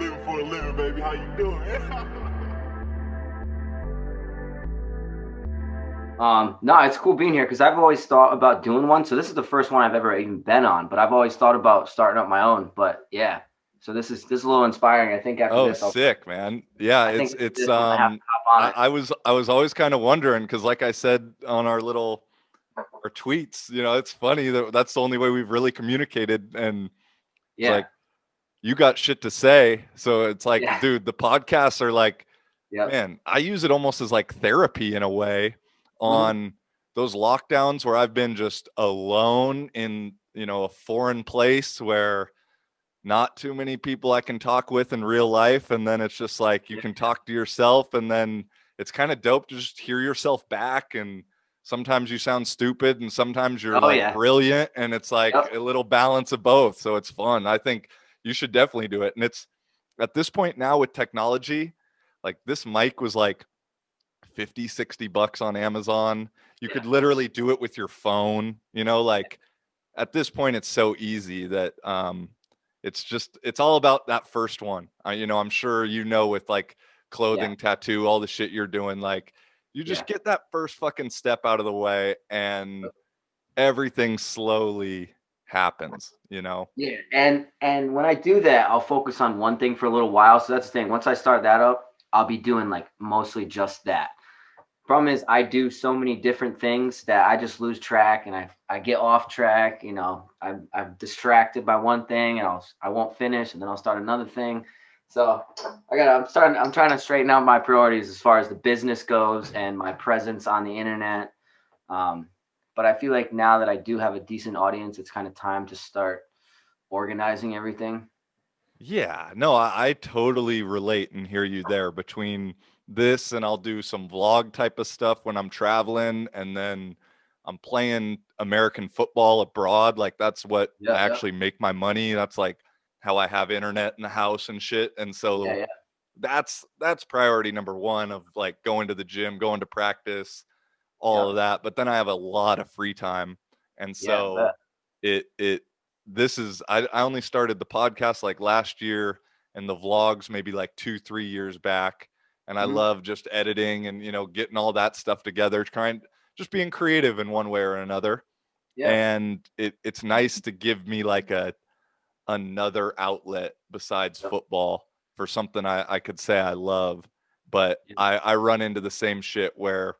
Living for a living, baby. How you doing? No, it's cool being here because I've always thought about doing one. So this is the first one I've ever even been on, but I've always thought about starting up my own. But yeah, so this is a little inspiring. I think after Oh, this, sick, man. Yeah, I think after it's this, I'm gonna have to hop on it. I was always kind of wondering because like I said on our tweets, it's funny that that's the only way we've really communicated, and it's Yeah, like you got shit to say. So it's like, yeah, dude, the podcasts are like, yep, man, I use it almost as like therapy in a way hmm on those lockdowns where I've been just alone in, a foreign place where not too many people I can talk with in real life. And then it's just like you yeah. can talk to yourself, and then it's kind of dope to just hear yourself back. And sometimes you sound stupid and sometimes you're Oh like yeah, brilliant, and it's like yep, a little balance of both. So it's fun. I think you should definitely do it. And it's at this point now with technology, like this mic was like 50, $60 on Amazon. You yeah, could literally do it with your phone, like at this point it's so easy that it's all about that first one. I'm sure with like yeah. clothing, tattoo, all the shit you're doing, like you Yeah. just get that first fucking step out of the way and everything slowly happens. Yeah, and when I do that, I'll focus on one thing for a little while. So that's the thing. Once I start that up, I'll be doing like mostly just that. Problem is, I do so many different things that I just lose track, and I get off track. I'm distracted by one thing, and I won't finish, and then I'll start another thing. So I'm trying to straighten out my priorities as far as the business goes and my presence on the internet. Um, but I feel like now that I do have a decent audience, it's kind of time to start organizing everything. Yeah, no, I totally relate and hear you there between this and I'll do some vlog type of stuff when I'm traveling, and then I'm playing American football abroad. Like that's what Yeah, I yeah, actually make my money. That's like how I have internet in the house and shit. And yeah, so yeah, that's priority number one of like going to the gym, going to practice, all yeah, of that. But then I have a lot of free time. And yeah. I bet. so it this is I only started the podcast like last year and the vlogs maybe like 2-3 years back. And I Mhm. love just editing and getting all that stuff together, trying just being creative in one way or another. Yeah, And it's nice to give me like another outlet besides yeah, football for something I could say I love. But yeah. I run into the same shit where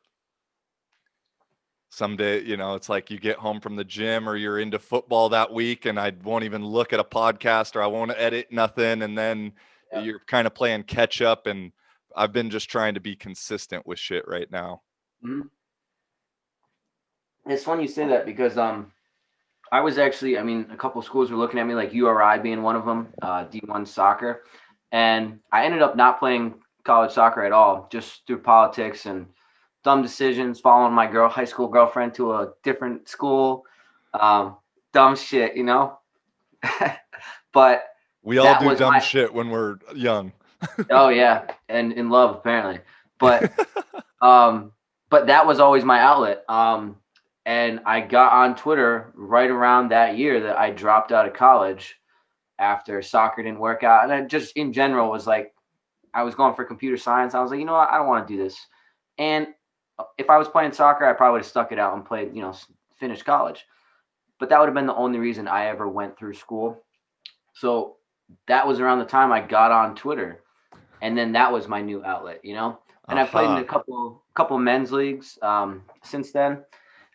someday, it's like you get home from the gym or you're into football that week and I won't even look at a podcast or I won't edit nothing. And then Yeah. you're kind of playing catch up. And I've been just trying to be consistent with shit right now. Mhm. It's funny you say that because I was actually, I mean, a couple of schools were looking at me, like URI being one of them, D1 soccer, and I ended up not playing college soccer at all, just through politics and dumb decisions, following my high school girlfriend to a different school, um, dumb shit, but We all that do was dumb my, shit when we're young. oh yeah, and in love apparently, but Um, but that was always my outlet. And I got on Twitter right around that year that I dropped out of college after soccer didn't work out. And I just in general was like, I was going for computer science. I was like, you know what? I don't want to do this. And if I was playing soccer, I probably would have stuck it out and played, finished college. But that would have been the only reason I ever went through school. So that was around the time I got on Twitter, and then that was my new outlet. And I played in a Aha. couple men's leagues since then,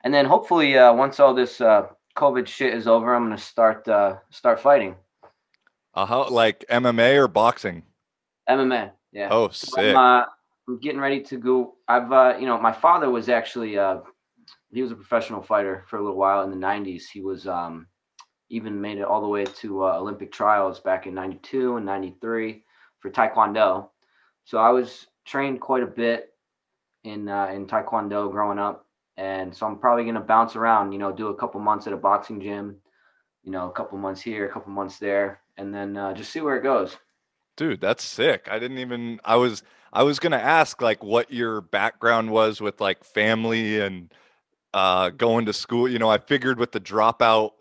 and then hopefully once all this COVID shit is over, I'm gonna start fighting Aha. Like MMA or boxing? MMA. Yeah, Oh, so sick. I'm getting ready to go. My father was actually he was a professional fighter for a little while in the '90s. He was even made it all the way to Olympic trials back in '92 and '93 for Taekwondo. So I was trained quite a bit in Taekwondo growing up, and so I'm probably gonna bounce around. Do a couple months at a boxing gym. A couple months here, a couple months there, and then just see where it goes. Dude, that's sick. I was gonna ask like what your background was with like family and going to school. I figured with the dropout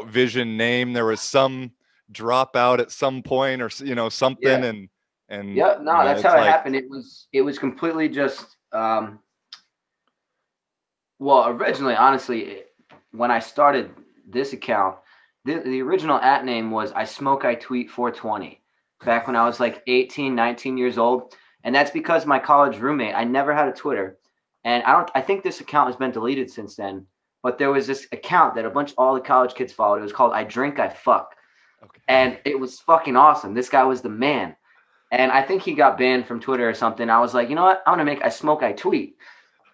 vision name there was some drop out at some point or something, Yeah. and Yeah. No, that's it's how it like, happened. It was completely just well, originally, honestly, when I started this account, the original at name was I smoke, I tweet 420 back when I was like 18, 19 years old. And that's because my college roommate, I never had a Twitter. And I think this account has been deleted since then. But there was this account that all the college kids followed. It was called I Drink, I Fuck. okay. And it was fucking awesome. This guy was the man. And I think he got banned from Twitter or something. I was like, you know what? I'm going to make I Smoke, I Tweet.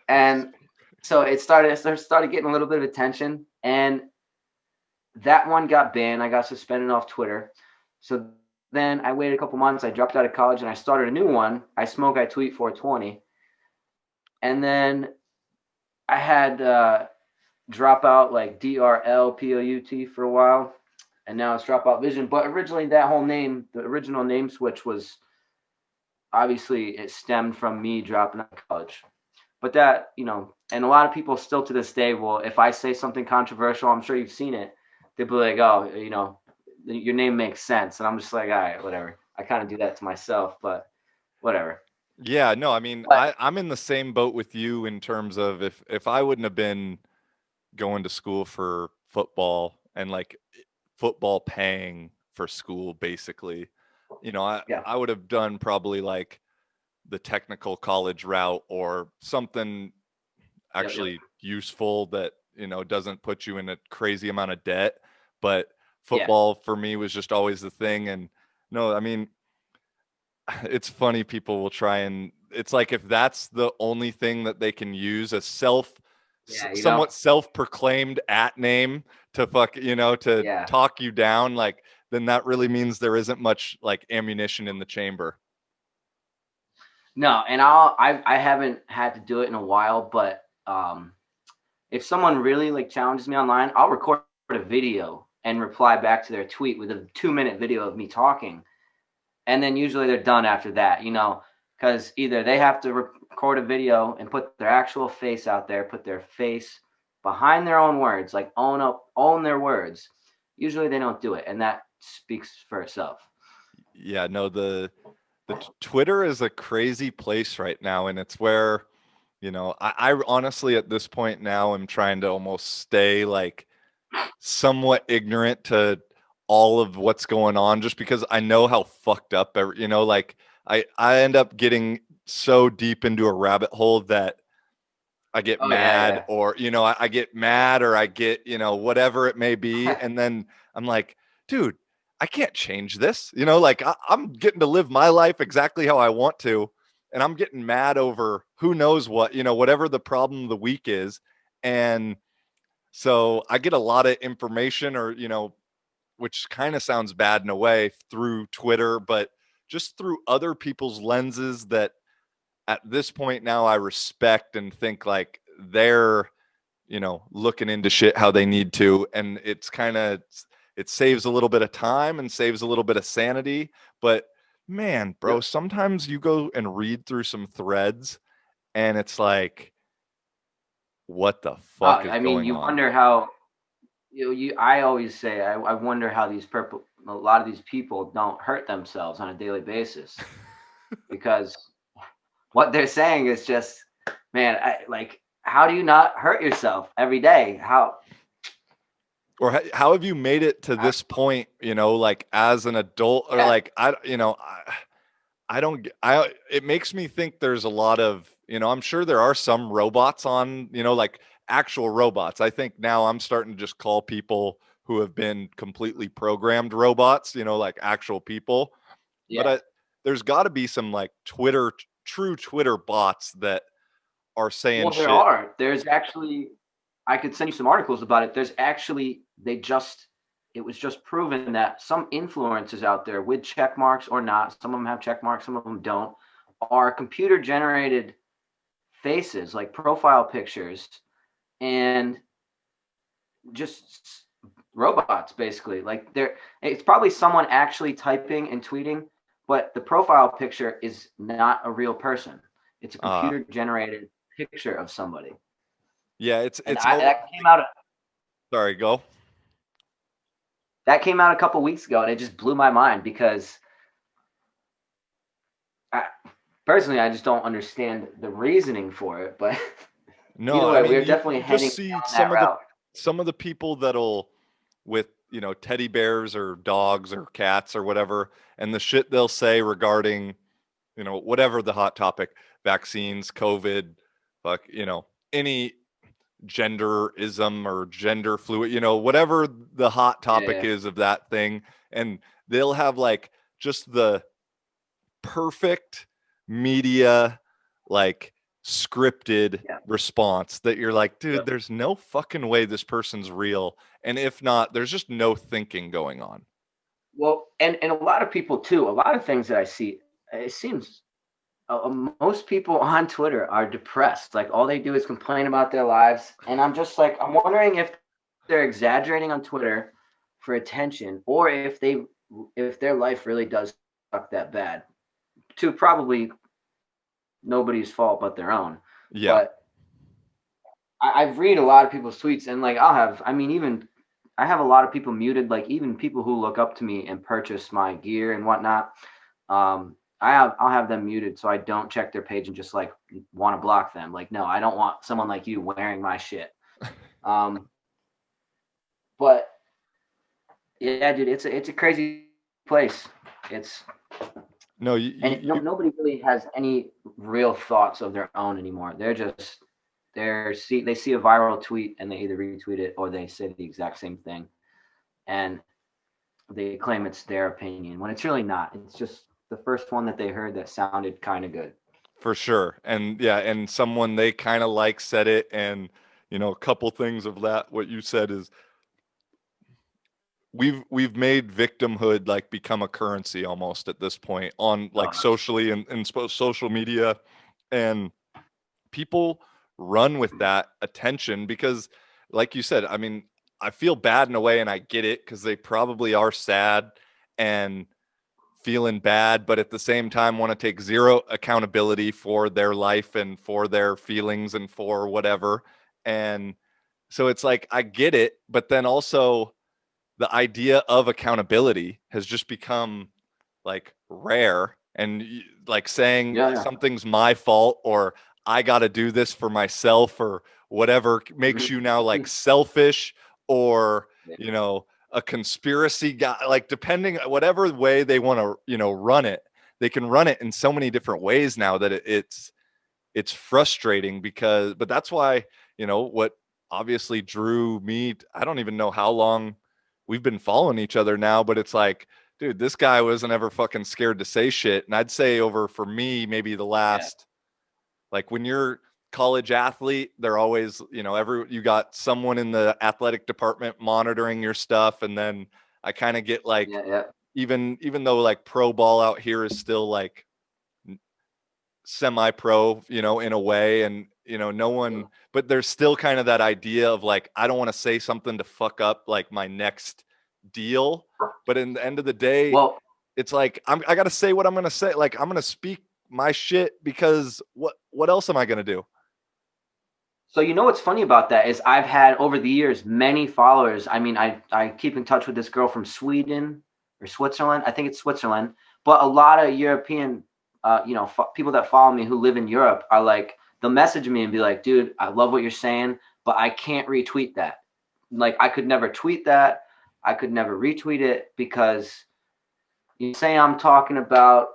And so it started getting a little bit of attention, and that one got banned. I got suspended off Twitter. So then I waited a couple months. I dropped out of college and I started a new one. I Smoke, I Tweet 420. And then I had Dropout, like DRLPOUT for a while. And now it's Dropout Vision. But originally, that whole name, the original name switch was obviously it stemmed from me dropping out of college. But that, and a lot of people still to this day will, if I say something controversial, I'm sure you've seen it, they'll be like, oh, your name makes sense. And I'm just like, all right, whatever. I kind of do that to myself, but whatever. Yeah, no, I mean, But I'm in the same boat with you in terms of if I wouldn't have been going to school for football and like football paying for school, basically, yeah, I would have done probably like the technical college route or something yep. actually useful that, doesn't put you in a crazy amount of debt. But Yeah. football for me was just always the thing. And no, I mean, it's funny, people will try and it's like if that's the only thing that they can use, a Yeah, somewhat self-proclaimed at name to to yeah. talk you down, like, then that really means there isn't much like ammunition in the chamber. No, and I haven't had to do it in a while, but if someone really like challenges me online, I'll record a video and reply back to their tweet with a 2-minute video of me talking. And then usually they're done after that, because either they have to record a video and put their actual face out there, put their face behind their own words, like own their words. Usually they don't do it, and that speaks for itself. Yeah, no, Twitter is a crazy place right now, and it's where, I honestly at this point now am trying to almost stay like somewhat ignorant to all of what's going on, just because I know how fucked up like I end up getting so deep into a rabbit hole that I get Oh yeah, mad, yeah. or I get mad, or I get whatever it may be, and then I'm like, dude, I can't change this. Like I'm getting to live my life exactly how I want to, and I'm getting mad over who knows what, whatever the problem of the week is. And so I get a lot of information, or which kind of sounds bad in a way, through Twitter, but just through other people's lenses that at this point now I respect and think like they're, looking into shit how they need to. And it saves a little bit of time and saves a little bit of sanity. But man, bro, Yep. sometimes you go and read through some threads and it's like, what the fuck is I mean, going you on? wonder how I always say I wonder how a lot of these people don't hurt themselves on a daily basis because what they're saying is just, man, like, how do you not hurt yourself every day? Or how have you made it to I, this point, like as an adult, or yeah, like, I don't, it makes me think there's a lot of, I'm sure there are some robots on, like actual robots. I think now I'm starting to just call people who have been completely programmed robots, like actual people. But yeah. there's got to be some like true Twitter bots that are saying Well, there shit. are. There's actually, I could send you some articles about it. There's actually, it was just proven that some influencers out there with check marks or not, some of them have check marks, some of them don't, are computer generated faces, like profile pictures, and just robots basically. Like it's probably someone actually typing and tweeting, but the profile picture is not a real person. It's a Uh, computer generated picture of somebody. yeah, And it's that came out sorry, go. that came out a couple weeks ago, and it just blew my mind because personally, I just don't understand the reasoning for it. But No, either I way, mean we're you definitely heading just see down that route. some of the people that'll with, teddy bears or dogs or cats or whatever, and the shit they'll say regarding, whatever the hot topic, vaccines, COVID, fuck, any genderism or gender fluid, whatever the hot topic Yeah, is of that thing. And they'll have like just the perfect media, like scripted yeah. response that you're like, dude, Yep. there's no fucking way this person's real. And if not, there's just no thinking going on. Well, and a lot of people too. A lot of things that I see, it seems most people on Twitter are depressed. Like all they do is complain about their lives, and I'm just like, I'm wondering if they're exaggerating on Twitter for attention, or if their life really does suck that bad. To probably nobody's fault but their own. Yeah. But I've read a lot of people's tweets, and like even I have a lot of people muted, like even people who look up to me and purchase my gear and whatnot. I'll have them muted so I don't check their page and just like want to block them. Like, no, I don't want someone like you wearing my shit. Um, but yeah, dude, it's a crazy place. It's No, and nobody really has any real thoughts of their own anymore. They see a viral tweet and they either retweet it or they say the exact same thing, and they claim it's their opinion when it's really not. It's just the first one that they heard that sounded kind of good. for sure. And yeah, and someone they kind of like said it. And, a couple things of that, what you said is we've made victimhood like become a currency almost at this point on like socially and social media, and people run with that attention because like you said, I mean, I feel bad in a way and I get it because they probably are sad and feeling bad, but at the same time want to take zero accountability for their life and for their feelings and for whatever. And so it's like I get it, but then also the idea of accountability has just become like rare, and like saying Yeah, yeah. something's my fault or I got to do this for myself or whatever makes you now like selfish or a conspiracy guy, like depending whatever way they want to run it, they can run it in so many different ways now that it's frustrating because but that's why what obviously drew me, I don't even know how long we've been following each other now, but it's like, dude, this guy wasn't ever fucking scared to say shit. And I'd say over for me, maybe the last, like when you're college athlete, they're always, you got someone in the athletic department monitoring your stuff. And then I kind of get like, Yeah. even though like pro ball out here is still like semi-pro, in a way, and no one, but there's still kind of that idea of like I don't want to say something to fuck up like my next deal, but in the end of the day, Well, it's like I got to say what I'm going to say, like I'm going to speak my shit because what else am I going to do? so what's funny about that is I've had over the years many followers. I mean, I keep in touch with this girl from Sweden or Switzerland. I think it's Switzerland, but a lot of European, people that follow me who live in Europe are like, they'll message me and be like, dude, I love what you're saying, but I can't retweet that. Like I could never tweet that. I could never retweet it because you say I'm talking about,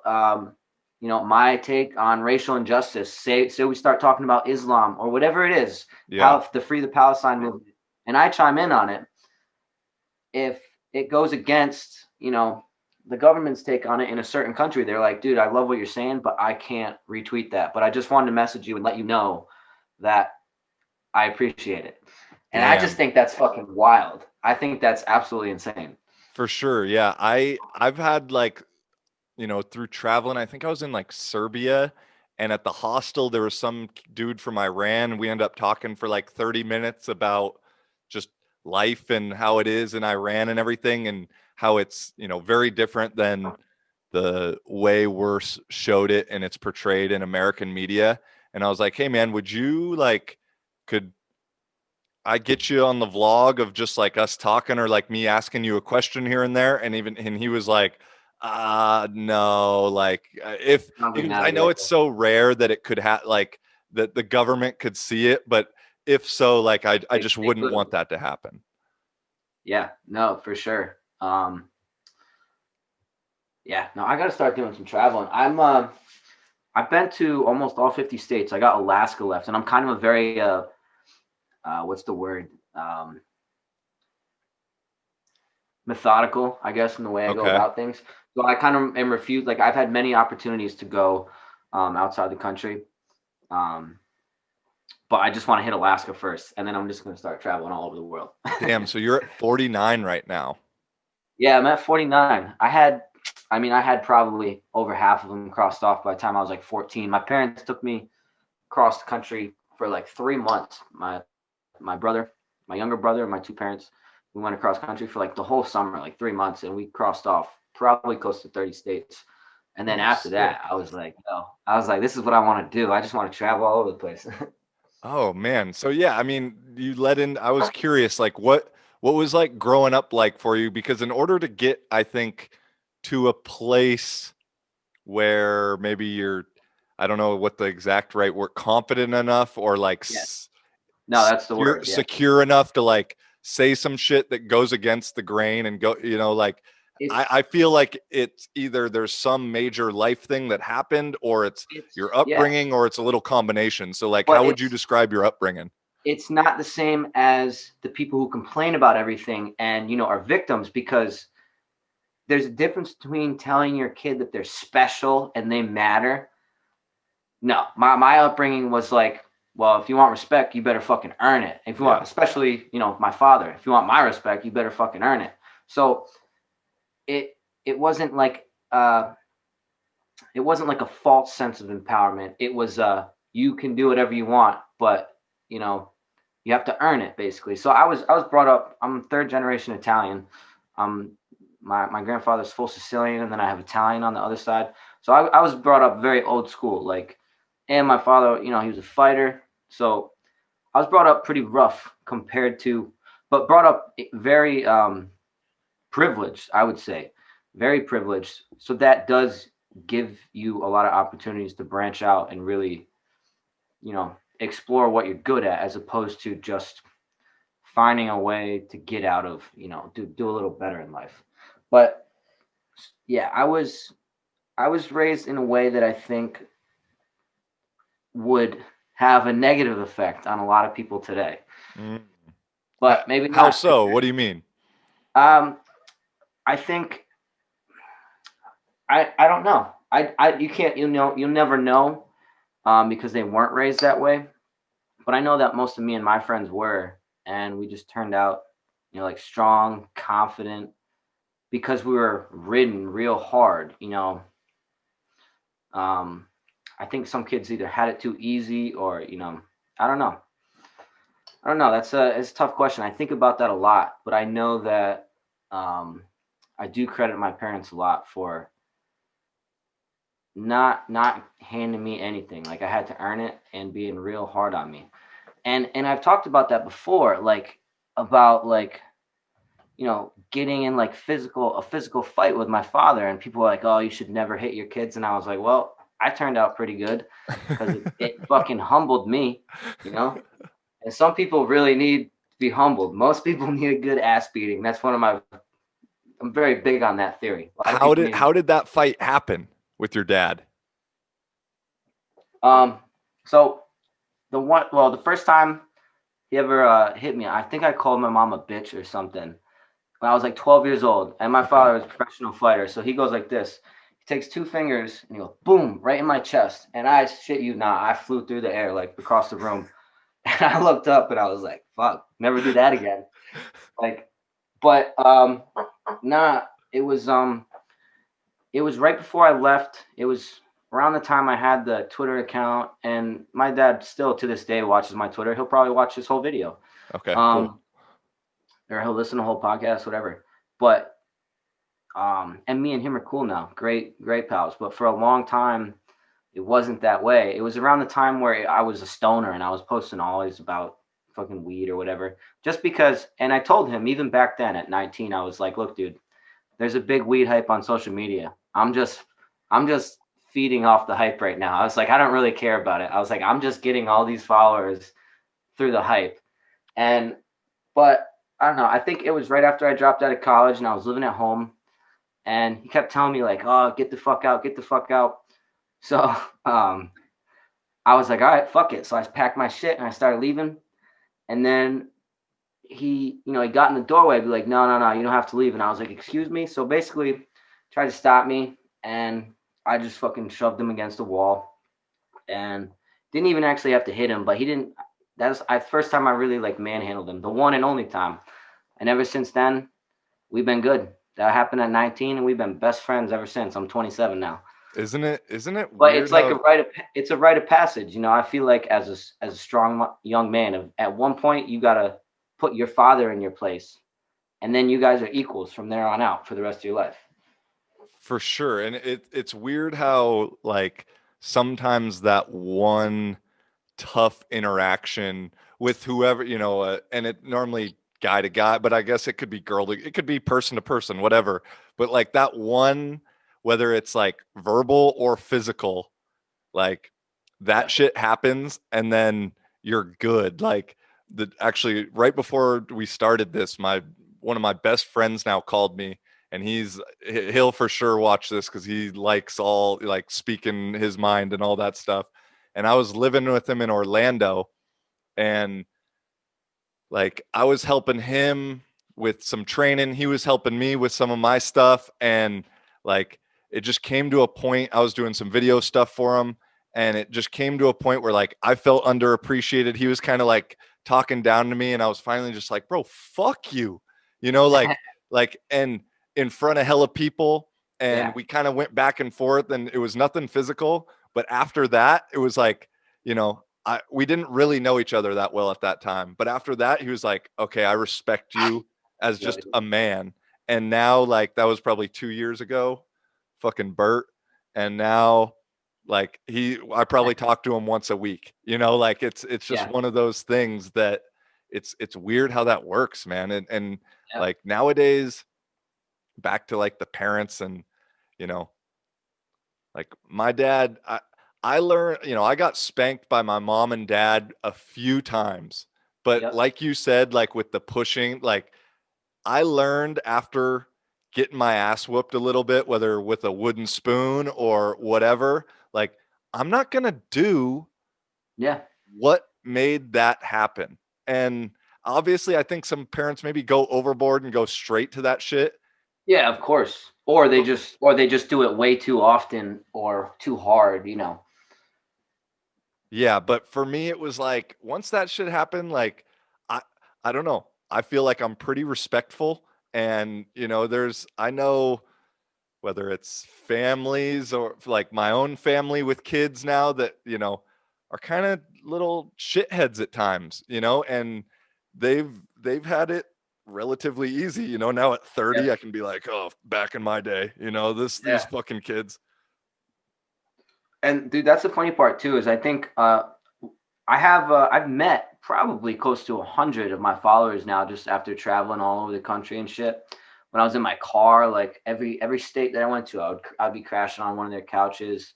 my take on racial injustice. Say we start talking about Islam or whatever it is, the Free the Palestine movement, and I chime in on it. If it goes against, the government's take on it in a certain country, they're like, dude, I love what you're saying, but I can't retweet that. But I just wanted to message you and let you know that I appreciate it. And I just think that's fucking wild. I think that's absolutely insane. For sure. Yeah. I've had like, through traveling, I think I was in like Serbia, and at the hostel there was some dude from Iran. We ended up talking for like 30 minutes about just life and how it is in Iran and everything, and how it's, very different than the way we're showed it and it's portrayed in American media. And I was like, hey man, would you like, could I get you on the vlog of just like us talking or like me asking you a question here and there. And he was like, no, like if, I don't think because I Natalie know liked it's it. so rare that it could have like that the government could see it, but if so, like I just They wouldn't could have. want that to happen. Yeah, no, for sure. Yeah, no, I got to start doing some traveling. I've been to almost all 50 states. I got Alaska left, and I'm kind of a very what's the word? Methodical, I guess, in the way I go Okay. about things. So I kind of am refused. Like I've had many opportunities to go outside the country, um, but I just want to hit Alaska first, and then I'm just going to start traveling all over the world. Damn. So you're at 49 right now. Yeah, I'm at 49. I had probably over half of them crossed off by the time I was like 14. My parents took me across the country for like 3 months. My brother, my younger brother, and my two parents, we went across country for like the whole summer, like 3 months, and we crossed off probably close to 30 states. And then Oh, after that, sick. I was like, this is what I want to do. I just want to travel all over the place. Oh man. So yeah, I mean, you let in, I was curious, like what was like growing up like for you? Because in order to get, I think, to a place where maybe you're, I don't know what the exact right word, confident enough or like Yeah, no, that's the word. Yeah, secure enough to like say some shit that goes against the grain and go, like I it's feel like it's either there's some major life thing that happened or it's it's your yeah, upbringing or it's a little combination. So like but how would you describe your upbringing? it's not the same as the people who complain about everything and are victims, because there's a difference between telling your kid that they're special and they matter. No, my upbringing was like, well, if you want respect, you better fucking earn it. If you want, Yeah. especially my father, if you want my respect, you better fucking earn it. So it it wasn't like it wasn't like a false sense of empowerment. It was you can do whatever you want, but you know you have to earn it, basically. So I was brought up. I'm third generation Italian. Um, my grandfather's full Sicilian, and then I have Italian on the other side. So I was brought up very old school, like, and my father, he was a fighter. So I was brought up pretty rough compared to, but brought up very privileged, I would say, very privileged. So that does give you a lot of opportunities to branch out and really, explore what you're good at, as opposed to just finding a way to get out of, do a little better in life. But yeah, I was raised in a way that I think would have a negative effect on a lot of people today, Mm. but maybe How not. so? What do you mean? Um, I think I don't know. I you can't you'll never know, because they weren't raised that way. But I know that most of me and my friends were, and we just turned out, like strong, confident, because we were ridden real hard. Um, I think some kids either had it too easy, or I don't know. I don't know. It's a tough question. I think about that a lot, but I know that um, I do credit my parents a lot for not handing me anything. Like I had to earn it, and being real hard on me. And I've talked about that before, like about like getting in like a physical fight with my father, and people were like, oh, you should never hit your kids, and I was like, well, I turned out pretty good, because it fucking humbled me, you know. And some people really need to be humbled. Most people need a good ass beating. That's one of my I'm very big on that theory. A lot of How people did need. that fight happen with your dad? So the first time he ever hit me, I think I called my mom a bitch or something when I was like 12 years old, and my Okay. father was a professional fighter. So he goes like this. He takes two fingers and he goes boom right in my chest, and I shit you not, I flew through the air like across the room, and I looked up and I was like, "Fuck, never do that again." Like, but nah, it was right before I left. It was around the time I had the Twitter account, and my dad still to this day watches my Twitter. He'll probably watch this whole video, Okay, cool. um, or he'll listen to the whole podcast, whatever. But and me and him are cool now, great pals. But for a long time, it wasn't that way. It was around the time where I was a stoner, and I was posting always about fucking weed or whatever. Just because, and I told him even back then at 19, I was like, look, dude, there's a big weed hype on social media. I'm just feeding off the hype right now. I was like, I don't really care about it. I was like, I'm just getting all these followers through the hype. And but I don't know. I think it was right after I dropped out of college and I was living at home, and he kept telling me like, "Oh, get the fuck out, get the fuck out." So I was like, "All right, fuck it." So I packed my shit and I started leaving. And then he got in the doorway, be like, "No, no, no, you don't have to leave." And I was like, "Excuse me." So basically, tried to stop me, and I just fucking shoved him against the wall, and didn't even actually have to hit him, but he didn't. That's the first time I really like manhandled him, the one and only time. And ever since then, we've been good. That happened at 19, and we've been best friends ever since. I'm 27 now. Isn't it But it's weird like how it's a rite of passage. I feel like as a strong young man, at one point you gotta put your father in your place, and then you guys are equals from there on out for the rest of your life. for sure. And it's weird how like sometimes that one tough interaction with whoever, and it normally guy to guy, but I guess it could be girl to, it could be person to person, whatever. But like that one, whether it's like verbal or physical, like that Yeah. shit happens and then you're good. Like the actually right before we started this, my one of my best friends now called me, and he'll for sure watch this because he likes all like speaking his mind and all that stuff. And I was living with him in Orlando, and like I was helping him with some training, he was helping me with some of my stuff, and like it just came to a point. I was doing some video stuff for him, and it just came to a point where like I felt underappreciated. He was kind of like talking down to me, and I was finally just like, bro, fuck you, like and in front of hella people. And Yeah. we kind of went back and forth, and it was nothing physical, but after that it was like, we didn't really know each other that well at that time. But after that, he was like, okay, I respect you as Yeah, just a man. And now, like, that was probably 2 years ago, fucking Bert. And now, like, I probably talk to him once a week, like it's just yeah, one of those things that it's weird how that works, man. And yeah, like nowadays, back to like the parents and, you know, like my dad, I learned, I got spanked by my mom and dad a few times. But yep, like you said, like with the pushing, like I learned after getting my ass whooped a little bit, whether with a wooden spoon or whatever, like I'm not going to do yeah, what made that happen. And obviously, I think some parents maybe go overboard and go straight to that shit. yeah. Of course. Or they just do it way too often or too hard. Yeah, but for me, it was like once that shit happened, like I I don't know. I feel like I'm pretty respectful, and I know whether it's families or like my own family with kids now that are kind of little shitheads at times, and they've had it relatively easy, now at 30 Yep. I can be like, oh, back in my day, these Yeah. fucking kids. And dude, that's the funny part too. Is I think I've met probably close to 100 of my followers now just after traveling all over the country and shit. When I was in my car, like every state that I went to, I'd be crashing on one of their couches.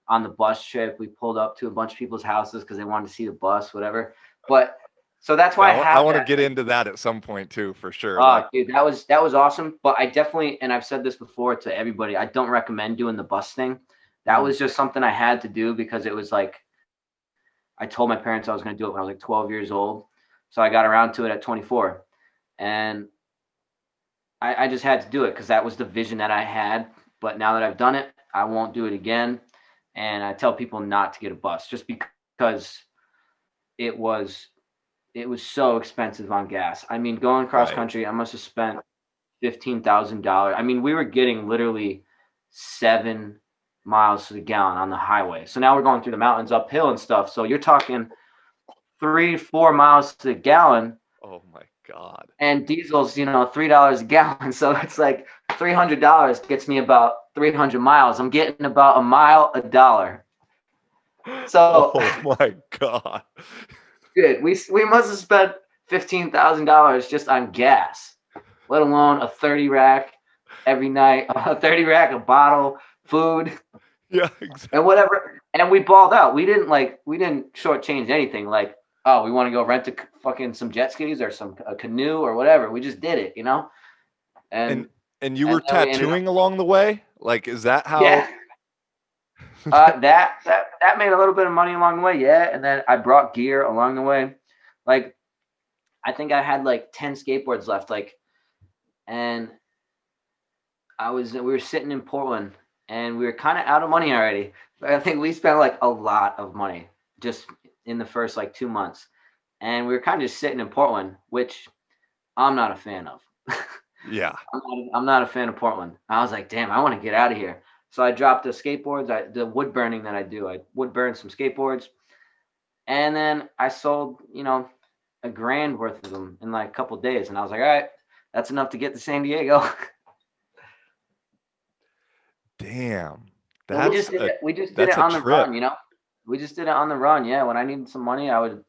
On the bus trip, we pulled up to a bunch of people's houses because they wanted to see the bus, whatever. But so that's Yeah, why I I have want to that. get Like, into that at some point too, for sure. Like, dude, that was awesome. But I definitely, and I've said this before to everybody, I don't recommend doing the bus thing. That mm, was just something I had to do because it was like I told my parents I was going to do it when I was like 12 years old. So I got around to it at 24. And I just had to do it because that was the vision that I had. But now that I've done it, I won't do it again. And I tell people not to get a bus just because it was it was so expensive on gas. I mean, going cross right. country, I must have spent $15,000. I mean, we were getting literally 7 miles to the gallon on the highway. So now we're going through the mountains uphill and stuff. So you're talking 3, 4 miles to the gallon, Oh my God. and diesel's $3 a gallon. So it's like $300 gets me about 300 miles. I'm getting about a mile a dollar. So Oh my God. Dude, we must have spent $15,000 just on gas, let alone a 30 rack every night, a 30 rack, a bottle, food, Yeah, and exactly. whatever. And we balled out. We didn't shortchange anything. Like, oh, we want to go rent fucking some jet skis or a canoe or whatever. We just did it, And and and you and were then we ended up, tattooing along the way? Like, is that yeah. how That made a little bit of money along the way, yeah. And then I brought gear along the way. Like, I think I had like 10 skateboards left. Like, and we were sitting in Portland, and we were kind of out of money already. I think we spent like a lot of money just in the first like 2 months, and we were kind of just sitting in Portland, which I'm not a fan of. Yeah. I'm not a fan of Portland. I was like, damn, I want to get out of here. So I dropped the skateboards, the wood burning that I do. I wood burned some skateboards, and then I sold, $1,000 worth of them in like a couple of days. And I was like, all right, that's enough to get to San Diego. Damn. So we just That's did a it. We just did it that's a on the trip. run. We just did it on the run. Yeah, when I needed some money, I would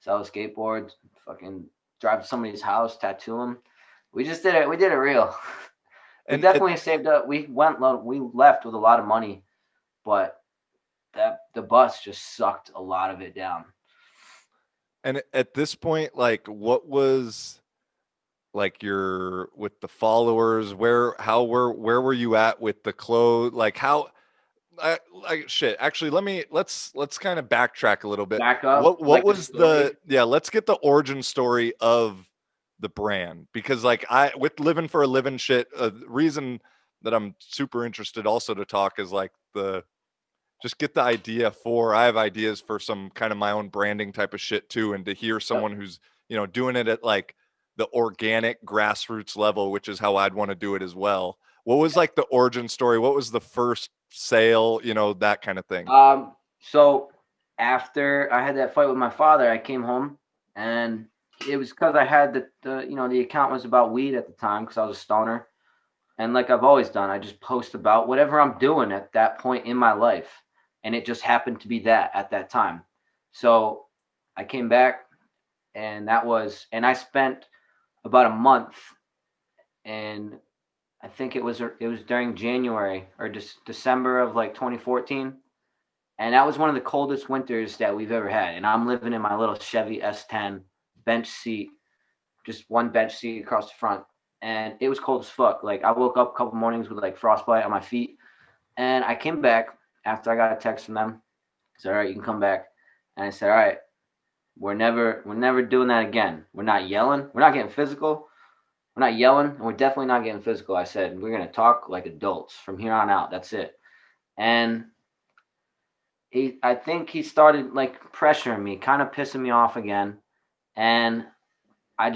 sell a skateboard, fucking drive to somebody's house, tattoo them. We just did it. We did it real. We And definitely saved up. We left with a lot of money, but that the bus just sucked a lot of it down. at this point, like, what was like your with the followers? Where were you at with the clothes? Like how like shit. Actually, let's kind of backtrack a little bit. Back up, What like the was the story. yeah? Let's get the origin story of the brand because like I with living for a living shit. The reason that I'm super interested also to talk is like the just get the idea for I have ideas for some kind of my own branding type of shit too, and to hear Yep. someone who's doing it at like the organic grassroots level, which is how I'd want to do it as well. What was like the origin story? What was the first sale? That kind of thing. So after I had that fight with my father, I came home, and it was because I had the account was about weed at the time because I was a stoner. And like I've always done, I just post about whatever I'm doing at that point in my life. And it just happened to be that at that time. So I came back, and I spent about a month, and I think it was during January or just December of like 2014. And that was one of the coldest winters that we've ever had. And I'm living in my little Chevy S10 bench seat, just one bench seat across the front. And it was cold as fuck. Like, I woke up a couple mornings with like frostbite on my feet. And I came back after I got a text from them. I said, all right, you can come back. And I said, all right, we're never doing that again. We're not yelling. We're not getting physical. We're not yelling. And we're definitely not getting physical. I said, we're going to talk like adults from here on out. That's it. And I think he started like pressuring me, kind of pissing me off again. And I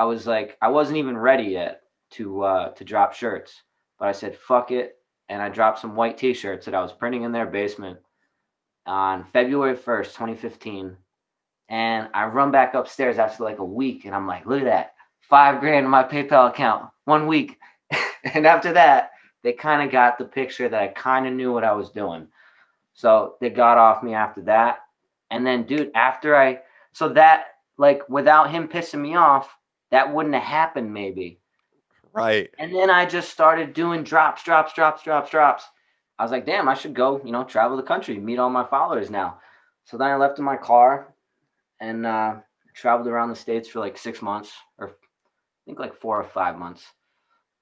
was like, I wasn't even ready yet to drop shirts, but I said fuck it, and I dropped some white T-shirts that I was printing in their basement on February 1st, 2015. And I run back upstairs after like a week, and I'm like, look at that, $5,000 in my PayPal account, 1 week. And after that, they kind of got the picture that I kind of knew what I was doing. So they got off me after that. And then, dude, so that, like, without him pissing me off, that wouldn't have happened maybe. Right. And then I just started doing drops, drops, drops, drops, drops. I was like, damn, I should go, travel the country, meet all my followers now. So then I left in my car and traveled around the States for like 6 months, or I think like 4 or 5 months.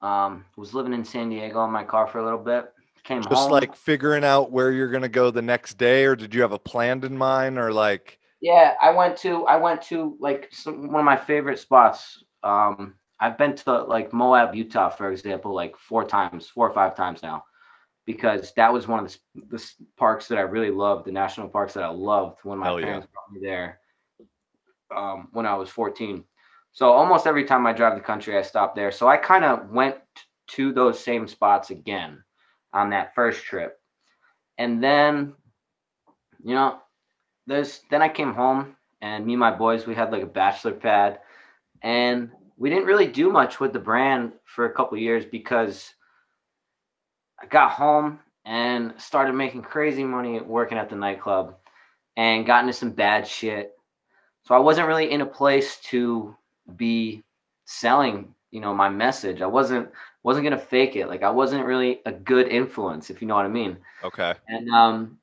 Was living in San Diego in my car for a little bit. Came Just home. like figuring out where you're gonna go the next day, or did you have a plan in mind, or like Yeah, I went to like one of my favorite spots. I've been to like Moab, Utah, for example, like 4 times, 4 or 5 times now, because that was one of the parks that I really loved, the national parks that I loved when my hell yeah? parents brought me there when I was 14. So almost every time I drive the country, I stop there. So I kind of went to those same spots again on that first trip, and then you know then I came home, and me and my boys, we had like a bachelor pad, and we didn't really do much with the brand for a couple of years because I got home and started making crazy money working at the nightclub and got into some bad shit. So I wasn't really in a place to be selling, my message. I wasn't gonna fake it. Like I wasn't really a good influence, if you know what I mean. Okay. And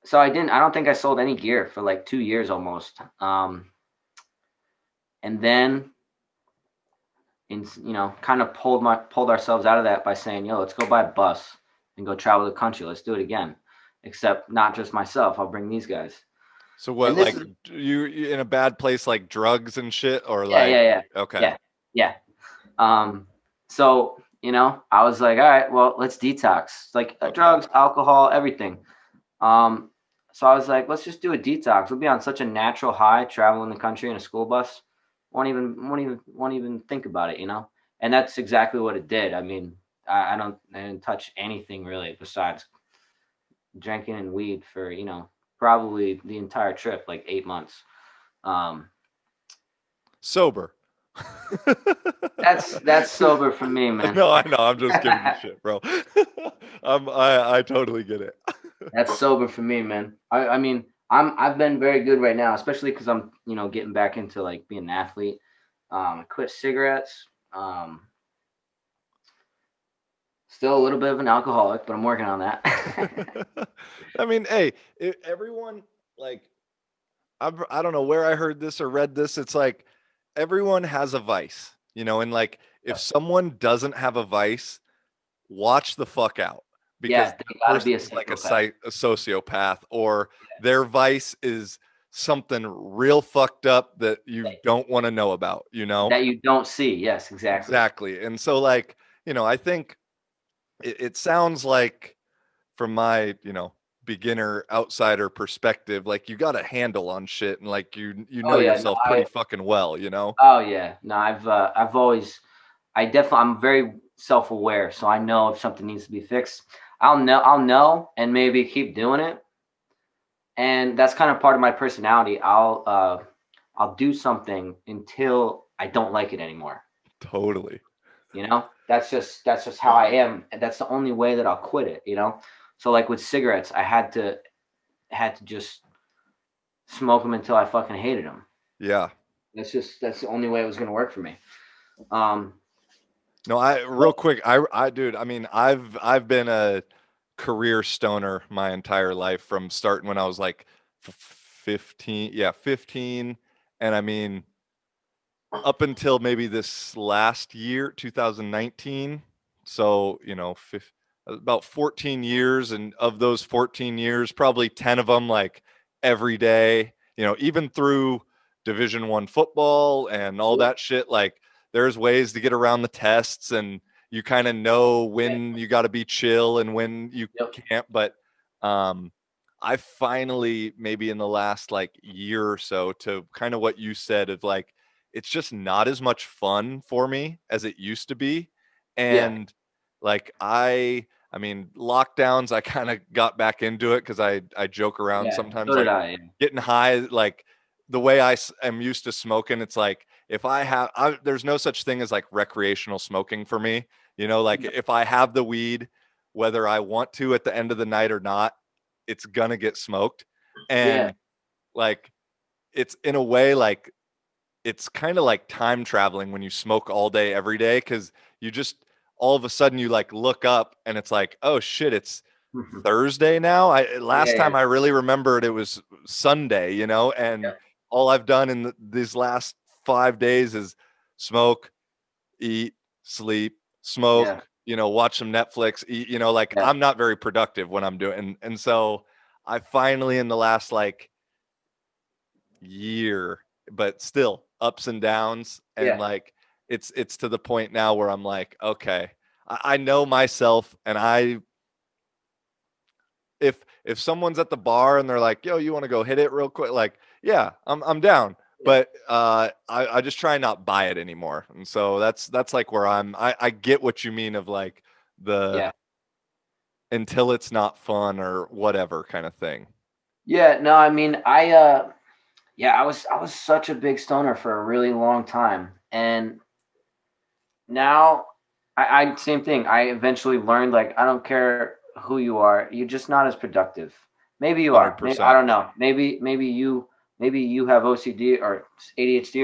so I don't think I sold any gear for like 2 years almost. And then kind of pulled ourselves out of that by saying, yo, let's go buy a bus and go travel the country. Let's do it again. Except not just myself. I'll bring these guys. So what, And this like is you in a bad place, like drugs and shit, or yeah, like, yeah, yeah. okay, Yeah. Yeah. So, I was like, all right, well, let's detox. Like okay. drugs, alcohol, everything. Um, so I was like, let's just do a detox. We'll be on such a natural high traveling the country in a school bus. Won't even think about it, And that's exactly what it did. I mean, I didn't touch anything really besides drinking and weed for, probably the entire trip, like 8 months. Um, Sober. that's sober for me, man. No, I know. I'm just giving you shit, bro. I totally get it. That's sober for me, man. I mean, I've been very good right now, especially because I'm, getting back into like being an athlete. I quit cigarettes. Still a little bit of an alcoholic, but I'm working on that. I mean, hey, everyone, like, I don't know where I heard this or read this. It's like everyone has a vice, and like if someone doesn't have a vice, watch the fuck out, Yeah, because they the gotta be person a is like psychopath. a sociopath, or their vice is something real fucked up that you don't want to know about. That you don't see. Yes, exactly. Exactly. And so, like, I think it sounds like, from my, beginner outsider perspective, like you got a handle on shit, and like you Oh know yeah, no, yourself pretty fucking well. oh yeah, no, I've always, I'm very self-aware, so I know if something needs to be fixed. I'll know, and maybe keep doing it, and that's kind of part of my personality. I'll do something until I don't like it anymore. Totally. That's just how I am, and that's the only way that I'll quit it. So like with cigarettes, I had to just smoke them until I fucking hated them. Yeah. That's the only way it was going to work for me. um No, I real but quick, I dude, I mean, I've been a career stoner my entire life, from starting when I was like 15, yeah, 15, and I mean up until maybe this last year, 2019. So, about 14 years. And of those 14 years, probably 10 of them, like every day, even through Division 1 football and all yeah, that shit. Like, there's ways to get around the tests, and you kind of know yeah, when you got to be chill and when you yep, can't. But, um, I finally, maybe in the last like year or so, to kind of what you said of like, it's just not as much fun for me as it used to be. yeah, And like I mean, lockdowns, I kind of got back into it because I joke around yeah. sometimes, So did like I. Yeah, getting high, like the way am used to smoking. It's like if there's no such thing as like recreational smoking for me. Like if I have the weed, whether I want to at the end of the night or not, it's gonna get smoked. yeah, And like it's in a way like it's kind of like time traveling when you smoke all day every day, because you just all of a sudden you like look up and it's like, oh shit, it's Thursday now. yeah, Last yeah, time I really remembered it was Sunday, and yeah, all I've done in these last 5 days is smoke, eat, sleep, yeah, smoke, watch some Netflix, eat, like yeah, I'm not very productive when I'm doing. And so I finally, in the last like year, but still ups and downs, and yeah, like it's to the point now where I'm like, okay, I know myself, and if someone's at the bar and they're like, yo, you want to go hit it real quick, like, yeah, I'm down. yeah, But I just try not buy it anymore. And so that's like where I get what you mean of like the yeah. until it's not fun or whatever kind of thing. Yeah, no, I mean, yeah, I was such a big stoner for a really long time, and now I same thing. I eventually learned, like, I don't care who you are, you're just not as productive. Maybe you are. Maybe I 100%. don't know. Maybe you maybe you have OCD or ADHD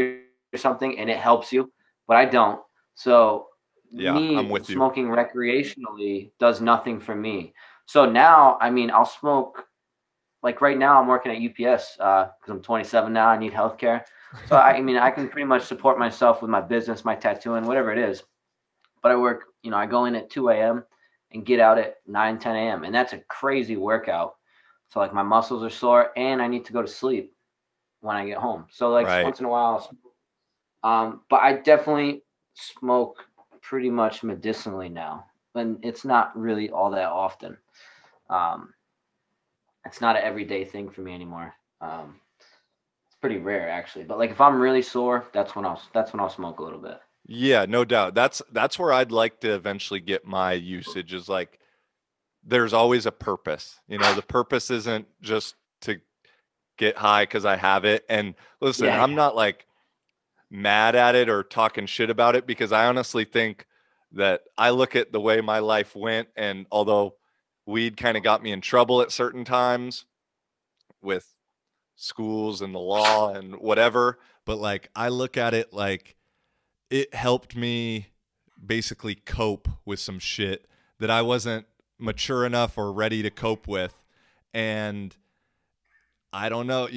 or something, and it helps you, but I don't. So Yeah, I'm me with you. smoking recreationally does nothing for me. So now, I mean, I'll smoke. Like right now, I'm working at UPS because I'm 27 now. I need healthcare. So I mean, I can pretty much support myself with my business, my tattooing, whatever it is. But I work, I go in at 2 a.m. and get out at 9, 10 a.m. And that's a crazy workout. So like my muscles are sore and I need to go to sleep when I get home. So like Right. once in a while, but I definitely smoke pretty much medicinally now, and it's not really all that often. Um, it's not an everyday thing for me anymore. It's pretty rare actually. But like if I'm really sore, that's when I'll smoke a little bit. Yeah, no doubt. That's where I'd like to eventually get my usage is like there's always a purpose. You know, the purpose isn't just to get high because I have it. And listen, Yeah, I'm not like mad at it or talking shit about it because I honestly think that I look at the way my life went, and although weed kind of got me in trouble at certain times with schools and the law and whatever, but like I look at it like it helped me basically cope with some shit that I wasn't mature enough or ready to cope with. And I don't know,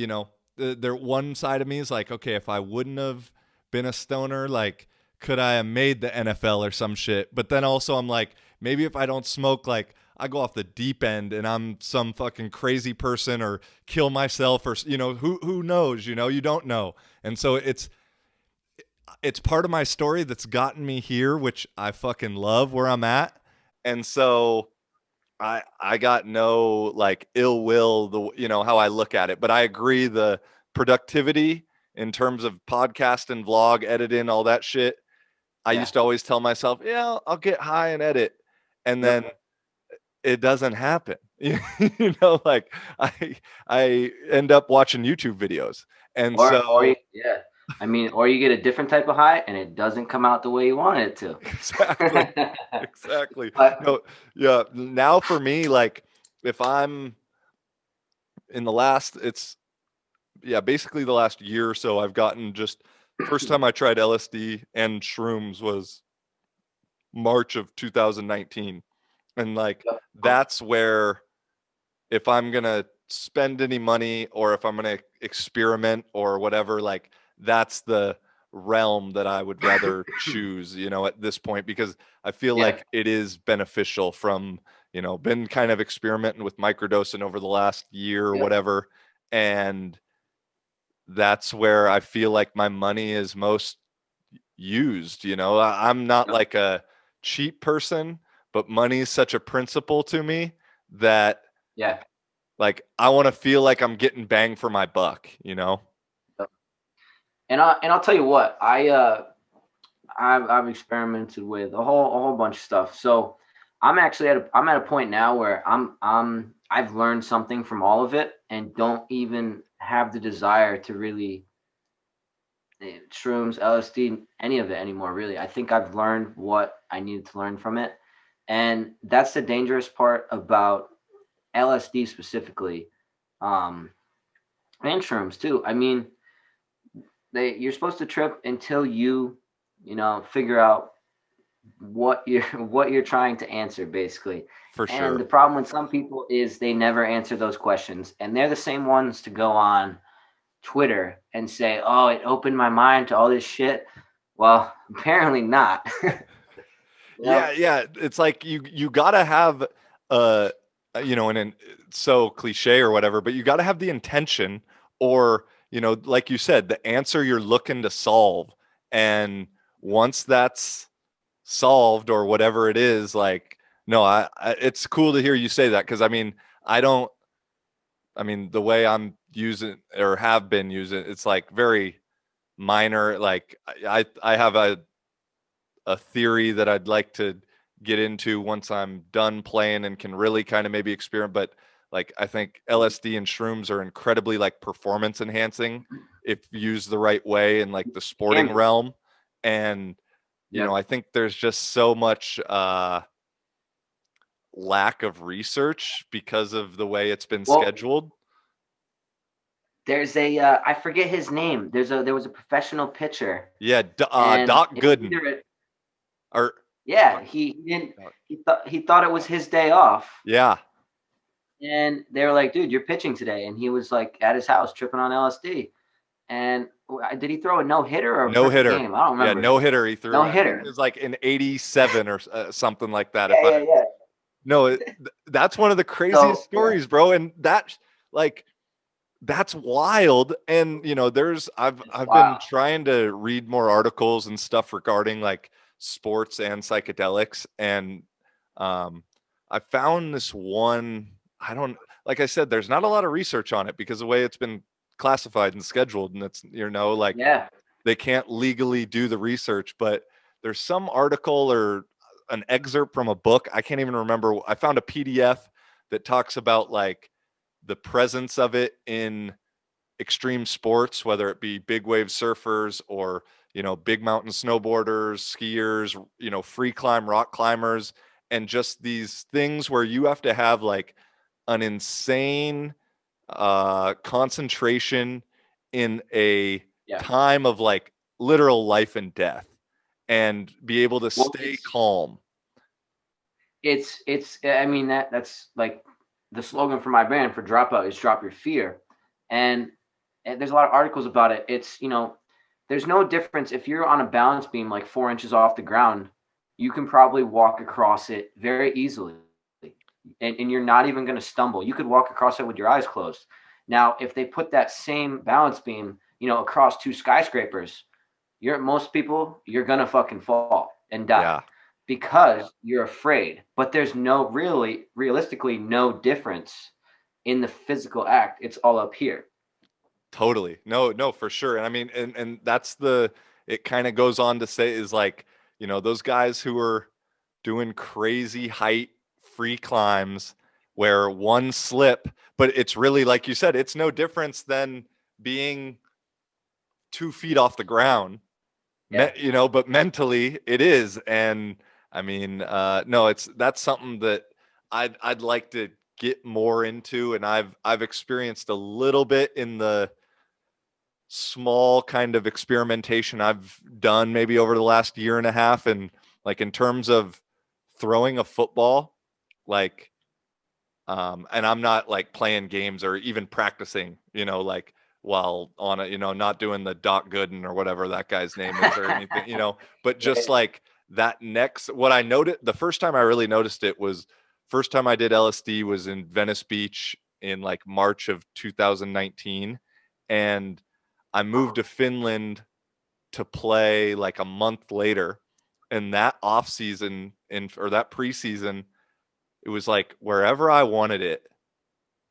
there one side of me is like, okay, if I wouldn't have been a stoner, like could I have made the NFL or some shit? But then also I'm like, maybe if I don't smoke, like I go off the deep end and I'm some fucking crazy person or kill myself or who knows, you don't know. And so it's part of my story that's gotten me here, which I fucking love where I'm at. And so I got no like ill will how I look at it, but I agree the productivity in terms of podcast and vlog editing all that shit. I yeah, used to always tell myself, yeah, I'll get high and edit, and then yep. it doesn't happen. Like I end up watching YouTube videos, and Or so yeah, I mean, or you get a different type of high and it doesn't come out the way you want it to. exactly, exactly. But No, yeah. Now for me, like if I'm in the last, it's yeah, basically the last year or so, I've gotten just first time I tried LSD and shrooms was March of 2019. And like that's where if I'm going to spend any money or if I'm going to experiment or whatever, like that's the realm that I would rather choose, at this point because I feel yeah, like it is beneficial from, been kind of experimenting with microdosing over the last year or yep, whatever. And that's where I feel like my money is most used. I'm not yep. like a cheap person, but money is such a principle to me that Yeah. like I want to feel like I'm getting bang for my buck. Yep. And I'll tell you what, I've experimented with a whole bunch of stuff. So I'm at a point now where I've learned something from all of it and don't even have the desire to really shrooms, LSD, any of it anymore. Really, I think I've learned what I needed to learn from it, and that's the dangerous part about LSD specifically, um, and shrooms too. I mean, you're supposed to trip until you figure out what you're what you're trying to answer basically. For And sure. the problem with some people is they never answer those questions, and they're the same ones to go on Twitter and say, "Oh, it opened my mind to all this shit." Well, apparently not. you Yeah, know? yeah. It's like you gotta have uh and it's so cliche or whatever, but you gotta have the intention or, like you said, the answer you're looking to solve. And once that's solved or whatever it is, like no, it's cool to hear you say that because I don't the way I'm using or have been using it's like very minor. Like I have a theory that I'd like to get into once I'm done playing and can really kind of maybe experiment. But like I think LSD and shrooms are incredibly like performance enhancing if used the right way in like the Can sporting be. realm. And Yep. I think there's just so much lack of research because of the way it's been Well, scheduled. There's a I forget his name. There was a professional pitcher, Yeah, and Doc it was Gooden either or yeah, he didn't he thought it was his day off, yeah. and they were like, "Dude, you're pitching today," and he was like at his house tripping on LSD. And did he throw a no hitter or a No perfect hitter. game? I don't Yeah, remember. no hitter he No threw. I think it hitter. was like in 87 or something like that. If Yeah, I yeah, yeah. no, that's one of the craziest So yeah, stories, bro. And that like that's wild. And there's I've been wow. trying to read more articles and stuff regarding like sports and psychedelics. And um I found this one, I don't like I said, there's not a lot of research on it because the way it's been classified and scheduled, and it's like Yeah, they can't legally do the research, but there's some article or an excerpt from a book. I can't even remember. I found a PDF that talks about like the presence of it in extreme sports, whether it be big wave surfers or, big mountain snowboarders, skiers, free climb rock climbers, and just these things where you have to have like an insane concentration in a yeah. time of like literal life and death and be able to Well, stay calm. it's. I mean that's like the slogan for my brand for Dropout is drop your fear, and, and there's a lot of articles about it. It's there's no difference if you're on a balance beam like 4 inches off the ground, you can probably walk across it very easily, and you're not even going to stumble. You could walk across it with your eyes closed. Now, if they put that same balance beam, across two skyscrapers, most people you're gonna fucking fall and die Yeah, because you're afraid. But there's no really realistically no difference in the physical act. It's all up here. totally. No, no, for sure. And I mean, and that's it kind of goes on to say is like, those guys who are doing crazy height free climbs where one slip, but it's really, like you said, it's no difference than being 2 feet off the ground, Yeah. but mentally it is. And I mean, no, that's something that I'd like to get more into. And I've experienced a little bit in the small kind of experimentation I've done maybe over the last year and a half. And like in terms of throwing a football, like, and I'm not like playing games or even practicing, like while on it, not doing the Doc Gooden or whatever that guy's name is or anything, but just Yeah. like that next, what I noticed, the first time I really noticed it was first time I did LSD was in Venice Beach in like March of 2019. And I moved to Finland to play like a month later. And that off season or that preseason, it was like wherever I wanted it,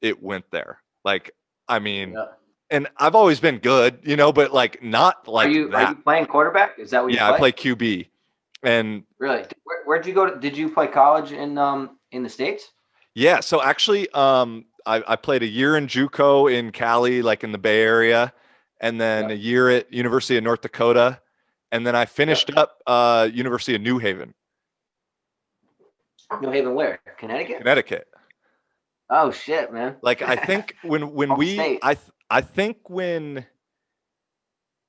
it went there. Like, I mean, Yeah. and I've always been good, but like not Are like you that. playing quarterback? Is that what you Yeah, I play? play QB. And Really? Where'd you go to? Did you play college in the States? yeah, so actually, I played a year in JUCO in Cali, like in the Bay Area, and then a Yep. year at University of North Dakota, and then I finished Yep. up University of New Haven, New Haven, where? Connecticut? Connecticut. Oh shit, man. Like I think when Home we state. I think when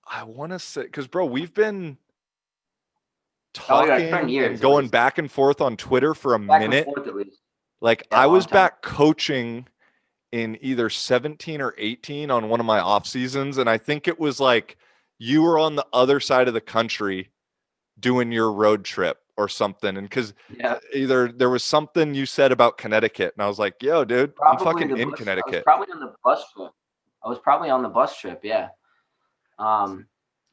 I want to say, because bro, we've been Oh yeah, it's been talking and years at going least. back and forth on Twitter for a Back and minute. forth at least. Like Yeah, I a long was time. back coaching in either 17 or 18 on one of my off seasons. And I think it was like you were on the other side of the country doing your road trip or something. And because Yeah. either there was something you said about Connecticut, and I was like, yo, dude, I'm Probably fucking the in bus. I was Connecticut. probably on the bus trip. I was probably on the bus trip. Yeah. Um,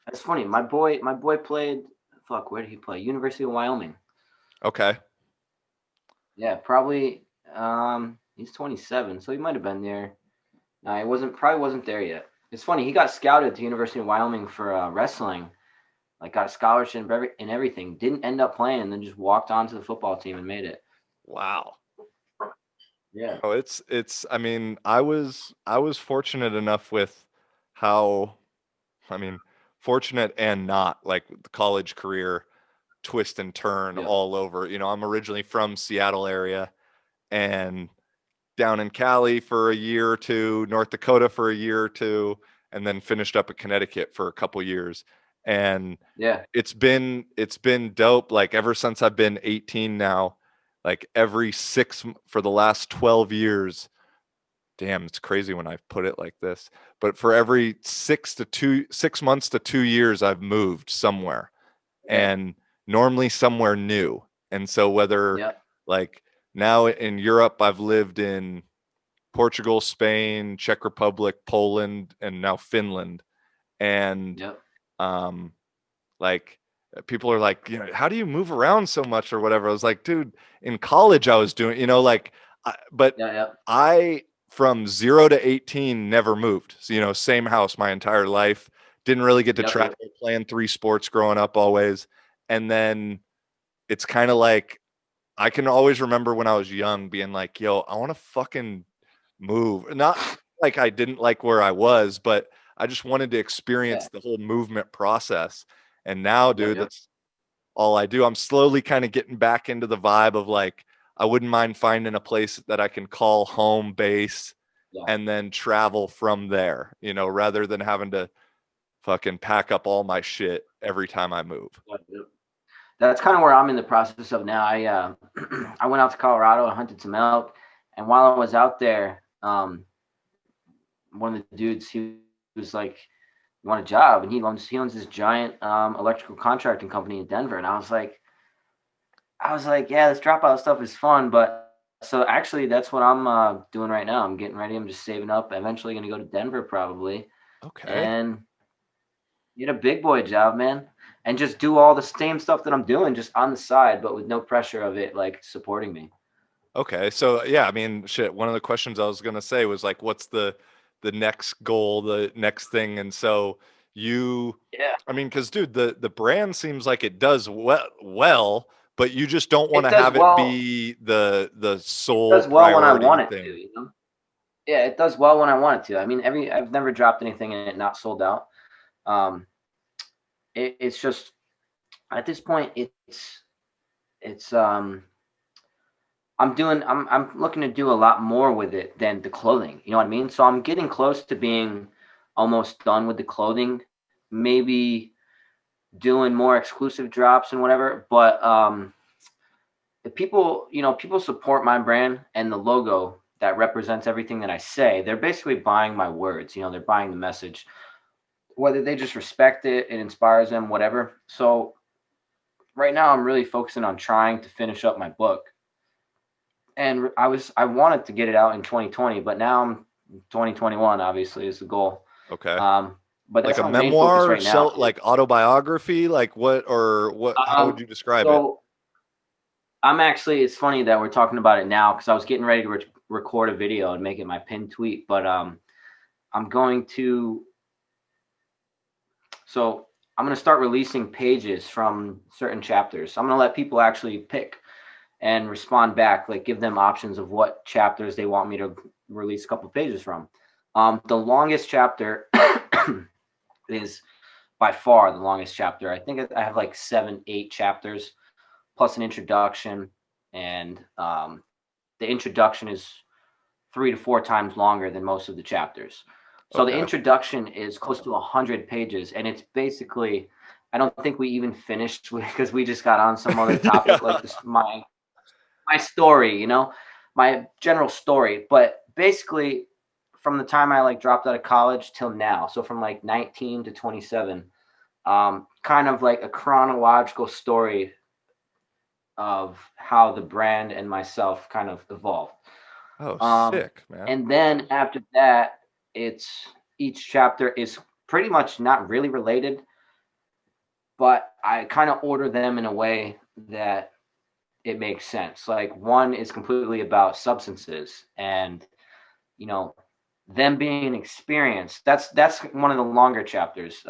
it's funny. My boy played. Fuck, where did he play? University of Wyoming. Okay. Yeah, probably. He's 27, so he might have been there. No, he wasn't. Probably wasn't there yet. It's funny. He got scouted to University of Wyoming for wrestling. Like got a scholarship and everything. Didn't end up playing, and then just walked onto the football team and made it. Wow. Yeah. Oh, I mean, I was fortunate enough with how, I mean, fortunate and not like the college career twist and turn Yeah. all over. I'm originally from Seattle area and down in Cali for a year or two, North Dakota for a year or two, and then finished up in Connecticut for a couple years. And Yeah. it's been dope. Like ever since I've been 18 now, like for the last 12 years, damn, it's crazy when I put it like this, but for every 6 months to 2 years, I've moved somewhere, Yeah. and normally somewhere new. And so whether Yeah. like now in Europe, I've lived in Portugal, Spain, Czech Republic, Poland, and now Finland. And Yeah. um, like people are like, how do you move around so much or whatever? I was like, dude, in college I was doing, but Yeah. Yeah. I from 0 to 18 never moved. So, same house my entire life. Didn't really get to Yep. travel, playing 3 sports growing up always. And then it's kind of like I can always remember when I was young being like, yo, I want to fucking move. Not like I didn't like where I was, but I just wanted to Yeah. experience the whole movement process. And now, Yep. dude, Yep. that's all I do. I'm slowly kind of getting back into the vibe of like, I wouldn't mind finding a place that I can call home base Yeah. and then travel from there, rather than having to fucking pack up all my shit every time I move. Yep. Yep. That's kind of where I'm in the process of now. I I went out to Colorado and hunted some elk, and while I was out there, one of the dudes, he was like, "You want a job?" And he owns this giant electrical contracting company in Denver, and I was like, yeah, this dropout stuff is fun, but so actually that's what I'm doing right now. I'm getting ready. I'm just saving up. Eventually going to go to Denver probably Okay. and get a big boy job, man, and just do all the same stuff that I'm doing just on the side, but with no pressure of it like supporting me. Okay. So yeah, I mean, shit, one of the questions I was going to say was like, what's the next goal, the next thing? And so you, Yeah, I mean, cause dude, the brand seems like it does well, but you just don't want it to does have it well. be the It sole does well when I want priority it to, thing. you know. Yeah, it does well when I want it to. I mean, I've never dropped anything and it not sold out. Um, it's just at this point, it's I'm looking to do a lot more with it than the clothing. You know what I mean? So I'm getting close to being almost done with the clothing. Maybe doing more exclusive drops and whatever. But if people support my brand and the logo that represents everything that I say. They're basically buying my words. They're buying the message. Whether they just respect it, it inspires them, whatever. So right now I'm really focusing on trying to finish up my book and I wanted to get it out in 2020, but now I'm 2021. Obviously, is the goal. Okay. Um, but Like that's a my main focus memoir, right now. like autobiography, like what, or what, how would you describe it? So I'm actually. It's funny that we're talking about it now because I was getting ready to record a video and make it my pinned tweet. But I'm going to. So I'm going to start releasing pages from certain chapters. I'm going to let people actually pick and respond back, like give them options of what chapters they want me to release a couple of pages from. The longest chapter is by far the longest chapter. I think I have like 7, 8 chapters plus an introduction, and the introduction is 3 to 4 times longer than most of the chapters. So the Okay. introduction is close to 100 pages, and it's basically I don't think we even finished because we just got on some other topic like this, my story, my general story. But basically, from the time I like dropped out of college till now, so from like 19 to 27, kind of like a chronological story of how the brand and myself kind of evolved. Oh, Um, sick, man. and then after that, it's each chapter is pretty much not really related, but I kind of order them in a way that it makes sense. Like one is completely about substances and you know them being experienced. That's one of the longer chapters.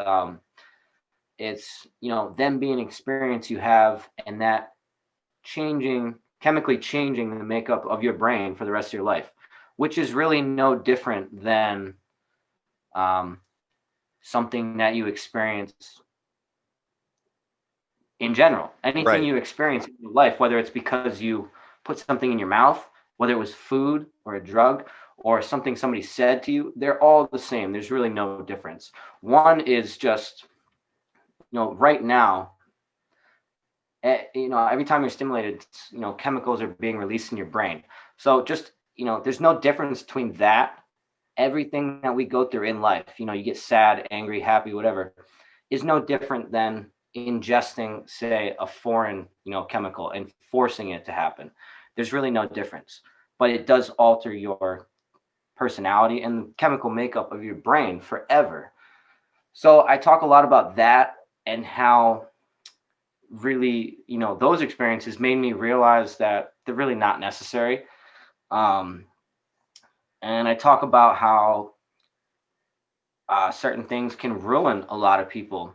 It's them being experience you have and that chemically changing the makeup of your brain for the rest of your life, which is really no different than um, something that you experience in general. Anything Right. you experience in your life, whether it's because you put something in your mouth, whether it was food or a drug or something somebody said to you, they're all the same. There's really no difference. One is just, right now, every time you're stimulated, chemicals are being released in your brain. So just, there's no difference between that, everything that we go through in life, you get sad, angry, happy, whatever, is no different than ingesting, say, a foreign, chemical and forcing it to happen. There's really no difference, but it does alter your personality and the chemical makeup of your brain forever. So I talk a lot about that and how really, those experiences made me realize that they're really not necessary. Um, and I talk about how certain things can ruin a lot of people.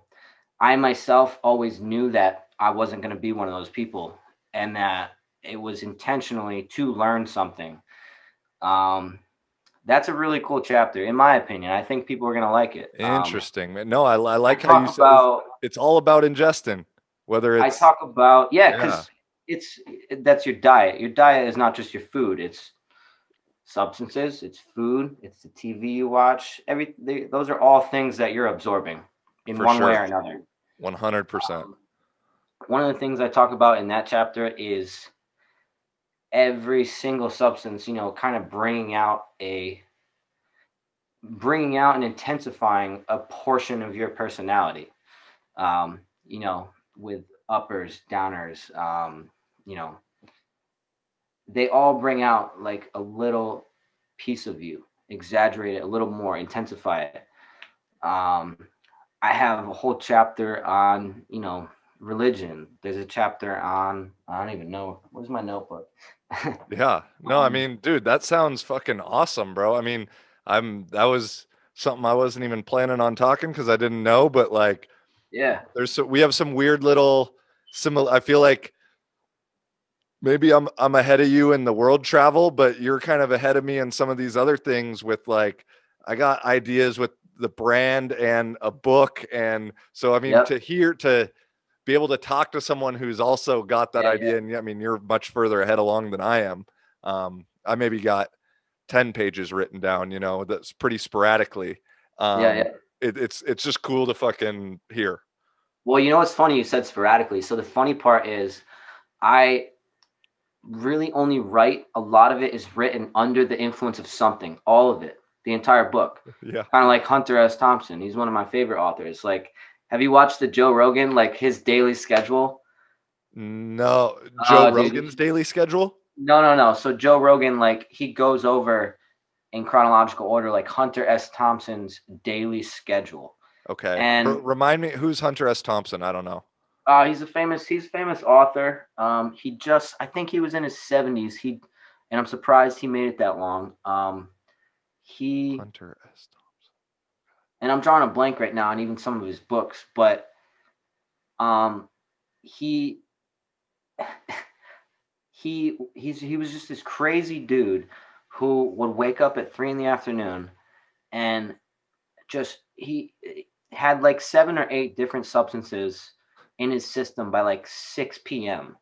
I myself always knew that I wasn't going to be one of those people and that it was intentionally to learn something. Um, that's a really cool chapter, in my opinion. I think people are going to like it. Interesting, man. No, I I like how you talk said about, it's all about ingesting, whether I it's, talk about, yeah, yeah, because that's your diet. Your diet is not just your food. It's substances, it's food, it's the TV you watch. Those are all things that you're absorbing in for one way sure. or another. 100%. One of the things I talk about in that chapter is every single substance, kind of bringing out and intensifying a portion of your personality. Um, with uppers, downers, you know, they all bring out like a little piece of you, exaggerate it a little more, intensify it. Um, I have a whole chapter on, religion. There's a chapter on, I don't even know, where's my notebook? Yeah. No, I mean, dude, that sounds fucking awesome, bro. I mean, that was something I wasn't even planning on talking because I didn't know, but like, Yeah, we have some weird little similar, I feel like maybe I'm ahead of you in the world travel, but you're kind of ahead of me in some of these other things with like, I got ideas with the brand and a book. And so, I mean, yep, to be able to talk to someone who's also got that yeah, yeah, idea. And I mean, you're much further ahead along than I am. I maybe got 10 pages written down, that's pretty sporadically. yeah, Um, yeah. it's just cool to fucking hear. Well, what's funny? You said sporadically. So the funny part is, I really only write, a lot of it is written under the influence of something, all of it, the entire book. Yeah. Kind of like Hunter S. Thompson. He's one of my favorite authors. Like, have you watched the Joe Rogan, like his daily schedule? No, Joe Oh, dude. Rogan's daily schedule. No, no, no. So Joe Rogan, like, he goes over in chronological order, like Hunter S. Thompson's daily schedule. Okay. And Remind me, who's Hunter S. Thompson? I don't know. he's a famous author. I think he was in his 70s. And I'm surprised he made it that long. He Hunter S. Thompson. and I'm drawing a blank right now on even some of his books, but um, he he was just this crazy dude who would wake up at 3 in the afternoon and just he had like 7 or 8 different substances in his system by like 6 p.m.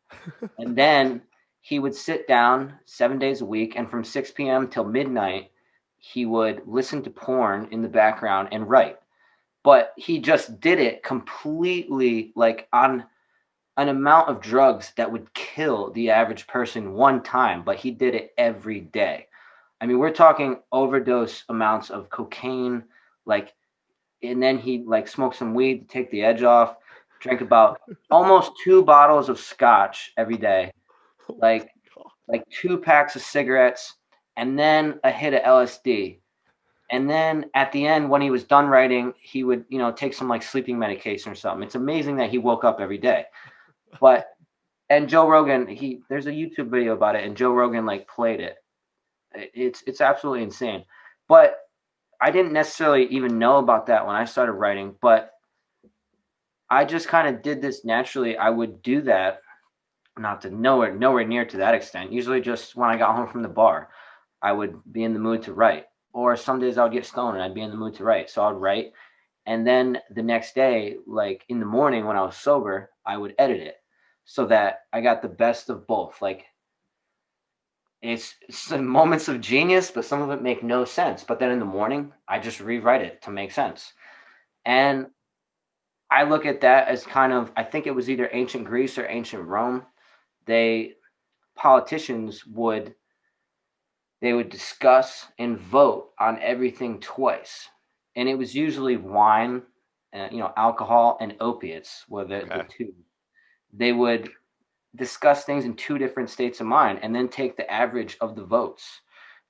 And then he would sit down 7 days a week, and from 6 p.m. till midnight, he would listen to porn in the background and write. But he just did it completely like on an amount of drugs that would kill the average person one time, but he did it every day. I mean, we're talking overdose amounts of cocaine, like, and then he like smoked some weed to take the edge off, drank about almost 2 bottles of scotch every day, Oh my like God. like 2 packs of cigarettes, and then a hit of LSD. And then at the end, when he was done writing, he would, take some like sleeping medication or something. It's amazing that he woke up every day. But and Joe Rogan, there's a YouTube video about it, and Joe Rogan like played it. It's absolutely insane. But I didn't necessarily even know about that when I started writing, but I just kind of did this naturally. I would do that, not to nowhere near to that extent. Usually just when I got home from the bar, I would be in the mood to write. Or some days I would get stoned and I'd be in the mood to write. So I'd write. And then the next day, like in the morning when I was sober, I would edit it so that I got the best of both. Like It's some moments of genius, but some of it make no sense. But then in the morning, I just rewrite it to make sense. And I look at that as kind of, I think it was either ancient Greece or ancient Rome. They politicians would they would discuss and vote on everything twice, and it was usually wine, alcohol and opiates were the Okay. two. They would discuss things in two different states of mind and then take the average of the votes.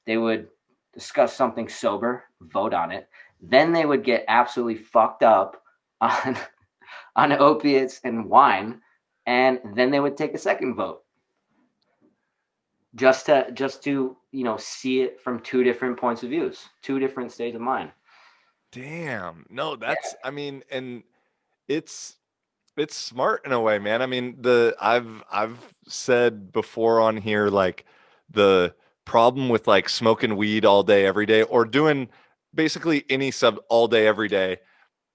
They would discuss something sober, vote on it, then they would get absolutely fucked up on on opiates and wine, and then they would take a second vote just to see it from two different points of views, two different states of mind. Damn. No, Yeah, that's, I mean, and it's it's smart in a way, man. I mean, the I've said before on here, like, the problem with like smoking weed all day every day, or doing basically any sub all day every day,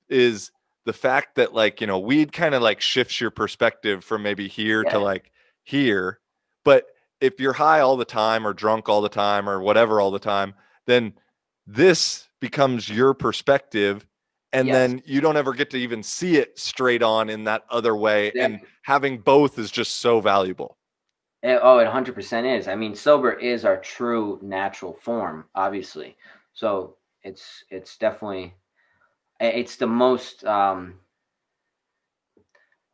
is the fact that, like, weed kind of like shifts your perspective from maybe here to yeah, like here. But if you're high all the time or drunk all the time or whatever all the time, then this becomes your perspective. And yes, then you don't ever get to even see it straight on in that other way. And exactly. having both is just so valuable. Oh, it 100% is. I mean, sober is our true natural form, obviously. So it's definitely it's the most.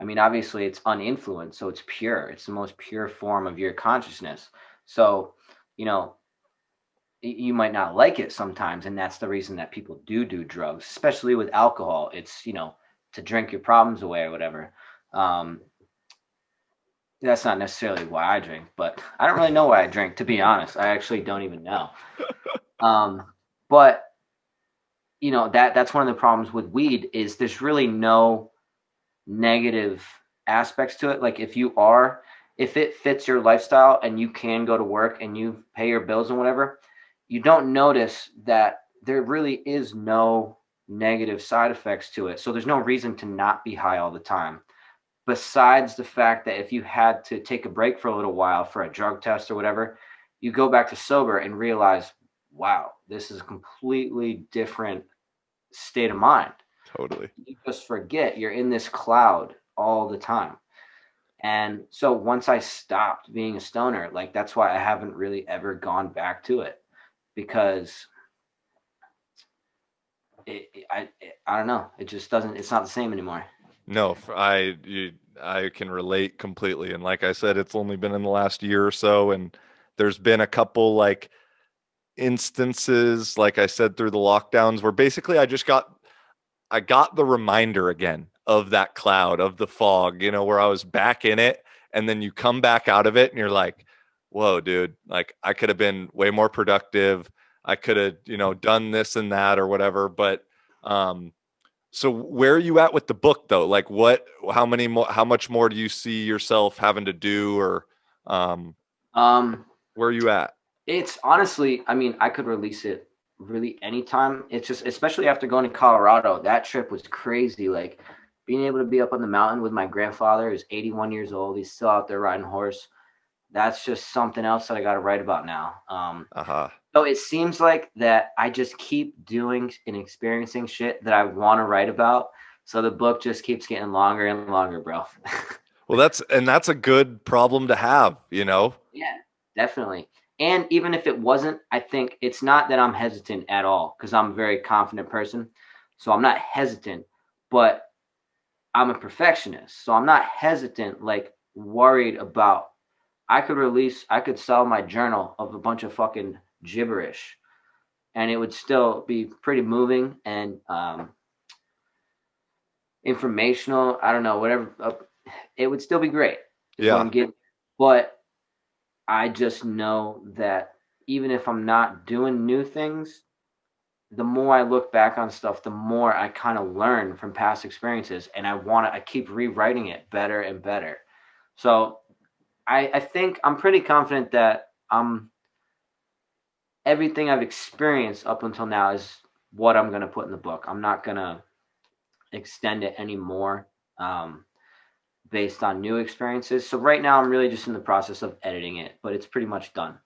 I mean, obviously, it's uninfluenced, so it's pure. It's the most pure form of your consciousness. So, you know, you might not like it sometimes, and that's the reason that people do drugs, especially with alcohol. It's to drink your problems away or whatever. Um, that's not necessarily why I drink, but I don't really know why I drink, to be honest. I actually don't even know. Um, but that's one of the problems with weed is there's really no negative aspects to it. Like if it fits your lifestyle and you can go to work and you pay your bills and whatever, you don't notice that there really is no negative side effects to it. So there's no reason to not be high all the time. Besides the fact that if you had to take a break for a little while for a drug test or whatever, you go back to sober and realize, wow, this is a completely different state of mind. Totally. You just forget you're in this cloud all the time. And so once I stopped being a stoner, like that's why I haven't really ever gone back to it because I don't know. It just doesn't. It's not the same anymore. No, I can relate completely. And like I said, it's only been in the last year or so, and there's been a couple like instances, like I said, through the lockdowns, where basically I got the reminder again of that cloud, of the fog, where I was back in it, and then you come back out of it and you're like, whoa, dude, like I could have been way more productive. I could have, done this and that or whatever. But um so where are you at with the book though? Like how much more do you see yourself having to do, or um Um, where are you at? it's honestly, I mean, I could release it really anytime. It's just, especially after going to Colorado, that trip was crazy. Like being able to be up on the mountain with my grandfather, who's 81 years old. He's still out there riding horse. That's just something else that I got to write about now. Uh-huh. So it seems like that I just keep doing and experiencing shit that I want to write about. So the book just keeps getting longer and longer, bro. Well, that's a good problem to have. Yeah, definitely. And even if it wasn't, I think it's not that I'm hesitant at all because I'm a very confident person. So I'm not hesitant, but I'm a perfectionist. So I'm not hesitant, like worried about. I could sell my journal of a bunch of fucking gibberish and it would still be pretty moving and informational. I don't know, whatever. It would still be great, is what Yeah. I'm getting. But I just know that even if I'm not doing new things, the more I look back on stuff, the more I kind of learn from past experiences, and I keep rewriting it better and better. So I think I'm pretty confident that everything I've experienced up until now is what I'm going to put in the book. I'm not going to extend it anymore um, based on new experiences. So right now I'm really just in the process of editing it, but it's pretty much done.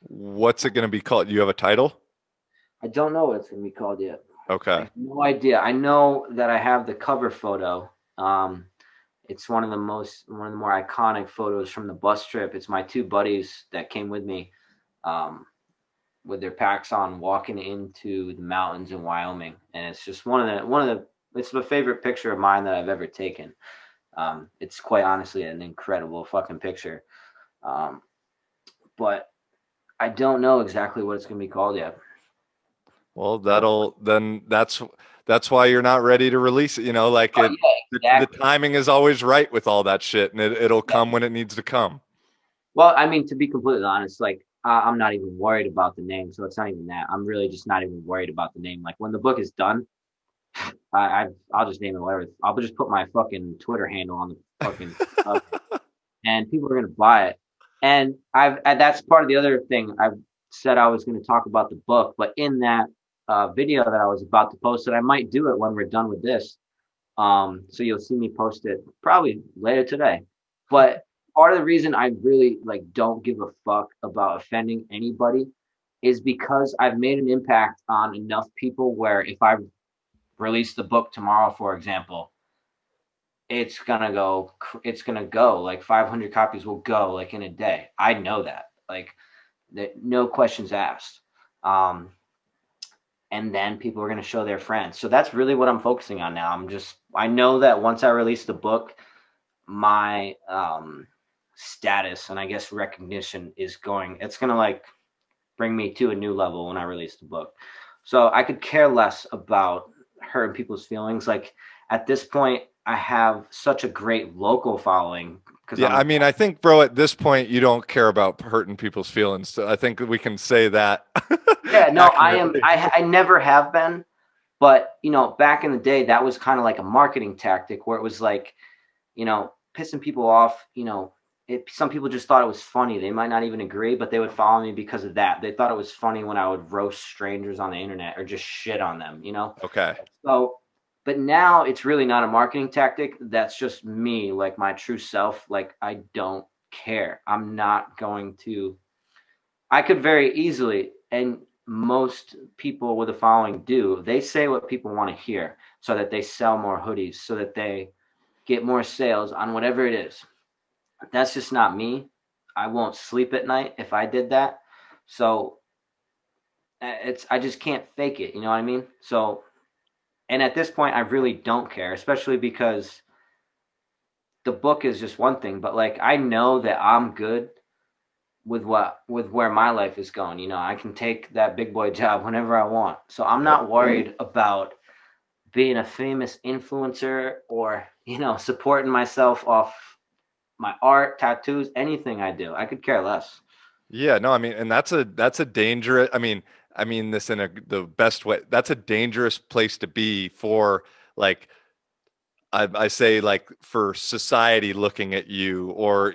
What's it going to be called? You have a title? I don't know what it's going to be called yet. I Okay. have no idea. I know that I have the cover photo. It's one of the more iconic photos from the bus trip. It's my two buddies that came with me, with their packs on, walking into the mountains in Wyoming, and it's just it's my favorite picture of mine that I've ever taken. It's quite honestly an incredible fucking picture. Um, but I don't know exactly what it's going to be called yet. Well, that's why you're not ready to release it. Like Oh yeah, the exactly. timing is always right with all that shit, and it'll Yeah. come when it needs to come. Well, I mean, to be completely honest, like I'm not even worried about the name, so it's not even that. I'm really just not even worried about the name. Like when the book is done, I'll just name it whatever. I'll just put my fucking Twitter handle on the fucking cover, and people are gonna buy it. And that's part of the other thing. I've said I was going to talk about the book, but in that video that I was about to post it, I might do it when we're done with this. So you'll see me post it probably later today. But part of the reason I really like don't give a fuck about offending anybody is because I've made an impact on enough people where if I release the book tomorrow, for example, it's gonna go like 500 copies will go like in a day. I know that, like, no questions asked. um and then people are going to show their friends, so that's really what I'm focusing on now. I know that once I release the book, my status and I guess recognition it's going to like bring me to a new level when I release the book. So I could care less about hurting people's feelings. Like at this point, I have such a great local following because Yeah, I'm I a mean, I think, bro, at this point, you don't care about hurting people's feelings. So I think we can say that yeah, no, I am. accurately. I never have been, but back in the day, that was kind of like a marketing tactic where it was like, pissing people off. Some people just thought it was funny. They might not even agree, but they would follow me because of that. They thought it was funny when I would roast strangers on the internet or just shit on them. Okay. So, but now it's really not a marketing tactic. That's just me, like my true self. Like I don't care. I'm not going to. I could very easily, and most people with a following do. They say what people want to hear, so that they sell more hoodies, so that they get more sales on whatever it is. That's just not me. I won't sleep at night if I did that. So I just can't fake it. You know what I mean? So, and at this point, I really don't care, especially because the book is just one thing. But like, I know that I'm good with where my life is going. I can take that big boy job whenever I want. So I'm Yep. not worried about being a famous influencer or supporting myself off my art, tattoos, anything I do. I could care less. Yeah, no, I mean, and that's a dangerous. I mean this in the best way. That's a dangerous place to be for, like, I say, like, for society looking at you, or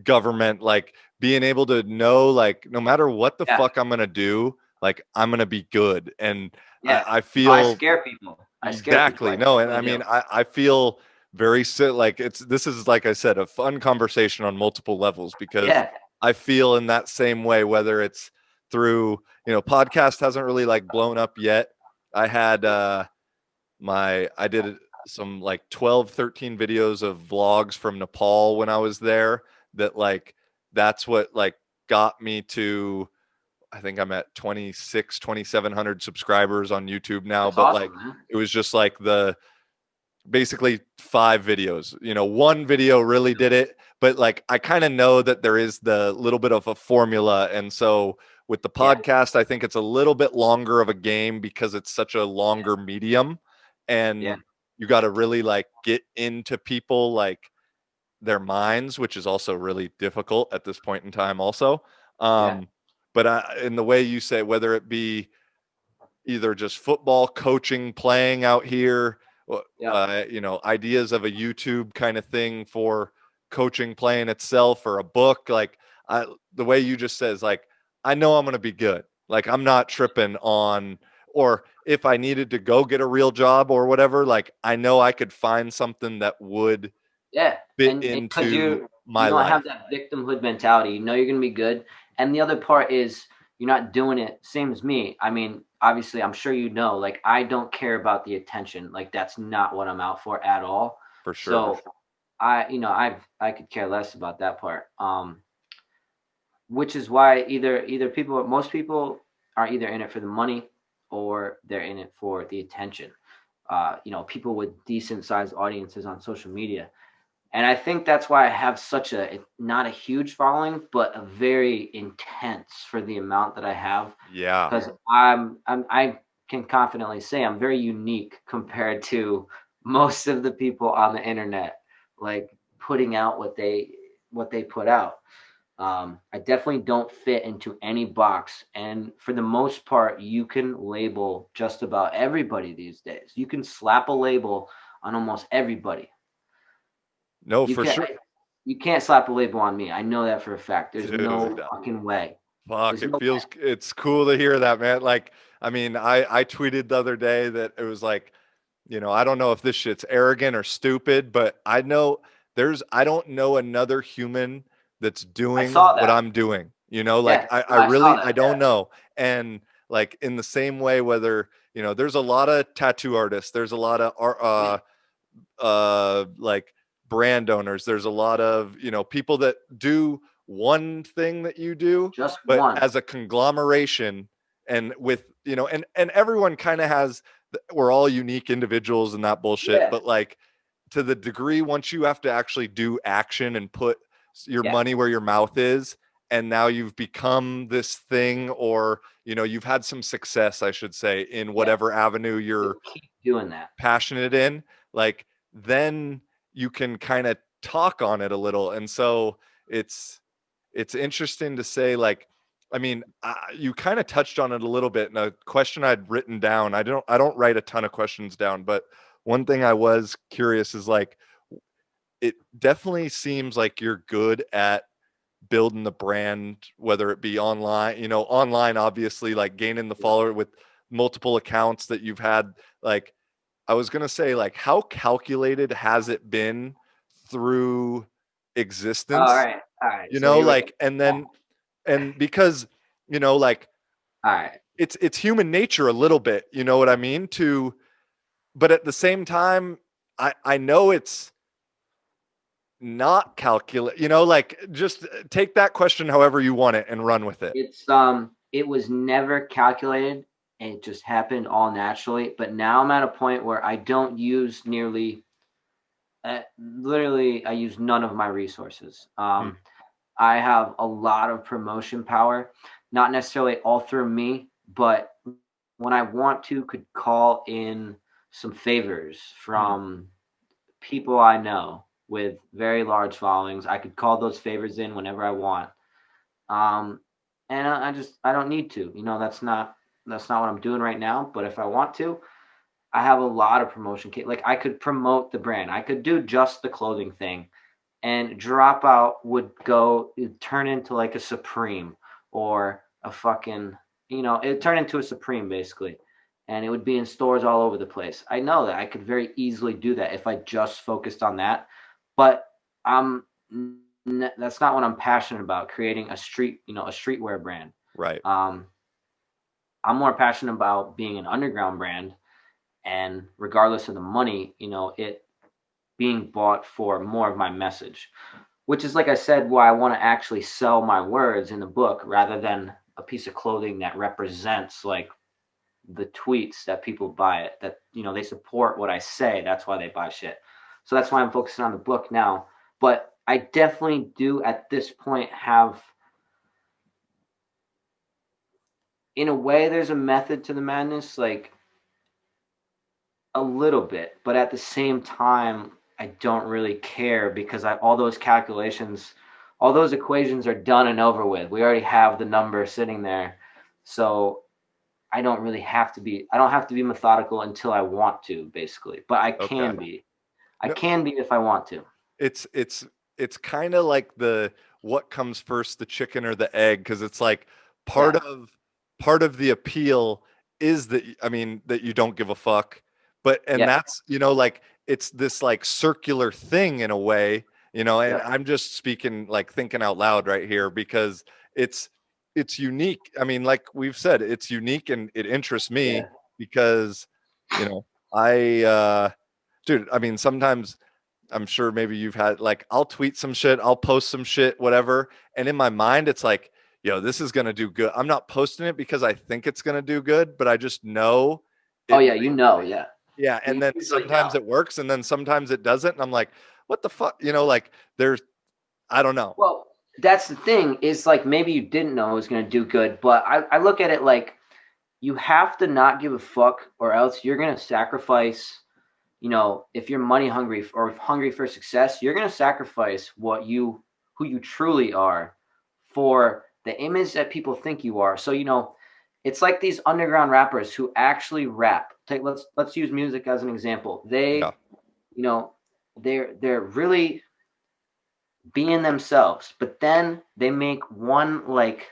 government, like, being able to know, like, no matter what the Yeah, fuck I'm gonna do, like, I'm gonna be good. And I, yeah. I No, I feel scare people. I scare people. exactly. I No, and I definitely mean, do. I feel very like this is, like I said, a fun conversation on multiple levels, because Yeah. I feel in that same way, whether it's through, podcast hasn't really like blown up yet. I had I did some like 12, 13 videos of vlogs from Nepal when I was there, that, like, that's what, like, got me to, I think I'm at 2,700 subscribers on YouTube now. That's But, awesome, like, man. it was just like basically 5 videos. One video really did it, but, like, I kind of know that there is the little bit of a formula. And so with the Yeah, podcast, I think it's a little bit longer of a game because it's such a longer medium, yeah, and you got to really, like, get into people, like, their minds, which is also really difficult at this point in time also. yeah, But in the way you say, whether it be either just football coaching, playing out here, yeah, ideas of a YouTube kind of thing for coaching, playing itself, or a book, like, the way you just says, like, I know I'm going to be good. Like, I'm not tripping on, or if I needed to go get a real job or whatever, like, I know I could find something that would yeah. fit And because into you my don't have life. that victimhood mentality, you're gonna be good. And the other part is you're not doing it same as me. I mean, obviously, I'm sure you know, like I don't care about the attention. Like that's not what I'm out for at all. For sure. So I could care less about that part. Which is why most people are either in it for the money or they're in it for the attention. People with decent sized audiences on social media. And I think that's why I have such not a huge following, but a very intense for the amount that I have. Yeah. Because I can confidently say I'm very unique compared to most of the people on the internet, like putting out what they put out. I definitely don't fit into any box. And for the most part, you can label just about everybody these days. You can slap a label on almost everybody. No, You for can't sure. you can't slap a label on me. I know that for a fact. There's no Dude, fucking way. fuck, There's no way. it's cool to hear that, man. Like, I mean, I tweeted the other day that it was like, I don't know if this shit's arrogant or stupid, but I don't know another human that's I doing saw what that. I'm doing. Like Yeah. I No, I saw really, that. I don't know. And like in the same way, whether, there's a lot of tattoo artists, there's a lot of like brand owners, there's a lot of people that do one thing that you do, Just but one. as a conglomeration, and with and everyone kind of has, we're all unique individuals and that bullshit, Yeah. but like to the degree, once you have to actually do action and put your Yeah. money where your mouth is, and now you've become this thing, or you've had some success, I should say, in Yeah. whatever avenue you're Keep doing that. passionate in, like then you can kind of talk on it a little. And so it's interesting to say, like, I mean, you kind of touched on it a little bit in a question I'd written down. I don't write a ton of questions down, but one thing I was curious is, like, it definitely seems like you're good at building the brand, whether it be online, online, obviously, like gaining the follower with multiple accounts that you've had. Like, I was going to say, like, how calculated has it been through All existence? right. All right. So here we go. Like, and because, like, All right. it's human nature a little bit, you know what I mean? But at the same time, I know it's not calculate, like, just take that question however you want it and run with it. It was never calculated. It just happened all naturally. But now I'm at a point where I don't use literally, I use none of my resources. Hmm. I have a lot of promotion power, not necessarily all through me, but when I want to, could call in some favors Hmm. from people I know with very large followings. I could call those favors in whenever I want. Um, and I don't need to. That's not what I'm doing right now. But if I want to, I have a lot of promotion. Like I could promote the brand. I could do just the clothing thing, and Dropout would turn into like a Supreme or a fucking, it turned into a Supreme basically. And it would be in stores all over the place. I know that I could very easily do that if I just focused on that. But I'm that's not what I'm passionate about, creating a streetwear brand. Right. Um, I'm more passionate about being an underground brand, and regardless of the money, it being bought for more of my message, which is, like I said, why I want to actually sell my words in the book rather than a piece of clothing that represents like the tweets that people buy it, that they support what I say. That's why they buy shit. So that's why I'm focusing on the book now. But I definitely do at this point have, in a way, there's a method to the madness, like a little bit, but at the same time, I don't really care because all those calculations, all those equations are done and over with. We already have the number sitting there. So I don't have to be methodical until I want to, basically. But I Okay. can be. I No, can be if I want to. it's kind of like the what comes first, the chicken or the egg, because it's like part Yeah. of part of the appeal is that, I mean, that you don't give a fuck, but and Yeah. that's, like, it's this like circular thing in a way, and Yeah. I'm just speaking, like, thinking out loud right here, because it's it's unique. I mean, like we've said, it's unique and it interests me Yeah. because, I dude, I mean, sometimes I'm sure maybe you've had like I'll tweet some shit, I'll post some shit, whatever. And in my mind, it's like, yo, this is gonna do good. I'm not posting it because I think it's gonna do good, but I just know Oh it yeah, might. yeah. Yeah. And You then usually sometimes know. it works and then sometimes it doesn't. And I'm like, what the fuck? Like there's I don't know. Well, that's the thing is like maybe you didn't know it was going to do good, but I look at it like you have to not give a fuck or else you're going to sacrifice, if you're money hungry or hungry for success, you're going to sacrifice who you truly are for the image that people think you are. So, it's like these underground rappers who actually rap. Let's use music as an example. Yeah. You know, they're really being themselves, but then they make one like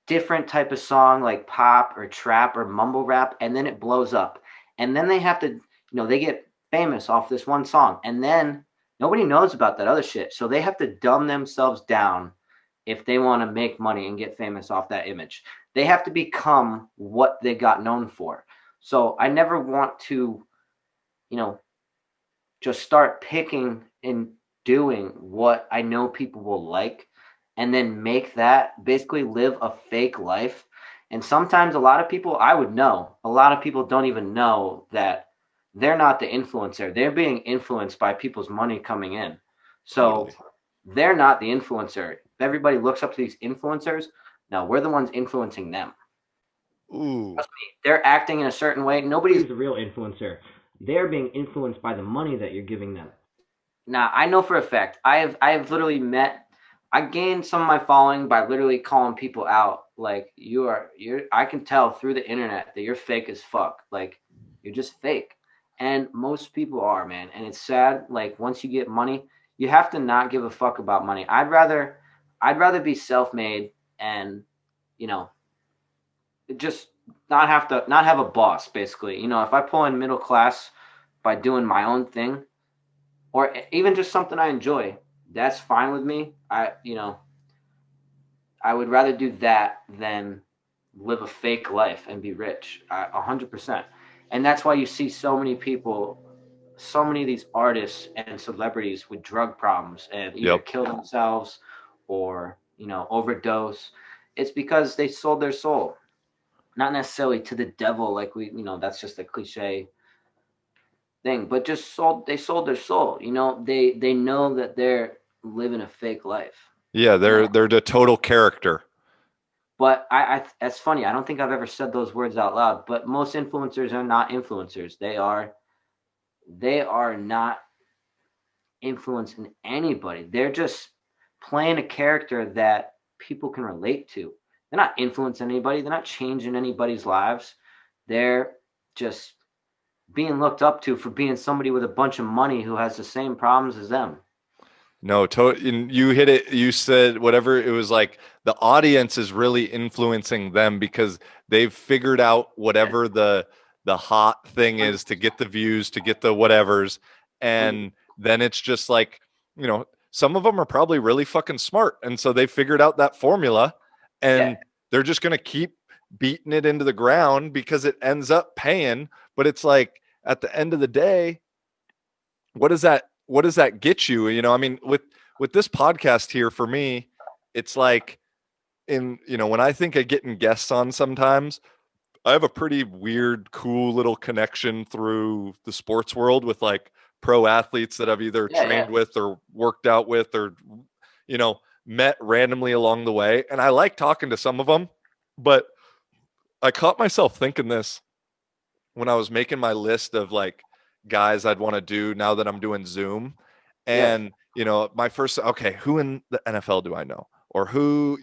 different type of song like pop or trap or mumble rap, and then it blows up, and then they have to, they get famous off this one song, and then nobody knows about that other shit, so they have to dumb themselves down if they want to make money and get famous off that image. They have to become what they got known for. So I never want to, you know just start picking and doing what I know people will like, and then make that basically live a fake life. And sometimes a lot of people, I would know, a lot of people don't even know that they're not the influencer. They're being influenced by people's money coming in. So Totally. they're not the influencer. If everybody looks up to these influencers, no, we're the ones influencing them. Ooh. Trust me, they're acting in a certain way. Nobody's the real influencer. They're being influenced by the money that you're giving them. Now, I know for a fact, I have literally I gained some of my following by literally calling people out. Like I can tell through the internet that you're fake as fuck. Like you're just fake. And most people are, man. And it's sad. Like once you get money, you have to not give a fuck about money. I'd rather be self-made and, you know, just not have a boss basically. If I pull in middle class by doing my own thing, or even just something I enjoy, that's fine with me. I would rather do that than live a fake life and be rich. 100%. And that's why you see so many people, so many of these artists and celebrities with drug problems and either Yep. kill themselves or, overdose. It's because they sold their soul, not necessarily to the devil, like that's just a cliche thing, but they sold their soul. They know that they're living a fake life. Yeah, they're the total character. But I that's funny. I don't think I've ever said those words out loud. But most influencers are not influencers. They are not influencing anybody. They're just playing a character that people can relate to. They're not influencing anybody. They're not changing anybody's lives. They're just being looked up to for being somebody with a bunch of money who has the same problems as them. No, you hit it. You said whatever. It was like the audience is really influencing them because they've figured out whatever the hot thing is to get the views, to get the whatevers, and then it's just like, some of them are probably really fucking smart, and so they figured out that formula, Yeah. and they're just gonna keep beating it into the ground because it ends up paying. But it's like at the end of the day, what does that get you? I mean, with this podcast here for me, it's like when I think of getting guests on sometimes, I have a pretty weird, cool little connection through the sports world with like pro athletes that I've either Yeah. Yeah. trained with or worked out with or, you know, met randomly along the way. And I like talking to some of them, but I caught myself thinking this when I was making my list of like guys I'd want to do now that I'm doing Zoom. Yeah. And, my first, okay, who in the NFL do I know? Or who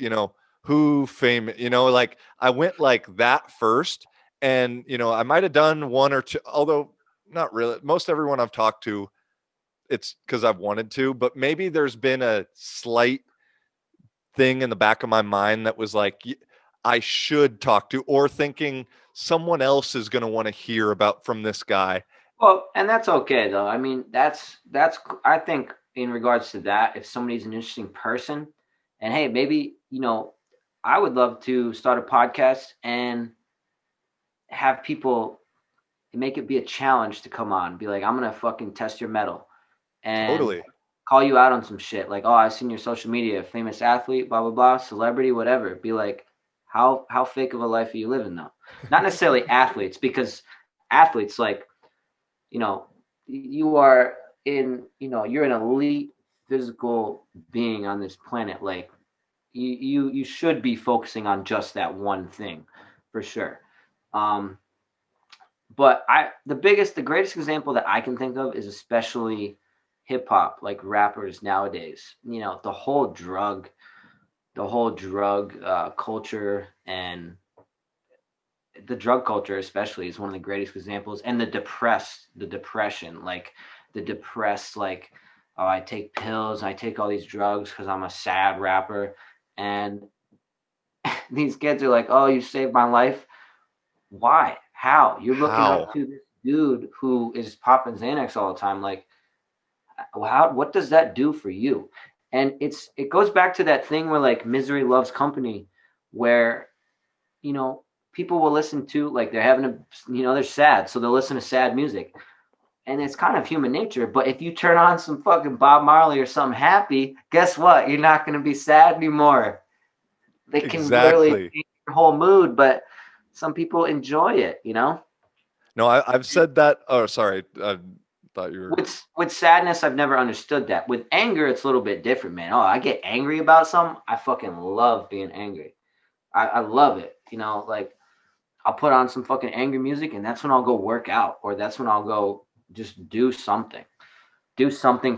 famous, like I went like that first. And, I might have done one or two, although not really. Most everyone I've talked to, it's because I've wanted to, but maybe there's been a slight thing in the back of my mind that was like, I should talk to, or thinking someone else is going to want to hear about from this guy. Well, and that's okay though. I mean, that's I think in regards to that, if somebody's an interesting person, and hey, maybe I would love to start a podcast and have people make it be a challenge to come on. Be like, I'm gonna fucking test your metal and Totally. call you out on some shit. Like, oh, I've seen your social media, famous athlete, blah blah blah, celebrity, whatever. Be like, how fake of a life are you living though? Not necessarily athletes, because athletes, like, you know, you are in, you're an elite physical being on this planet. Like, you should be focusing on just that one thing, for sure. Um, but the greatest example that I can think of is especially hip hop, like rappers nowadays. The whole drug culture, and the drug culture especially is one of the greatest examples. And the depression, like the depressed, like, oh, I take pills, I take all these drugs because I'm a sad rapper, and these kids are like, oh, you saved my life. Why? How? You're looking up How? to this dude who is popping Xanax all the time. Like, how? What does that do for you? And it goes back to that thing where, like, misery loves company, where, you know people will listen to, like, they're having a, they're sad, so they'll listen to sad music, and it's kind of human nature. But if you turn on some fucking Bob Marley or something happy, guess what? You're not going to be sad anymore. They can literally Exactly. change your whole mood, but some people enjoy it. No, I've said that. Oh, sorry. I thought you were. With sadness, I've never understood that. With anger, it's a little bit different, man. Oh, I get angry about something. I fucking love being angry. I love it. Like, I'll put on some fucking angry music, and that's when I'll go work out, or that's when I'll go just do something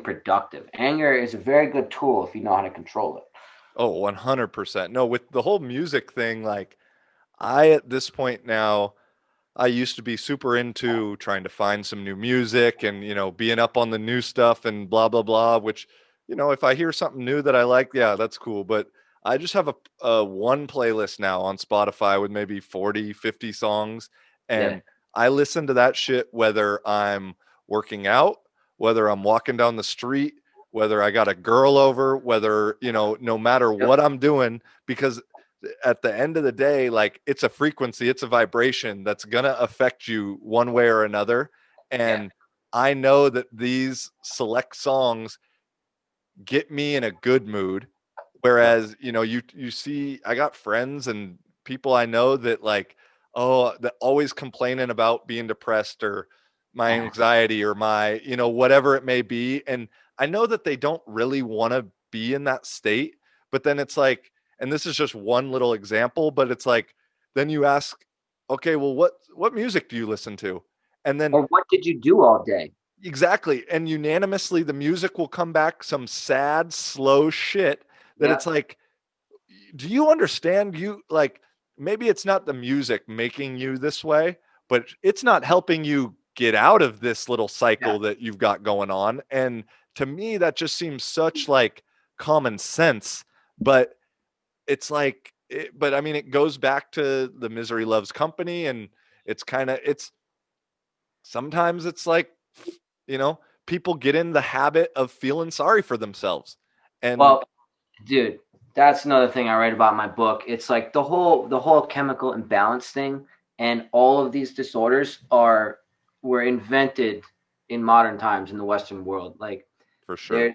productive. Anger is a very good tool if you know how to control it. Oh, 100%. No, with the whole music thing, like at this point now, I used to be super into trying to find some new music and, being up on the new stuff and blah, blah, blah, which, if I hear something new that I like, yeah, that's cool. But I just have a one playlist now on Spotify with maybe 40, 50 songs. Yeah. And I listen to that shit whether I'm working out, whether I'm walking down the street, whether I got a girl over, whether, no matter Yep. what I'm doing, because at the end of the day, like, it's a frequency, it's a vibration that's going to affect you one way or another. Yeah. And I know that these select songs get me in a good mood. Yep. Whereas, you see, I got friends and people I know that, like, oh, that always complaining about being depressed or my anxiety or my, whatever it may be. And I know that they don't really want to be in that state, but then it's like, and this is just one little example, but it's like, then you ask, okay, well, what music do you listen to? And then Or what did you do all day? exactly. And unanimously, the music will come back some sad, slow shit that Yeah. it's like, do you understand? You like, maybe it's not the music making you this way, but it's not helping you get out of this little Yeah. cycle that you've got going on. And to me, that just seems such like common sense, but it's like, but I mean, it goes back to the misery loves company. And it's sometimes it's like, you know, people get in the habit of feeling sorry for themselves. And Well, dude, that's another thing I write about in my book. It's like the whole chemical imbalance thing, and all of these disorders are were invented in modern times in the Western world. Like, for sure.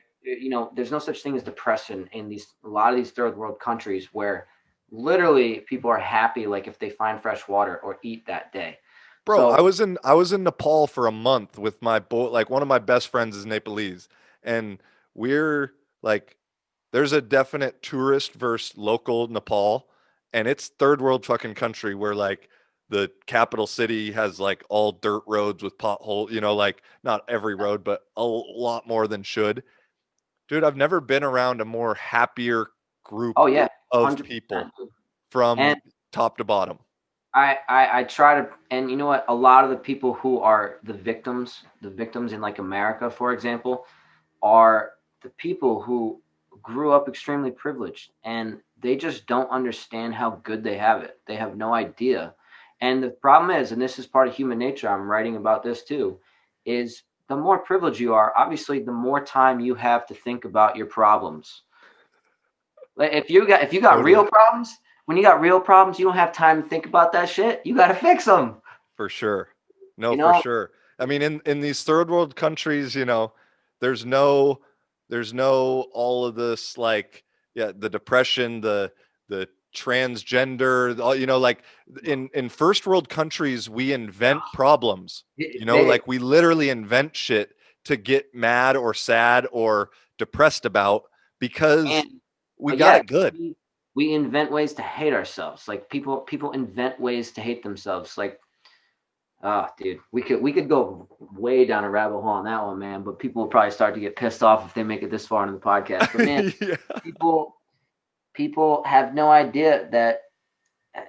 there's no such thing as depression in a lot of these third world countries, where literally people are happy, like, if they find fresh water or eat that day. Bro, I So, was in I was in Nepal for a month with my boy. Like, one of my best friends is Nepalese, and we're like, there's a definite tourist versus local Nepal, and it's third world fucking country where, like, the capital city has like all dirt roads with pothole, like, not every road, but a lot more than should. Dude, I've never been around a more happier group oh yeah, of 100%. people from And top to bottom. I try to, and you know what? A lot of the people who are the victims in, like, America, for example, are the people who grew up extremely privileged, and they just don't understand how good they have it. They have no idea. And the problem is, and this is part of human nature, I'm writing about this too, is the more privileged you are, obviously, the more time you have to think about your problems. Like, if you got real Totally. problems, when you got real problems, you don't have time to think about that shit. You got to fix them. For sure. No, You for know, sure. I mean, in these third world countries, you know, there's no there's no all of this like yeah, the depression, the transgender, all, you know, like in first world countries, we invent problems. You know, they like we literally invent shit to get mad or sad or depressed about because and we got yeah, it good. we invent ways to hate ourselves. Like people invent ways to hate themselves. Like, ah, dude, we could go way down a rabbit hole on that one, man. But people will probably start to get pissed off if they make it this far into the podcast. But man, Yeah, people people have no idea that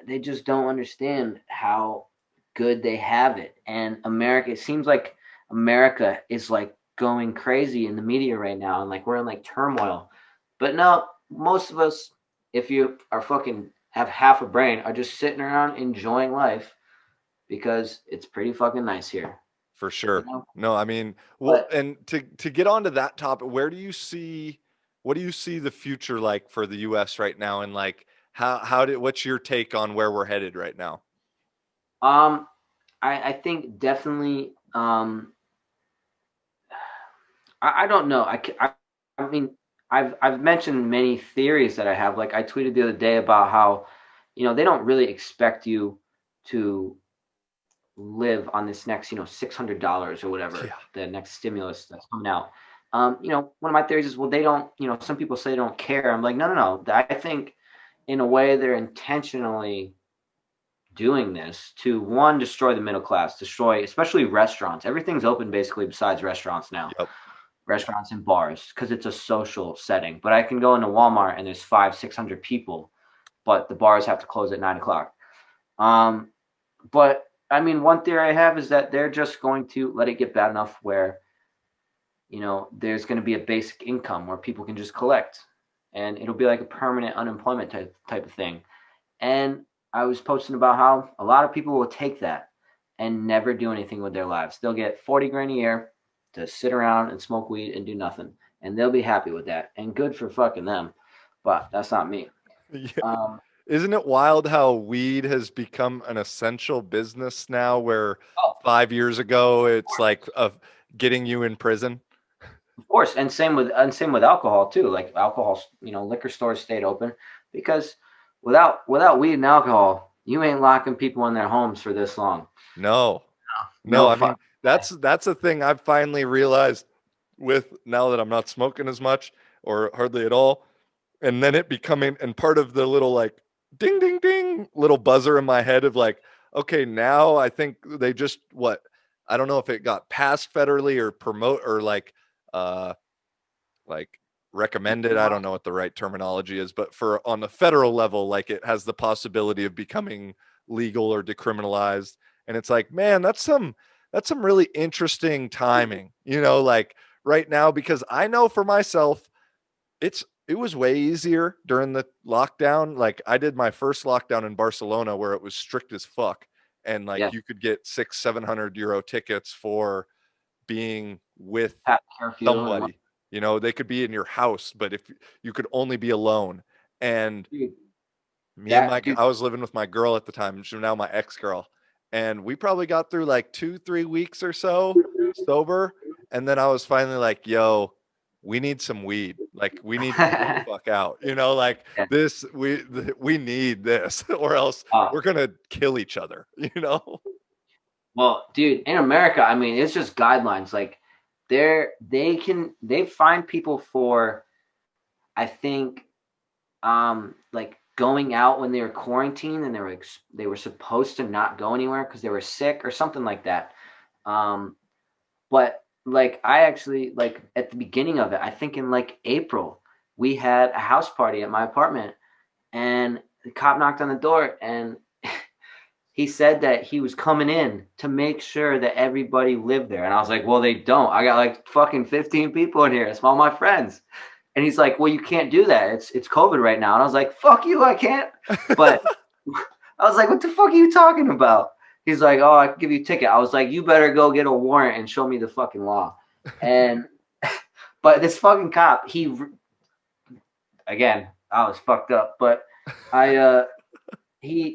they just don't understand how good they have it. And America, it seems like America is like going crazy in the media right now, and like we're in like turmoil. But no, most of us, if you are fucking have half a brain, are just sitting around enjoying life because it's pretty fucking nice here, for you sure. know. No, I mean, well, But and to get onto that topic, where do you see what do you see the future like for the US right now and like how did what's your take on where we're headed right now? um, I think definitely I don't know. I mean, I've mentioned many theories that I have. Like I tweeted the other day about how, they don't really expect you to live on this next, $600 or whatever, Yeah. the next stimulus that's coming out. One of my theories is, well, they don't, some people say they don't care. I'm like, no, no, no. I think in a way they're intentionally doing this to one, destroy the middle class, destroy especially restaurants. Everything's open basically besides restaurants now, Yep. restaurants and bars, because it's a social setting. But I can go into Walmart and there's 500-600 people, but the bars have to close at 9 o'clock. Um, but I mean, one theory I have is that they're just going to let it get bad enough where, there's going to be a basic income where people can just collect, and it'll be like a permanent unemployment type of thing. And I was posting about how a lot of people will take that and never do anything with their lives. They'll get 40 grand a year to sit around and smoke weed and do nothing. And they'll be happy with that. And good for fucking them. But that's not me. Yeah. Um, Isn't it wild how weed has become an essential business now where oh, 5 years ago it's like of getting you in prison? of course. And same with alcohol too. Like alcohol, liquor stores stayed open because without weed and alcohol, you ain't locking people in their homes for this long. No. No, No I fuck. mean, that's a thing I've finally realized with now that I'm not smoking as much or hardly at all. And then it becoming and part of the little like ding ding ding little buzzer in my head of like, okay, now I think they just what I don't know if it got passed federally or promote or uh like recommended. I don't know what the right terminology is, but for on the federal level, like it has the possibility of becoming legal or decriminalized. And it's like, man, that's some really interesting timing, like right now, because I know for myself, it was way easier during the lockdown. Like I did my first lockdown in Barcelona where it was strict as fuck. And like Yeah. you could get 600-700 euro tickets for being with Pat curfew and somebody. They could be in your house, but if you could only be alone. And dude, me and that dude. I was living with my girl at the time. She's now my ex-girl. And we probably got through like 2-3 weeks or so sober. And then I was finally like, yo, we need some weed. Like we need to chill the fuck out. Like Yeah. this, we need this or else Uh, we're going to kill each other. well, dude, in America, I mean, it's just guidelines. Like, they find people for, I think, like going out when they were quarantined and they were supposed to not go anywhere because they were sick or something like that. Um, but like I actually like at the beginning of it, I think in like April, we had a house party at my apartment, and the cop knocked on the door, and he said that he was coming in to make sure that everybody lived there. And I was like, well, they don't. I got like fucking 15 people in here. It's all my friends. And he's like, well, you can't do that. It's COVID right now. And I was like, fuck you, I can't. But I was like, what the fuck are you talking about? He's like, oh, I can give you a ticket. I was like, you better go get a warrant and show me the fucking law. And but this fucking cop, again, I was fucked up. But I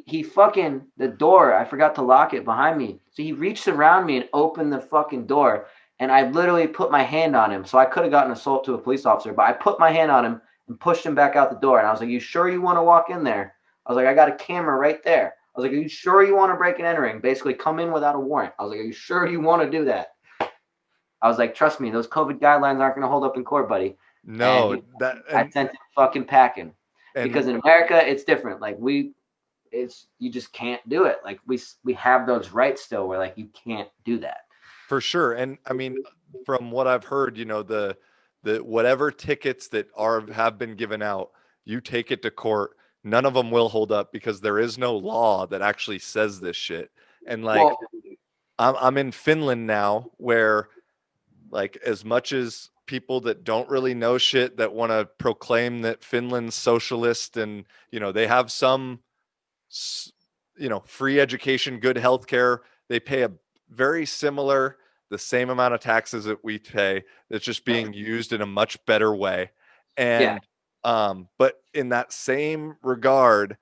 he fucking the door. I forgot to lock it behind me, so he reached around me and opened the fucking door. And I literally put my hand on him, so I could have gotten assault to a police officer, but I put my hand on him and pushed him back out the door. And I was like, "You sure you want to walk in there?" I was like, "I got a camera right there." I was like, "Are you sure you want to break and entering? Basically, come in without a warrant." I was like, "Are you sure you want to do that?" I was like, "Trust me, those COVID guidelines aren't going to hold up in court, buddy." And No, that I sent him fucking packing and because in America it's different. Like it's you just can't do it. Like we have those rights still where like you can't do that. for sure. And I mean, from what I've heard, the whatever tickets that have been given out, you take it to court, none of them will hold up because there is no law that actually says this shit. And like Well, I'm in Finland now where like as much as people that don't really know shit that want to proclaim that Finland's socialist and they have some free education, good healthcare, they pay a very similar the same amount of taxes that we pay. That's just being used in a much better way. yeah, And but in that same regard,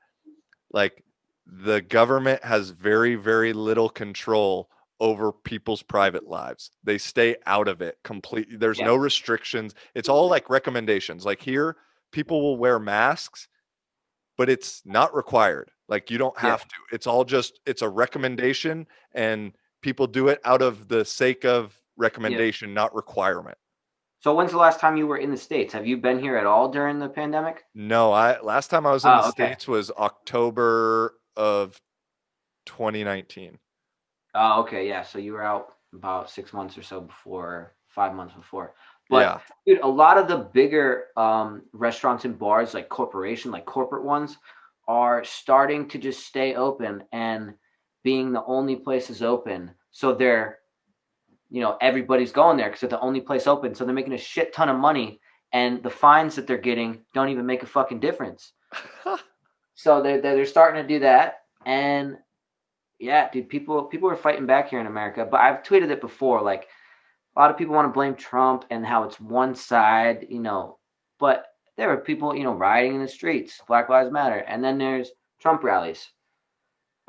like the government has very, very little control over people's private lives. They stay out of it completely. There's yeah, no restrictions. It's all like recommendations. Like here, people will wear masks, but it's not required. Like you don't yeah. have to. It's all just it's a recommendation and people do it out of the sake of Yeah. recommendation, not requirement. So when's the last time you were in the States? Have you been here at all during the pandemic? No, I last time I was in the Oh, okay. States was October of 2019. Oh, okay. Yeah. So you were out about 6 months or so before, 5 months before. But Yeah. dude, a lot of the bigger restaurants and bars, like corporate ones, are starting to just stay open and being the only places open. So they're, everybody's going there because they're the only place open. So they're making a shit ton of money, and the fines that they're getting don't even make a fucking difference. So they're starting to do that, and yeah, dude, people are fighting back here in America. But I've tweeted it before. Like a lot of people want to blame Trump and how it's one side, but there are people, rioting in the streets, Black Lives Matter, and then there's Trump rallies.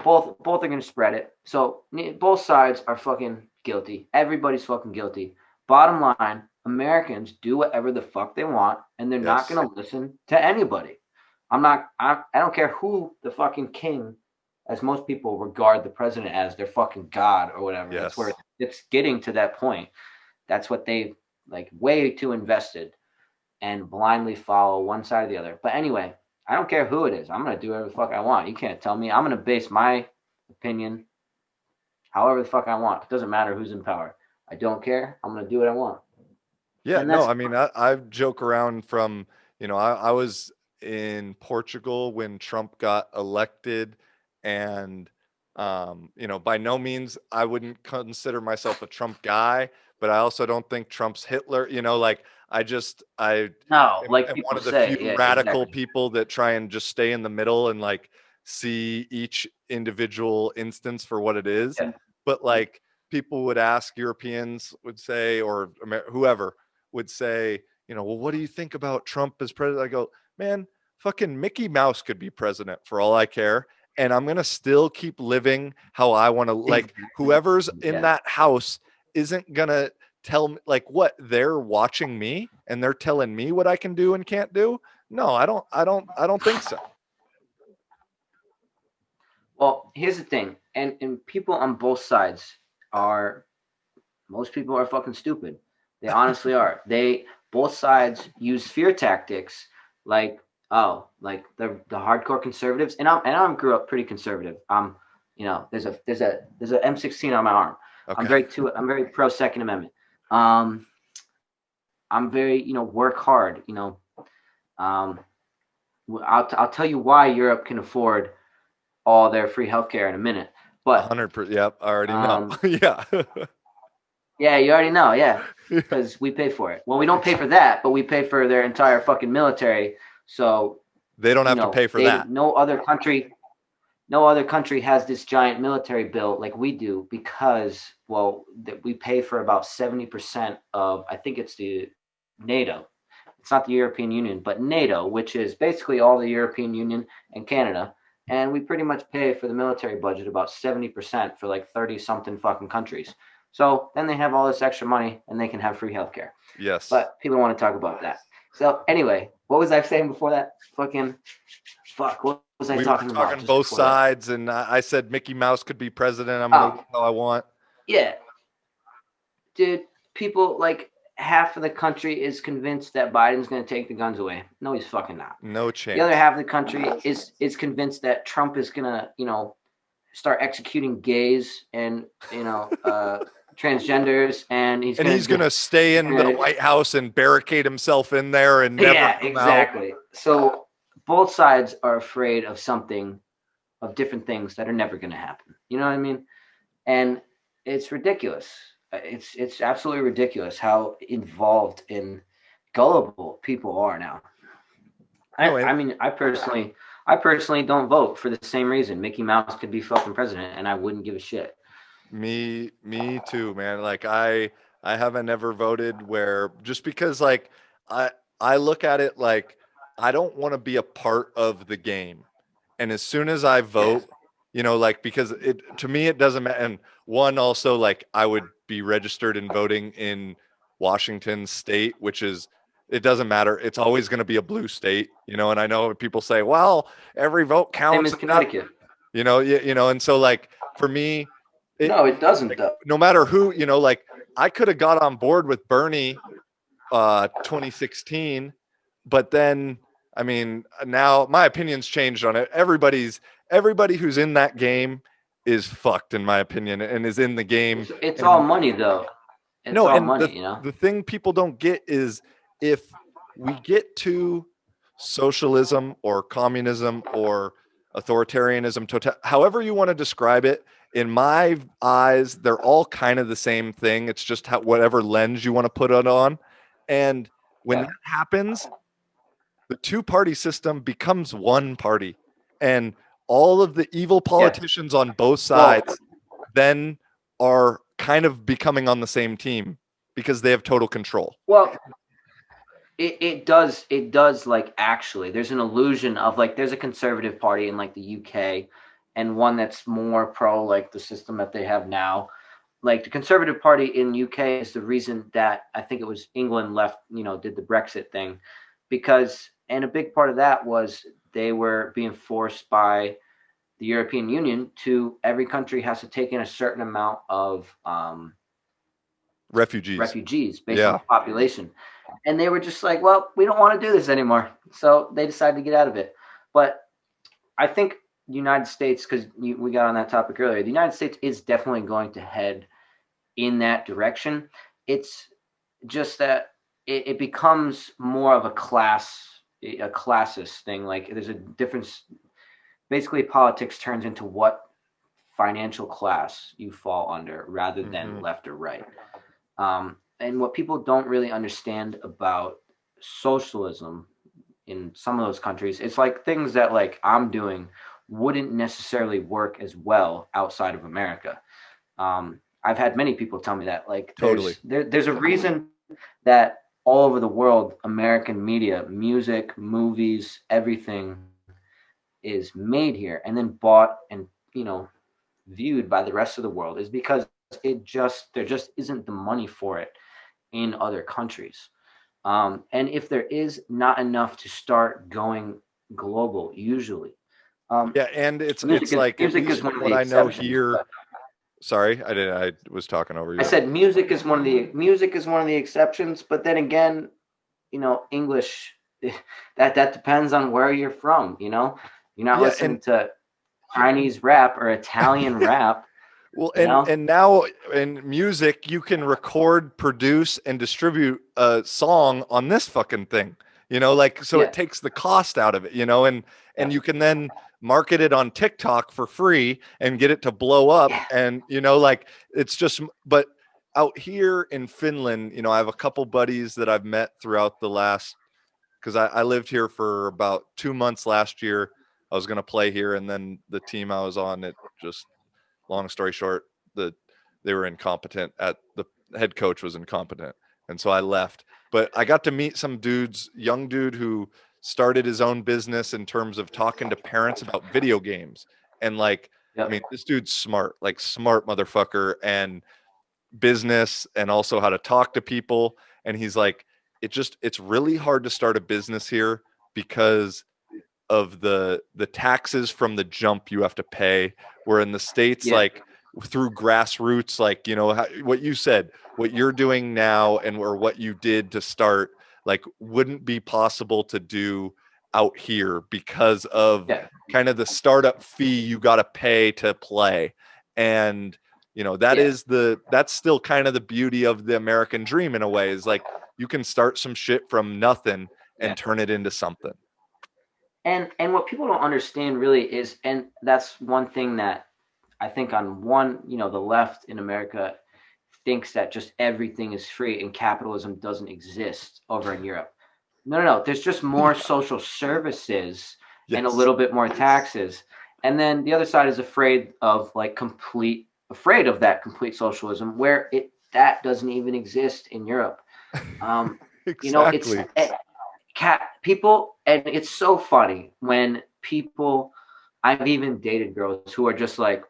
Both are going to spread it. So both sides are fucking guilty. Everybody's fucking guilty. Bottom line, Americans do whatever the fuck they want, and they're not Yes. going to listen to anybody. I don't care who the fucking king, as most people regard the president as their fucking god or whatever. That's where Yes. it's getting to that point. That's what they like way too invested and blindly follow one side or the other. But anyway, I don't care who it is. I'm gonna do whatever the fuck I want. You can't tell me. I'm gonna base my opinion however the fuck I want. It doesn't matter who's in power. I don't care. I'm gonna do what I want. Yeah, And no, that's I mean, I joke around from, I was in Portugal when Trump got elected, and, by no means I wouldn't consider myself a Trump guy, but I also don't think Trump's Hitler, like I no, like am one people of the few say. Yeah, radical exactly. people that try and just stay in the middle and like see each individual instance for what it is. Yeah. But like people would ask, Europeans would say, or whoever would say, well, what do you think about Trump as president? I go, man, fucking Mickey Mouse could be president for all I care. And I'm going to still keep living how I want to. Like, Exactly. whoever's in Yeah. that house isn't going to tell me, like, what they're watching me and they're telling me what I can do and can't do. No, I don't think so. Well, here's the thing, and people on both sides are most people are fucking stupid. They honestly are. They both sides use fear tactics like like the hardcore conservatives and I grew up pretty conservative. There's a M16 on my arm. Okay. I'm very pro Second Amendment. Um I'm very, work hard, Um I'll tell you why Europe can afford all their free healthcare in a minute. But 100%. Yep. I already know. um Yeah. yeah, you already know. Yeah, because we pay for it. Well, we don't pay for that, but we pay for their entire fucking military. So They don't have to pay for they that. no other country has this giant military bill like we do because that we pay for about 70% of I think it's the NATO. It's not the European Union, but NATO, which is basically all the European Union and Canada. and we pretty much pay for the military budget about 70% for like 30 something fucking countries. So then they have all this extra money and they can have free healthcare. Yes. But people don't want to talk about that. So anyway, what was I saying before that? Fucking fuck. What was I We were talking about talking just both before that? sides, and I said Mickey Mouse could be president. I'm gonna Oh, live how I want. yeah, dude. People like half of the country is convinced that Biden's going to take the guns away. No, he's fucking not. No The other chance. half of the country is convinced that Trump is going to, start executing gays and transgenders, and And he's gonna stay in the White House and barricade himself in there and never yeah, come out. exactly. So both sides are afraid of something, of different things that are never going to happen. You know what I mean? And it's ridiculous. It's absolutely ridiculous how involved and gullible people are now. No, I mean, I personally don't vote for the same reason. Mickey Mouse could be fucking president, and I wouldn't give a shit. me too, man. Like I haven't ever voted where just because like I I look at it like I don't want to be a part of the game. And as soon as I Yeah, vote, like because it to me it doesn't matter. And one also like I would be registered and voting in Washington state, which is it doesn't matter. It's always going to be a blue state, and I know people say, well, every vote same counts as and that, Connecticut. and so like for me, it No, it doesn't like though. no matter who, like I could have got on board with Bernie 2016, but then I mean now my opinion's changed on it. Everybody who's in that game is fucked in my opinion and is in the game. It's all And money though. It's no, all and money. the thing people don't get is if we get to socialism or communism or authoritarianism, however you want to describe it, in my eyes, they're all kind of the same thing. It's just whatever lens you want to put it on. And when Yeah. that happens, the two-party system becomes one party. And all of the evil Yeah. politicians on both Well, sides then are kind of becoming on the same team because they have total control. well, it does like actually there's an illusion of like there's a conservative party in like the UK and one that's more pro like the system that they have now. Like the Conservative Party in UK is the reason that I think it was England left, did the Brexit thing, because and a big part of that was they were being forced by the European Union to every country has to take in a certain amount of Refugees. refugees based on Yeah. the population, and they were just like, well, we don't want to do this anymore, so they decided to get out of it. But I think the United States, because we got on that topic earlier, the United States is definitely going to head in that direction. It's just that it becomes more of a classist thing. Like there's a difference. Basically, politics turns into what financial class you fall under rather than Mhm. left or right. And what people don't really understand about socialism in some of those countries, it's like things that like I'm doing wouldn't necessarily work as well outside of America. I've had many people tell me that like Totally. there's a reason that all over the world, American media, music, movies, everything is made here and then bought and viewed by the rest of the world is because there just isn't the money for it in other countries. And if there is not enough to start going global, usually. Um, Yeah, and it's music it's is like at music least is one from of what the I know exceptions. here. Sorry, I was talking over I you. said music is one of the exceptions, but then again, English that depends on where you're from. You're not Yeah, listening to Chinese rap or Italian rap. well, You know, and now in music, you can record, produce, and distribute a song on this fucking thing. Like so it yeah, takes the cost out of it, and yeah, you can then market it on TikTok for free and get it to blow up. yeah, And like it's just but out here in Finland, I have a couple buddies that I've met throughout the last because I lived here for about 2 months last year. I was gonna play here, and then the team I was on, it just long story short, they were incompetent at the head coach was incompetent. And so I left. But I got to meet some dudes, young dude who started his own business in terms of talking to parents about video games. And like, I Yep. mean, this dude's smart, like smart motherfucker, and business, and also how to talk to people. And he's like, it's really hard to start a business here because of the taxes from the jump you have to pay, where in the States, Yeah. like through grassroots, like, you know, what you said, what you're doing now, and or what you did to start, like, wouldn't be possible to do out here because of Yeah. kind of the startup fee you got to pay to play. And you know, Yeah. that's still kind of the beauty of the American dream in a way, is like you can start some shit from nothing and Yeah. turn it into something. And what people don't understand really is, and that's one thing that I think on one, the left in America thinks that just everything is free and capitalism doesn't exist over in Europe. No. There's just more social services and a Yes. little bit more taxes. And then the other side is afraid of that complete socialism where that doesn't even exist in Europe. Exactly. People, and it's so funny when people, I've even dated girls who are just like,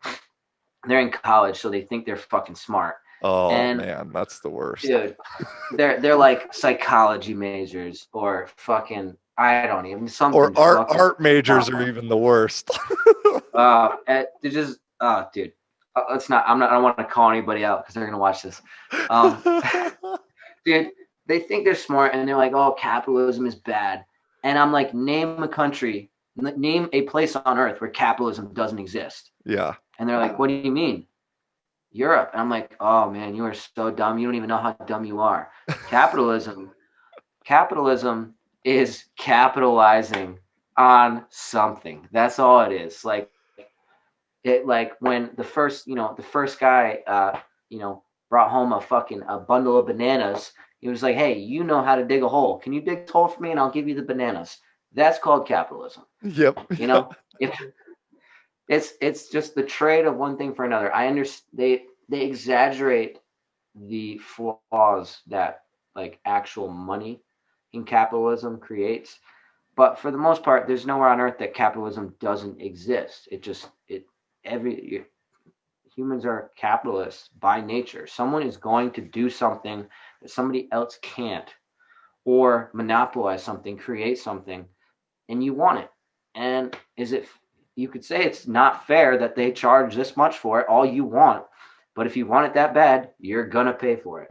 they're in college, so they think they're fucking smart. Oh And man, that's the worst. dude, they're like psychology majors or fucking, I don't even, something Or fucking art majors are even the worst. they're just dude. Let's not. I don't want to call anybody out because they're gonna watch this. Dude, they think they're smart and they're like, "Oh, capitalism is bad," and I'm like, "Name a country, name a place on earth where capitalism doesn't exist." Yeah. And they're like, "What do you mean?" Europe. And I'm like, "Oh man, you are so dumb. You don't even know how dumb you are." Capitalism is capitalizing on something. That's all it is. Like when the first guy brought home a bundle of bananas. He was like, "Hey, you know how to dig a hole. Can you dig a hole for me and I'll give you the bananas?" That's called capitalism. Yep. If it's just the trade of one thing for another. I understand they exaggerate the flaws that like actual money in capitalism creates. But for the most part, there's nowhere on earth that capitalism doesn't exist. Every humans are capitalists by nature. Someone is going to do something that somebody else can't, or monopolize something, create something, and you want it. And you could say it's not fair that they charge this much for it, all you want, but if you want it that bad, you're gonna pay for it.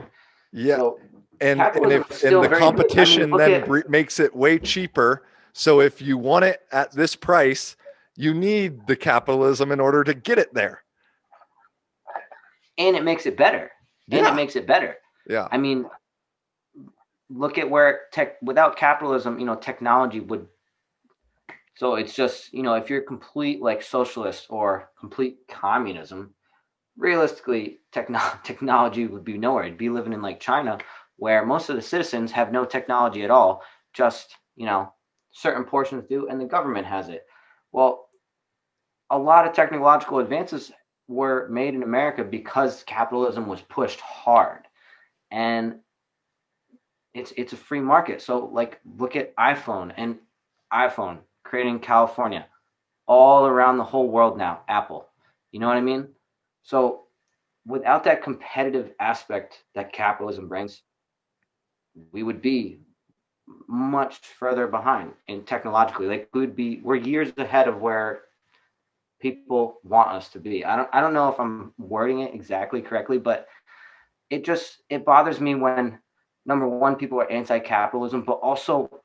Yeah. So And capitalism is if still the very, competition look then at makes it way cheaper. So if you want it at this price, you need the capitalism in order to get it there. and it makes it better. Yeah. I mean, look at where without capitalism, technology would. So it's just, if you're complete like socialist or complete communism, realistically, technology would be nowhere. It'd be living in like China, where most of the citizens have no technology at all. Just, certain portions do, and the government has it. Well, a lot of technological advances were made in America because capitalism was pushed hard, and it's a free market. So like, look at iPhone created in California, all around the whole world now. Apple, you know what I mean? So without that competitive aspect that capitalism brings, we would be much further behind in technologically. Like we're years ahead of where people want us to be. I don't know if I'm wording it exactly correctly, but it bothers me when number one, people are anti-capitalism, but also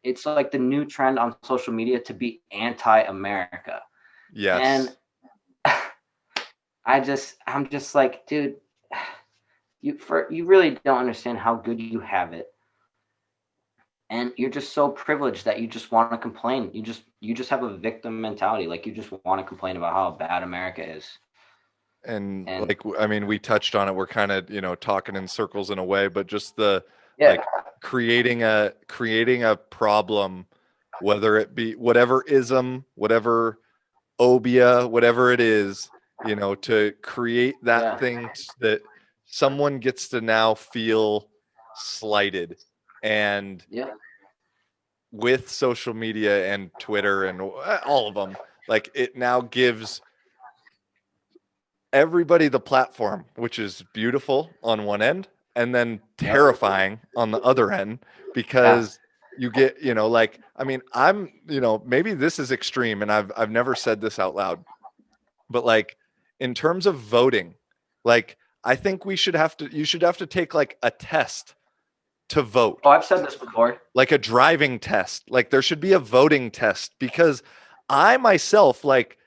it's like the new trend on social media to be anti-America. Yes. And I'm just like, dude, you really don't understand how good you have it, and you're just so privileged that you just want to complain. You just have a victim mentality. Like, you just want to complain about how bad America is. And And like, I mean, we touched on it. We're kind of, talking in circles in a way, but just yeah, like creating a problem, whether it be whatever ism, whatever obia, whatever it is, to create that yeah, thing that someone gets to now feel slighted. And yeah, with social media and Twitter and all of them, like it now gives everybody the platform, which is beautiful on one end and then Yep. terrifying on the other end, Yeah. because you get, like, I mean, I'm, maybe this is extreme and I've never said this out loud, but like in terms of voting, like I think you should have to take like a test to vote, Oh, I've said this before. like a driving test. Like there should be a voting test, because I myself, like,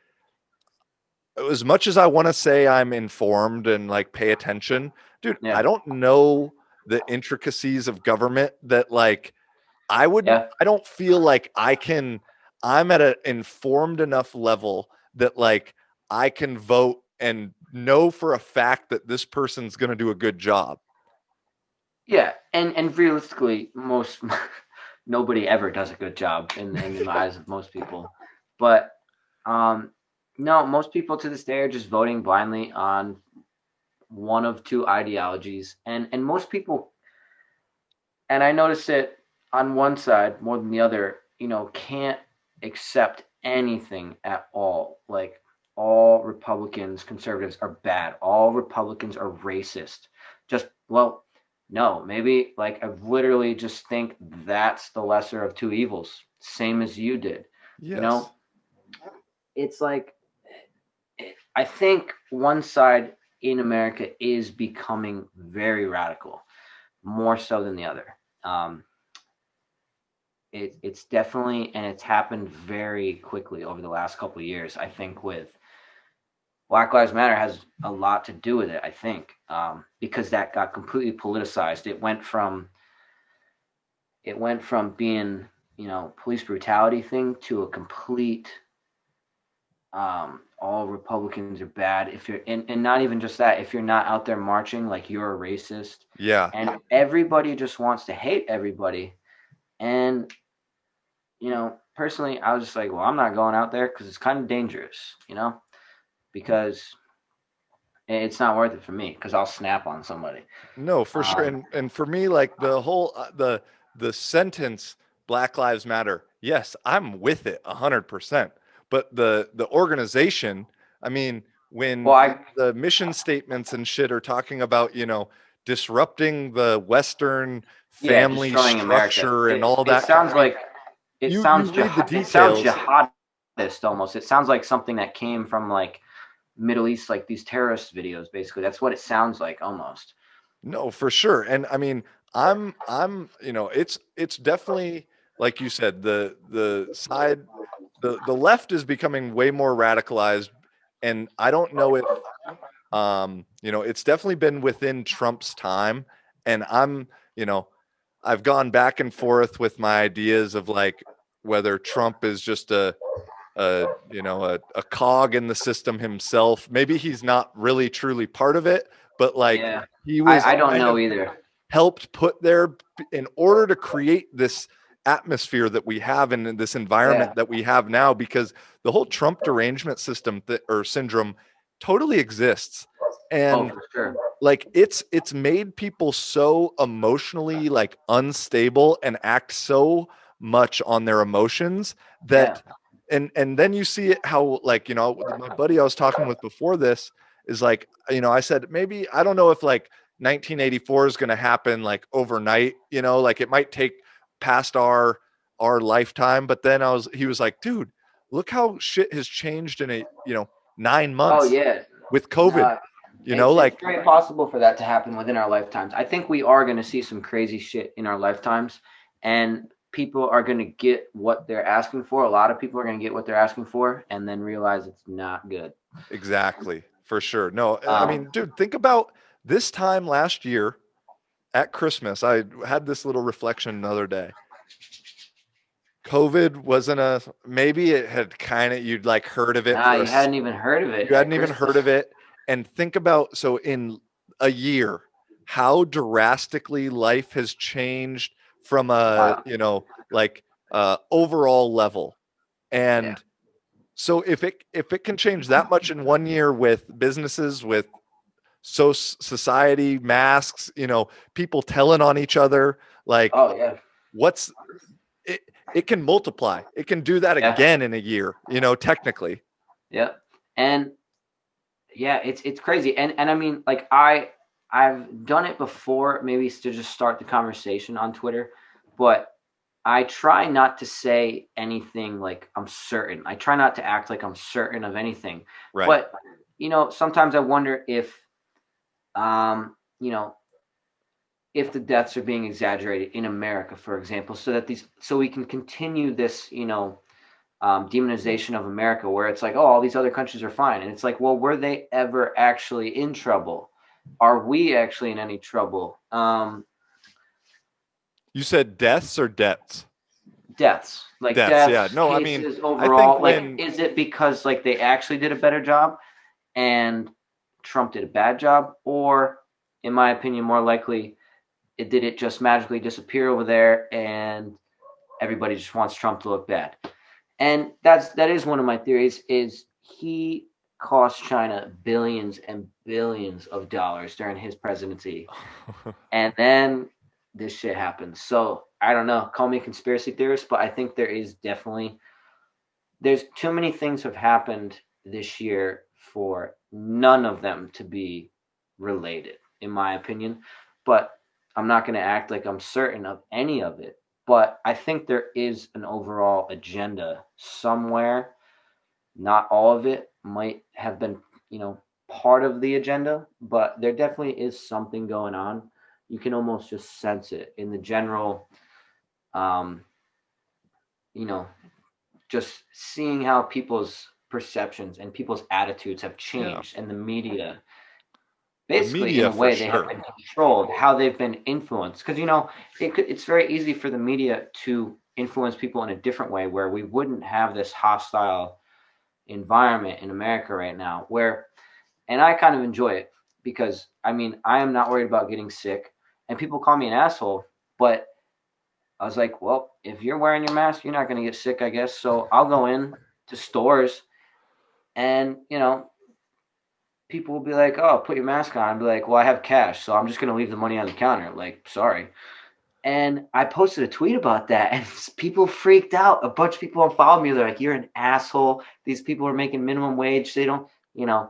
as much as I want to say I'm informed and like pay attention, dude, I Yeah. don't know the intricacies of government that like Yeah. I don't feel like I'm at an informed enough level that like I can vote and know for a fact that this person's going to do a good job. Yeah. And realistically, most nobody ever does a good job in the eyes of most people. But um, no, most people to this day are just voting blindly on one of two ideologies, and most people, and I notice it on one side more than the other, can't accept anything at all. Like all Republicans, conservatives are bad. All Republicans are racist. Just, well, no, maybe like I literally just think that's the lesser of two evils, same as you did. You Yes. know, it's like I think one side in America is becoming very radical, more so than the other. Um, it's definitely, and it's happened very quickly over the last couple of years. I think with Black Lives Matter has a lot to do with it. I think because that got completely politicized. It went from being police brutality thing to a complete all Republicans are bad. If you're and not even just that, if you're not out there marching, like you're a racist, Yeah. and everybody just wants to hate everybody. And personally, I was just like, well, I'm not going out there because it's kind of dangerous, because it's not worth it for me because I'll snap on somebody. No, for sure. Um, And for me, like the whole the sentence Black Lives Matter, yes, I'm with it 100%. But the organization, I mean, well, when the mission statements and shit are talking about, disrupting the Western yeah, family destroying America. structure and all It that kind sounds of, I mean, like it you sounds read the it sounds details. jihadist almost. It sounds like something that came from like Middle East, like these terrorist videos. Basically, that's what it sounds like almost. No, for sure. And I mean, it's definitely, like you said, the left is becoming way more radicalized. And I don't know if, it's definitely been within Trump's time. And I've gone back and forth with my ideas of like whether Trump is just a cog in the system himself. Maybe he's not really truly part of it, but like Yeah, he was I don't kind know of either. helped put there in order to create this atmosphere that we have and in this Yeah. environment that we have now, because the whole Trump derangement system or syndrome totally exists. Oh, And for sure. like it's made people so emotionally like unstable and act so much on their emotions Yeah. that, and then you see it how, like, my buddy I was talking with before this is like, I said, maybe I don't know if like 1984 is going to happen like overnight, like it might take past our lifetime. But then he was like, dude, look how shit has changed in 9 Oh months yeah. with COVID, No, it's like, very possible for that to happen within our lifetimes. I think we are going to see some crazy shit in our lifetimes, and people are going to get what they're asking for. A lot of people are going to get what they're asking for, and then realize it's not good. exactly, for sure. No, I Um, mean, dude, think about this time last year at Christmas. I had this little reflection another day. COVID wasn't maybe it had kind of, you'd like heard of it nah, for you hadn't even heard of it you at hadn't even heard Christmas. of it. And think about, so in a year, how drastically life has changed from a, Wow. like overall level. Yeah. And so if it can change that much in one year with businesses, with society, masks, people telling on each other, like Oh yeah. what's it, it can multiply. It can do that again in a year, technically. Yeah. And yeah, it's crazy. And I mean, like I've done it before, maybe to just start the conversation on Twitter, but I try not to say anything like I'm certain. I try not to act like I'm certain of anything. Right. But, sometimes I wonder if, you know, if the deaths are being exaggerated in America, for example, so we can continue this, demonization of America, where it's like, oh, all these other countries are fine, and it's like, well, were they ever actually in trouble? Are we actually in any trouble? You said deaths or debts? Deaths, like Deaths, yeah. deaths, No, I mean, cases I think overall. Like, when is it because like they actually did a better job and Trump did a bad job, or, in my opinion, more likely, it just magically disappear over there and everybody just wants Trump to look bad? And that is one of my theories, is he cost China billions and billions of dollars during his presidency. And then this shit happens. So I don't know, call me a conspiracy theorist, but I think there's too many things have happened this year for none of them to be related, in my opinion. But I'm not going to act like I'm certain of any of it. But I think there is an overall agenda somewhere. Not all of it might have been, part of the agenda, but there definitely is something going on. You can almost just sense it in the general, um, you know, just seeing how people's perceptions and people's attitudes have yeah, changed, and the media, the basically, in media a for way, they have sure. been controlled, how they've been influenced. Because, it's very easy for the media to influence people in a different way, where we wouldn't have this hostile environment in America right now, and I kind of enjoy it, because, I mean, I am not worried about getting sick, and people call me an asshole, but I was like, well, if you're wearing your mask, you're not going to get sick, I guess. So I'll go in to stores, and, people will be like, oh, put your mask on. I'll be like, well, I have cash, so I'm just going to leave the money on the counter. Like, sorry. And I posted a tweet about that, and people freaked out. A bunch of people unfollowed me. They're like, you're an asshole. These people are making minimum wage. They don't, you're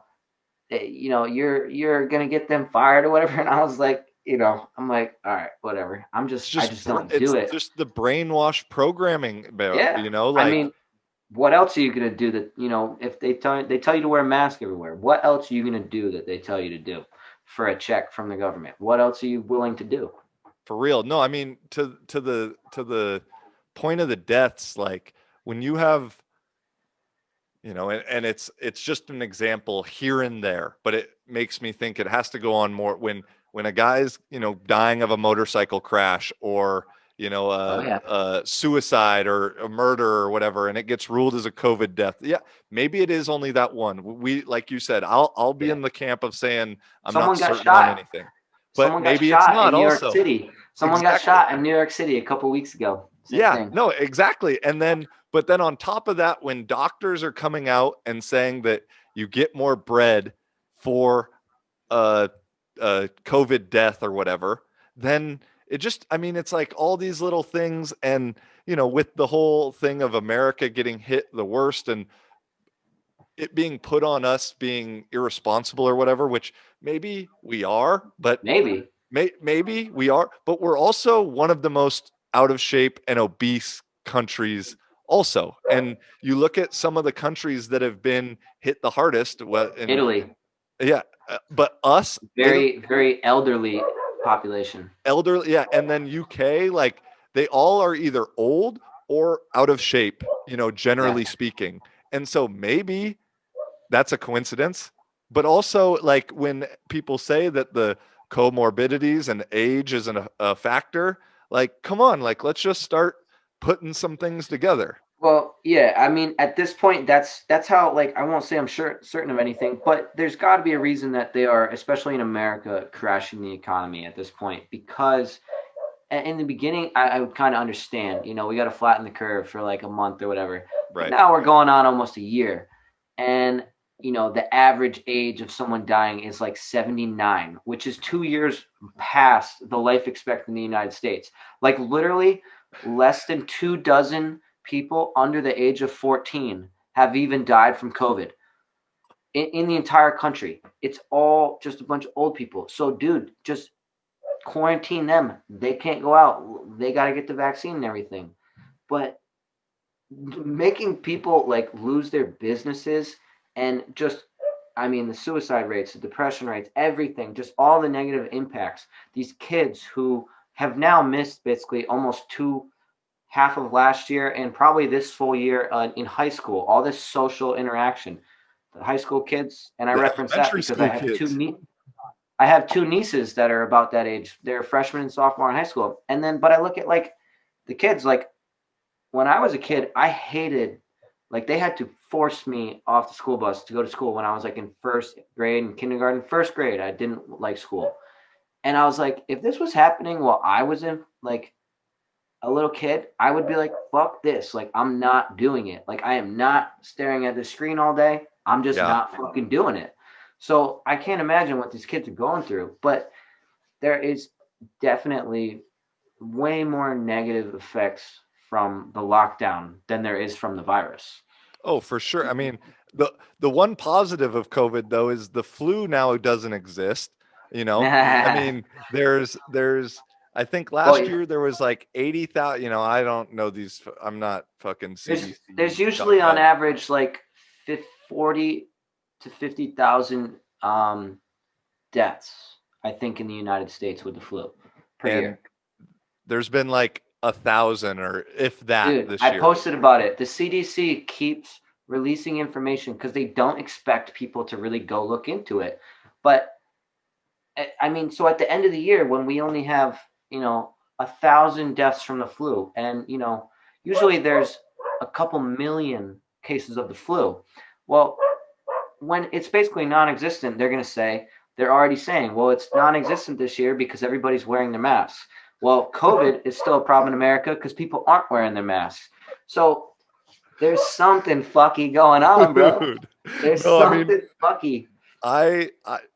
going to get them fired or whatever. And I was like, I'm like, all right, whatever. I just don't do It's it. just the brainwash programming about, Yeah. I like, mean, what else are you gonna do that, if they tell you to wear a mask everywhere? What else are you gonna do that they tell you to do for a check from the government? What else are you willing to do? for real. No, I mean, to the point of the deaths, like when you have, and it's just an example here and there, but it makes me think it has to go on more when a guy's, dying of a motorcycle crash, or, Oh yeah. a suicide or a murder or whatever, and it gets ruled as a COVID death. Yeah, maybe it is only that one. We, like you said, I'll be Yeah. in the camp of saying I'm not Someone got certain on shot. anything, but Someone got maybe it's shot in not New York also. City. Someone got Exactly. shot in New York City a couple weeks ago. Same Yeah, thing. no, exactly. But then on top of that, when doctors are coming out and saying that you get more bread for a COVID death or whatever, then I mean, it's like all these little things. And, with the whole thing of America getting hit the worst and it being put on us being irresponsible or whatever, which maybe we are, but Maybe. maybe we are, but we're also one of the most out of shape and obese countries also. And you look at some of the countries that have been hit the hardest, well, and Italy. yeah, but us, Very, very elderly population. elderly, yeah, and then UK, like they all are either old or out of shape, Yeah. generally speaking. And so maybe that's a coincidence. But also, like when people say that the comorbidities and age is a factor, like, come on, like, let's just start putting some things together. Well, yeah, I mean, at this point, that's how, like, I won't say I'm sure certain of anything, but there's got to be a reason that they are, especially in America, crashing the economy at this point. Because in the beginning, I would kind of understand, we got to flatten the curve for like a month or whatever. But Right. now we're going on almost a year, and the average age of someone dying is like 79, which is 2 years past the life expectancy in the United States. Like, literally, less than 24 people under the age of 14 have even died from COVID in the entire country. It's all just a bunch of old people. So, dude, just quarantine them. They can't go out. They got to get the vaccine and everything. But making people like lose their businesses and just, I mean, the suicide rates, the depression rates, everything, just all the negative impacts. These kids who have now missed basically almost half of last year and probably this full year in high school, all this social interaction. The high school kids, and I The reference that elementary because school kids. I have two nieces that are about that age. They're freshmen and sophomore in high school. And then, but I look at like the kids, like when I was a kid, I hated, like they had to force me off the school bus to go to school when I was like in first grade and kindergarten. First grade, I didn't like school. And I was like, if this was happening while I was in like a little kid, I would be like, fuck this. Like, I'm not doing it. Like, I am not staring at the screen all day. I'm just Yeah. not fucking doing it. So I can't imagine what these kids are going through. But there is definitely way more negative effects from the lockdown than there is from the virus. Oh, for sure. I mean, the one positive of COVID though is the flu now doesn't exist. You know, I mean, there's I think last Well, year there was like 80,000. You know, I don't know these. I'm not fucking there's CDC. usually on average like 40 to 50,000 deaths, I think, in the United States with the flu per And year. there's been like 1,000 or if that Dude, this I year. posted about it. The CDC keeps releasing information because they don't expect people to really go look into it. But I mean, so at the end of the year, when we only have, 1,000 deaths from the flu, and usually there's a couple million cases of the flu. Well, when it's basically non-existent, they're already saying, well, it's non-existent this year because everybody's wearing their masks. Well, COVID is still a problem in America because people aren't wearing their masks. So there's something fucky going on, bro. Dude. There's No, I mean, something fucky. I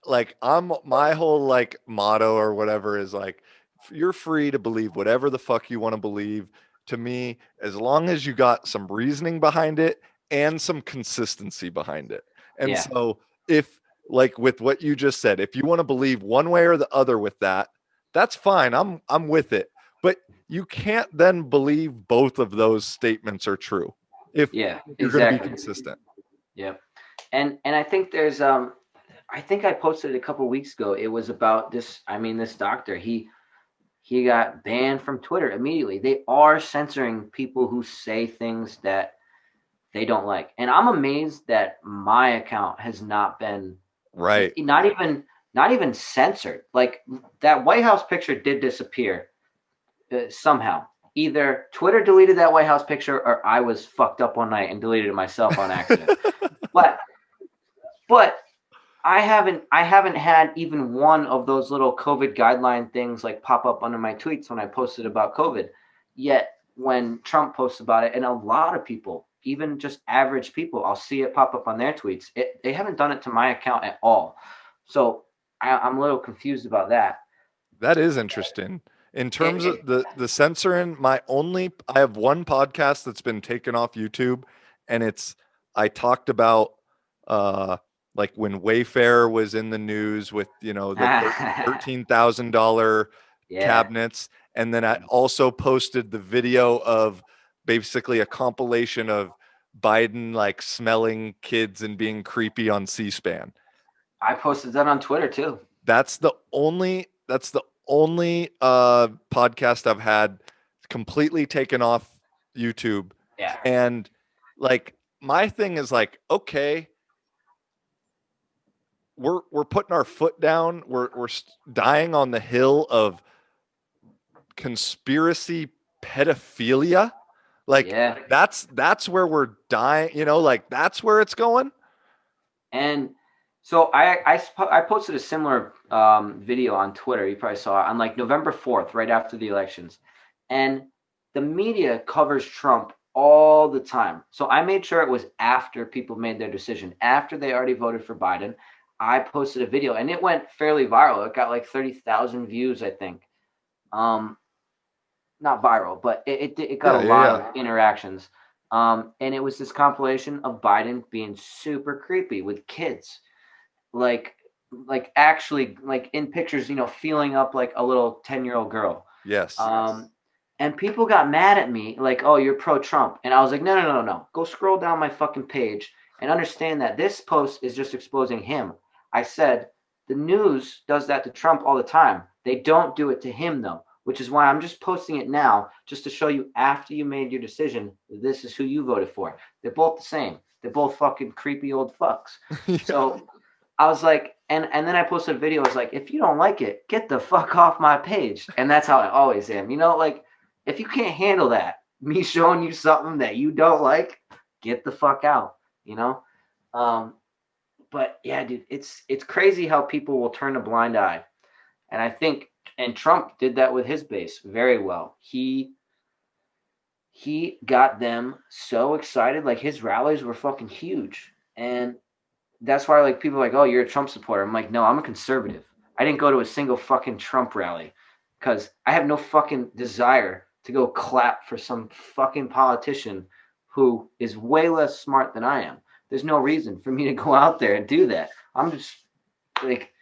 like I'm my whole like motto or whatever is like you're free to believe whatever the fuck you want to believe. To me, as long as you got some reasoning behind it and some consistency behind it. And Yeah, so if like with what you just said, if you want to believe one way or the other with that, that's fine. I'm with it. But you can't then believe both of those statements are true if yeah, you're going to be exactly. consistent. Yeah. And I think there's I think I posted it a couple weeks ago. It was about this, I mean, this doctor. He got banned from Twitter immediately. They are censoring people who say things that they don't like. And I'm amazed that my account has not been Right. not even censored. Like that White House picture did disappear somehow. Either Twitter deleted that White House picture or I was fucked up one night and deleted it myself on accident. but but I haven't had even one of those little COVID guideline things like pop up under my tweets when I posted about COVID. Yet when Trump posts about it, and a lot of people, even just average people, I'll see it pop up on their tweets. They haven't done it to my account at all. So I'm a little confused about that. That is interesting. In It, terms of it, the censoring, I have one podcast that's been taken off YouTube, and I talked about uh like when Wayfair was in the news with the $13,000 yeah, cabinets, and then I also posted the video of basically a compilation of Biden like smelling kids and being creepy on C-SPAN. I posted that on Twitter too. That's the only podcast I've had completely taken off YouTube. Yeah, And like my thing is like, okay, we're putting our foot down. We're dying on the hill of conspiracy pedophilia. Like yeah. that's where we're dying, like that's where it's going. And so I posted a similar video on Twitter. You probably saw it on like November 4th, right after the elections. And the media covers Trump all the time. So I made sure it was after people made their decision, after they already voted for Biden. I posted a video and it went fairly viral. It got like 30,000 views, I think. Um, not viral, but it got a Yeah, yeah, lot yeah. of interactions. And it was this compilation of Biden being super creepy with kids, like actually like in pictures, feeling up like a little 10-year-old girl. Yes. And people got mad at me, like, "Oh, you're pro-Trump," and I was like, "No, no, no, no, no. Go scroll down my fucking page and understand that this post is just exposing him." I said, "The news does that to Trump all the time. They don't do it to him, though, which is why I'm just posting it now, just to show you after you made your decision, this is who you voted for. They're both the same. They're both fucking creepy old fucks." Yeah. So I was like, and then I posted a video. I was like, "If you don't like it, get the fuck off my page." And that's how I always am. Like if you can't handle that, me showing you something that you don't like, get the fuck out. You know. Um, but yeah, dude, it's crazy how people will turn a blind eye, and I think and Trump did that with his base very well. He got them so excited, like his rallies were fucking huge, and that's why like people are like, "Oh, you're a Trump supporter." I'm like, "No, I'm a conservative. I didn't go to a single fucking Trump rally because I have no fucking desire to go clap for some fucking politician who is way less smart than I am. There's no reason for me to go out there and do that. I'm just like,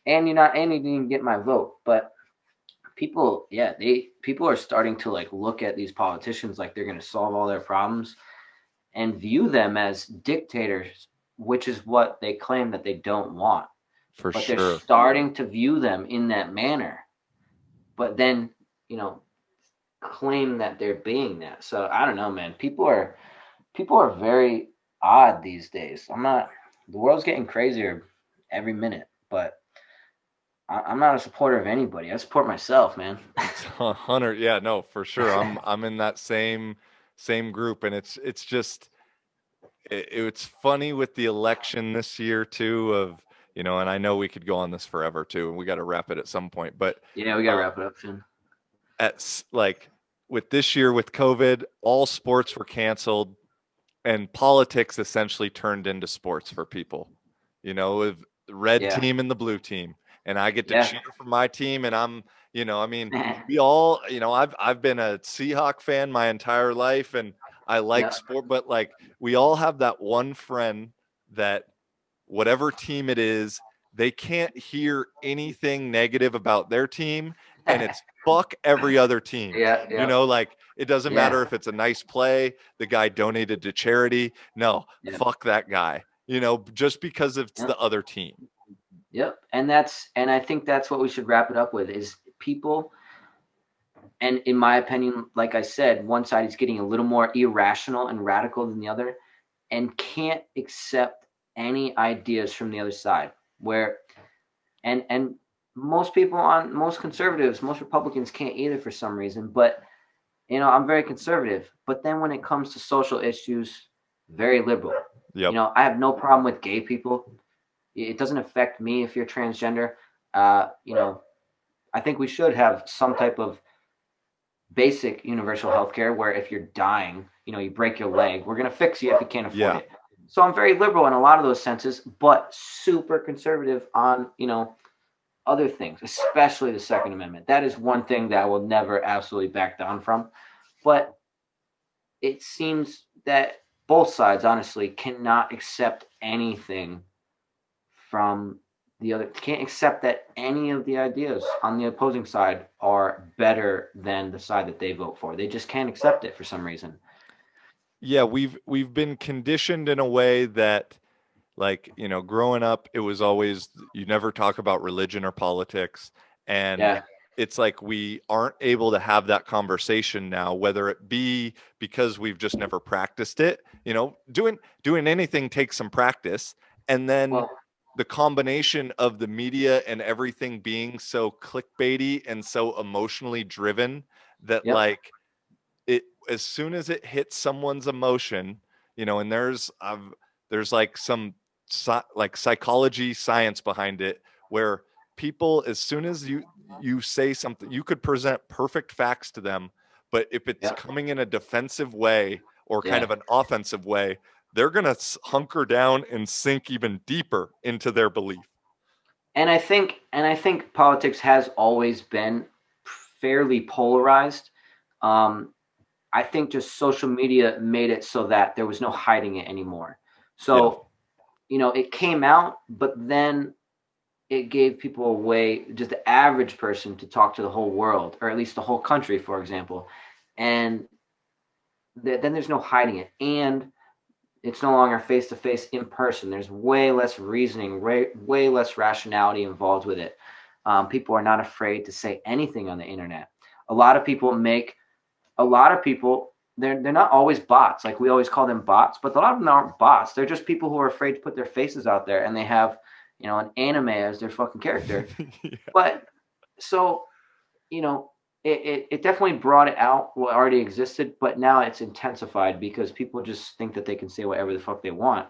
and you didn't even get my vote, but people, yeah, people are starting to like look at these politicians like they're going to solve all their problems and view them as dictators, which is what they claim that they don't want. For But they're sure. starting to view them in that manner, but then, you know, claim that they're being that. So I don't know, man. People are very odd these days. I'm not. The world's getting crazier every minute, but I'm not a supporter of anybody. I support myself, man. 100. Yeah, no, for sure. I'm in that same group, and it's just it's funny with the election this year too of, and I know we could go on this forever too, and we got to wrap it at some point, but Yeah, we gotta um, wrap it up soon. like with this year with COVID, all sports were canceled and politics essentially turned into sports for people, with the red Yeah, team and the blue team. And I get to yeah, cheer for my team. And I mean, we all, I've been a Seahawk fan my entire life and I like yeah, sport, but like we all have that one friend that whatever team it is, they can't hear anything negative about their team, and it's fuck every other team. yeah, yeah, Like it doesn't yeah, matter if it's a nice play, the guy donated to charity. No, yeah, fuck that guy, just because it's yeah. the other team. Yep. And I think that's what we should wrap it up with is people. And in my opinion, like I said, one side is getting a little more irrational and radical than the other and can't accept any ideas from the other side. Where and most people on most conservatives, most Republicans can't either for some reason. But I'm very conservative. But then when it comes to social issues, very liberal. Yep. I have no problem with gay people. It doesn't affect me if you're transgender. I think we should have some type of basic universal health care where if you're dying, you break your leg, we're going to fix you if you can't afford Yeah. it. So I'm very liberal in a lot of those senses, but super conservative on, other things, especially the Second Amendment. That is one thing that I will never absolutely back down from. But it seems that both sides, honestly, cannot accept anything from the other, can't accept that any of the ideas on the opposing side are better than the side that they vote for. They just can't accept it for some reason. Yeah, we've been conditioned in a way that, like, growing up, it was always you never talk about religion or politics, and Yeah, it's like we aren't able to have that conversation now, whether it be because we've just never practiced it. Doing anything takes some practice, and then well, the combination of the media and everything being so clickbaity and so emotionally driven that, yep, like, it as soon as it hits someone's emotion, and there's like some like psychology science behind it, where people, as soon as you say something, you could present perfect facts to them, but if it's yep, coming in a defensive way or kind yeah. of an offensive way, they're going to hunker down and sink even deeper into their belief. And I think politics has always been fairly polarized, I think just social media made it so that there was no hiding it anymore. Yeah. So, it came out, but then it gave people a way, just the average person, to talk to the whole world, or at least the whole country, for example. And then there's no hiding it. And it's no longer face to face in person. There's way less reasoning, way less rationality involved with it. People are not afraid to say anything on the internet. A lot of people make a lot of people, they're not always bots. Like, we always call them bots, but a lot of them aren't bots. They're just people who are afraid to put their faces out there, and they have, an anime as their fucking character. Yeah. But so, you know, it definitely brought it out what already existed, but now it's intensified because people just think that they can say whatever the fuck they want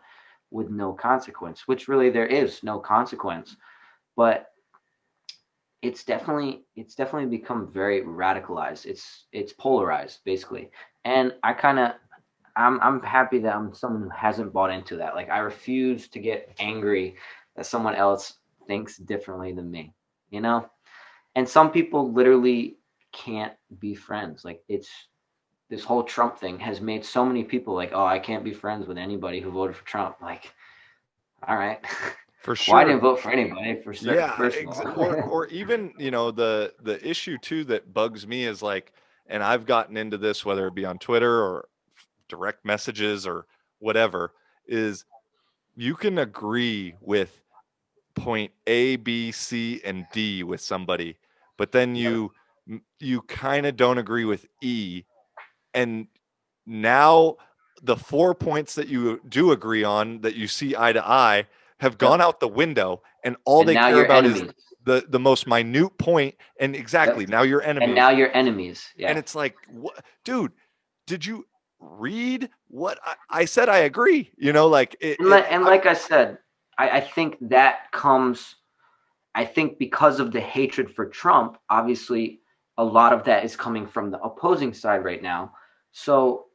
with no consequence, which really there is no consequence. But it's definitely become very radicalized. It's polarized, basically. And I'm happy that I'm someone who hasn't bought into that. Like, I refuse to get angry that someone else thinks differently than me, you know? And some people literally can't be friends. Like, it's this whole Trump thing has made so many people like, oh, I can't be friends with anybody who voted for Trump. Like, all right. For Well, I sure. didn't vote for anybody, Yeah, first of all. or even, the issue too that bugs me is like, and I've gotten into this, whether it be on Twitter or direct messages or whatever, is you can agree with point A, B, C, and D with somebody, but then Yep. you kind of don't agree with E, and now the 4 points that you do agree on, that you see eye to eye, have gone Yep. out the window, and all And they now care you're about is enemies. the most minute point. And exactly, Yep. now you're And now enemies. you're enemies. And Yeah. it's like, what, dude, did you read what I said? I agree. Like And like I said, I think that comes, I think because of the hatred for Trump, obviously a lot of that is coming from the opposing side right now. So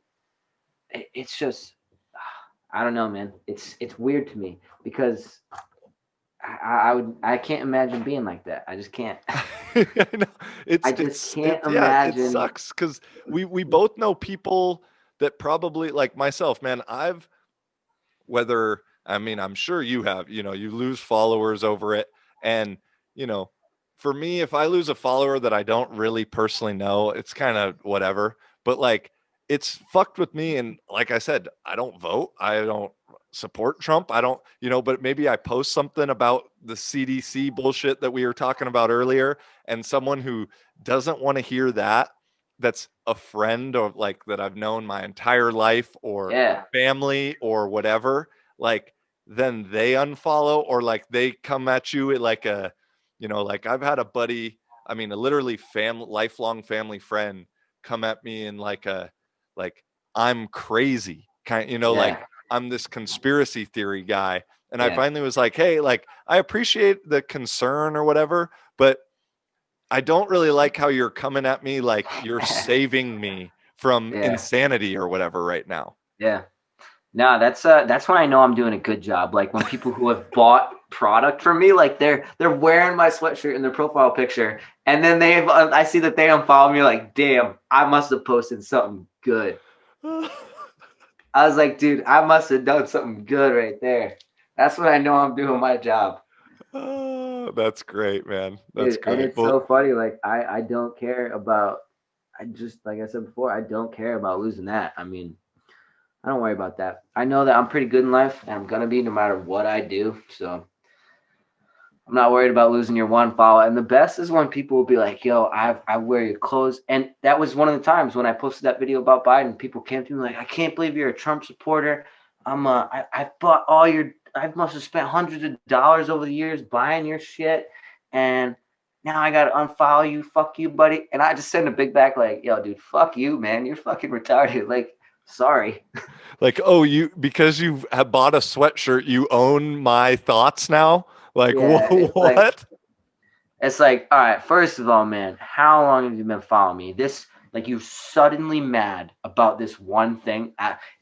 it's just, I don't know, man. It's weird to me because I can't imagine being like that. I just can't. I know. I just can't Yeah, it imagine. sucks because we both know people that probably, like myself, man. I mean, I'm sure you have, you lose followers over it. And, you know, for me, if I lose a follower that I don't really personally know, it's kind of whatever. But like, it's fucked with me. And like I said, I don't vote. I don't support Trump. I don't, but maybe I post something about the CDC bullshit that we were talking about earlier. And someone who doesn't want to hear that, that's a friend or like that I've known my entire life, or Yeah. family or whatever, like, then they unfollow, or like they come at you at like like I've had a buddy, I mean, a literally lifelong family friend, come at me in like I'm crazy kind, Yeah. like I'm this conspiracy theory guy. And I Yeah. finally was like, hey, like, I appreciate the concern or whatever, but I don't really like how you're coming at me like you're saving me from Yeah. insanity or whatever right now. Yeah. No, that's when I know I'm doing a good job. Like, when people who have bought product from me, like they're wearing my sweatshirt in their profile picture, and then I see that they unfollow me. Like, damn, I must have posted something good. I was like, dude, I must have done something good right there. That's when I know I'm doing my job, Oh, that's great, man. That's dude. And great. it's Well, so funny. Like, I don't care about. I just, like I said before, I don't care about losing that. I mean, I don't worry about that. I know that I'm pretty good in life, and I'm gonna be no matter what I do. So I'm not worried about losing your one follow. And the best is when people will be like, "Yo, I wear your clothes." And that was one of the times when I posted that video about Biden. People came to me like, "I can't believe you're a Trump supporter. I bought all your. I must have spent hundreds of dollars over the years buying your shit, and now I gotta unfollow you. Fuck you, buddy." And I just send a big back like, "Yo, dude, fuck you, man. You're fucking retarded. Like, sorry." like, oh, because you have bought a sweatshirt, you own my thoughts now? Like, Yeah, what? it's like, all right, first of all, man, how long have you been following me? This, like, you suddenly mad about this one thing.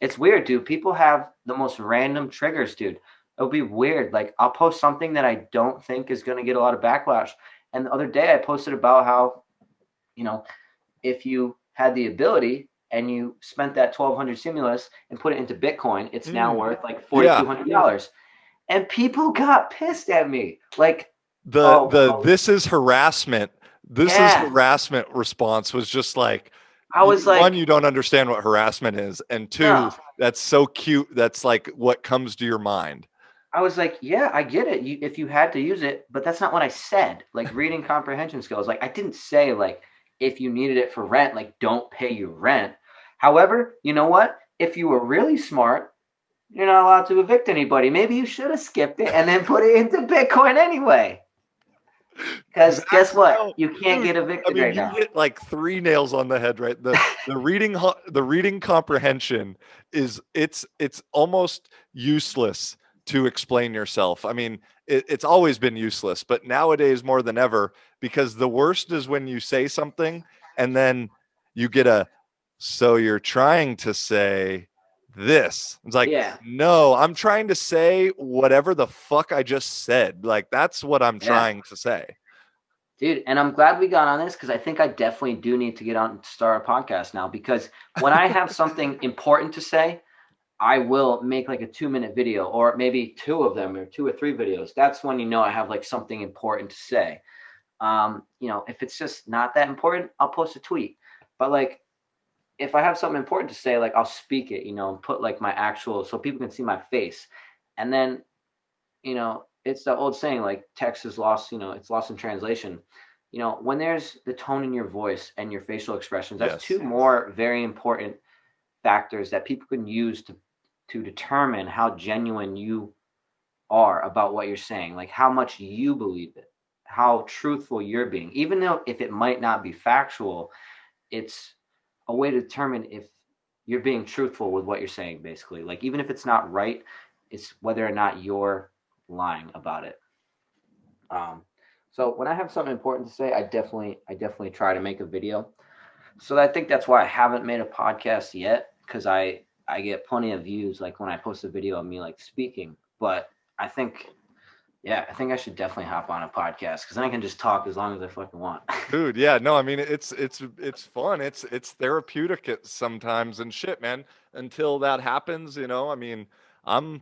It's weird, dude. People have the most random triggers, dude. It'll be weird. Like, I'll post something that I don't think is going to get a lot of backlash. And the other day I posted about how, you know, if you had the ability and you spent that 1,200 stimulus and put it into Bitcoin, it's now worth like Yeah. $4,200. And people got pissed at me. Like, The this is harassment. This is yeah. harassment response was just like, I was one, like, you don't understand what harassment is, and two, no. that's so cute. That's like what comes to your mind. I was like, yeah, I get it. If you had to use it, but that's not what I said. Like reading comprehension skills. Like I didn't say like if you needed it for rent, like don't pay your rent. However, you know what? If you were really smart, you're not allowed to evict anybody. Maybe you should have skipped it and then put it into Bitcoin anyway. Because Exactly. guess what? No, You can't dude, get evicted right you now. hit like 3 nails on the head, right? The reading comprehension is it's almost useless to explain yourself. I mean, it's always been useless, but nowadays more than ever, because the worst is when you say something and then you get a, so you're trying to say this. It's like, Yeah. no, I'm trying to say whatever the fuck I just said. Like that's what I'm Yeah. trying to say. Dude, and I'm glad we got on this because I think I definitely do need to get on to start a podcast now, because when I have something important to say, I will make like a 2-minute video, or maybe two of them, or 2 or 3 videos. That's when you know I have like something important to say. If it's just not that important, I'll post a tweet. But like if I have something important to say, like I'll speak it, and put like my actual, so people can see my face. And then, it's the old saying, like text is lost, it's lost in translation. When there's the tone in your voice and your facial expressions, that's Yes. 2 more very important factors that people can use to determine how genuine you are about what you're saying, like how much you believe it, how truthful you're being, even though if it might not be factual, it's a way to determine if you're being truthful with what you're saying, basically. Like even if it's not right, it's whether or not you're lying about it. So when I have something important to say, I definitely try to make a video. So I think that's why I haven't made a podcast yet, because I get plenty of views like when I post a video of me like speaking. But I think, yeah, I think I should definitely hop on a podcast because then I can just talk as long as I fucking want. Dude, yeah, no, I mean it's fun. It's therapeutic sometimes and shit, man. Until that happens, I mean, I'm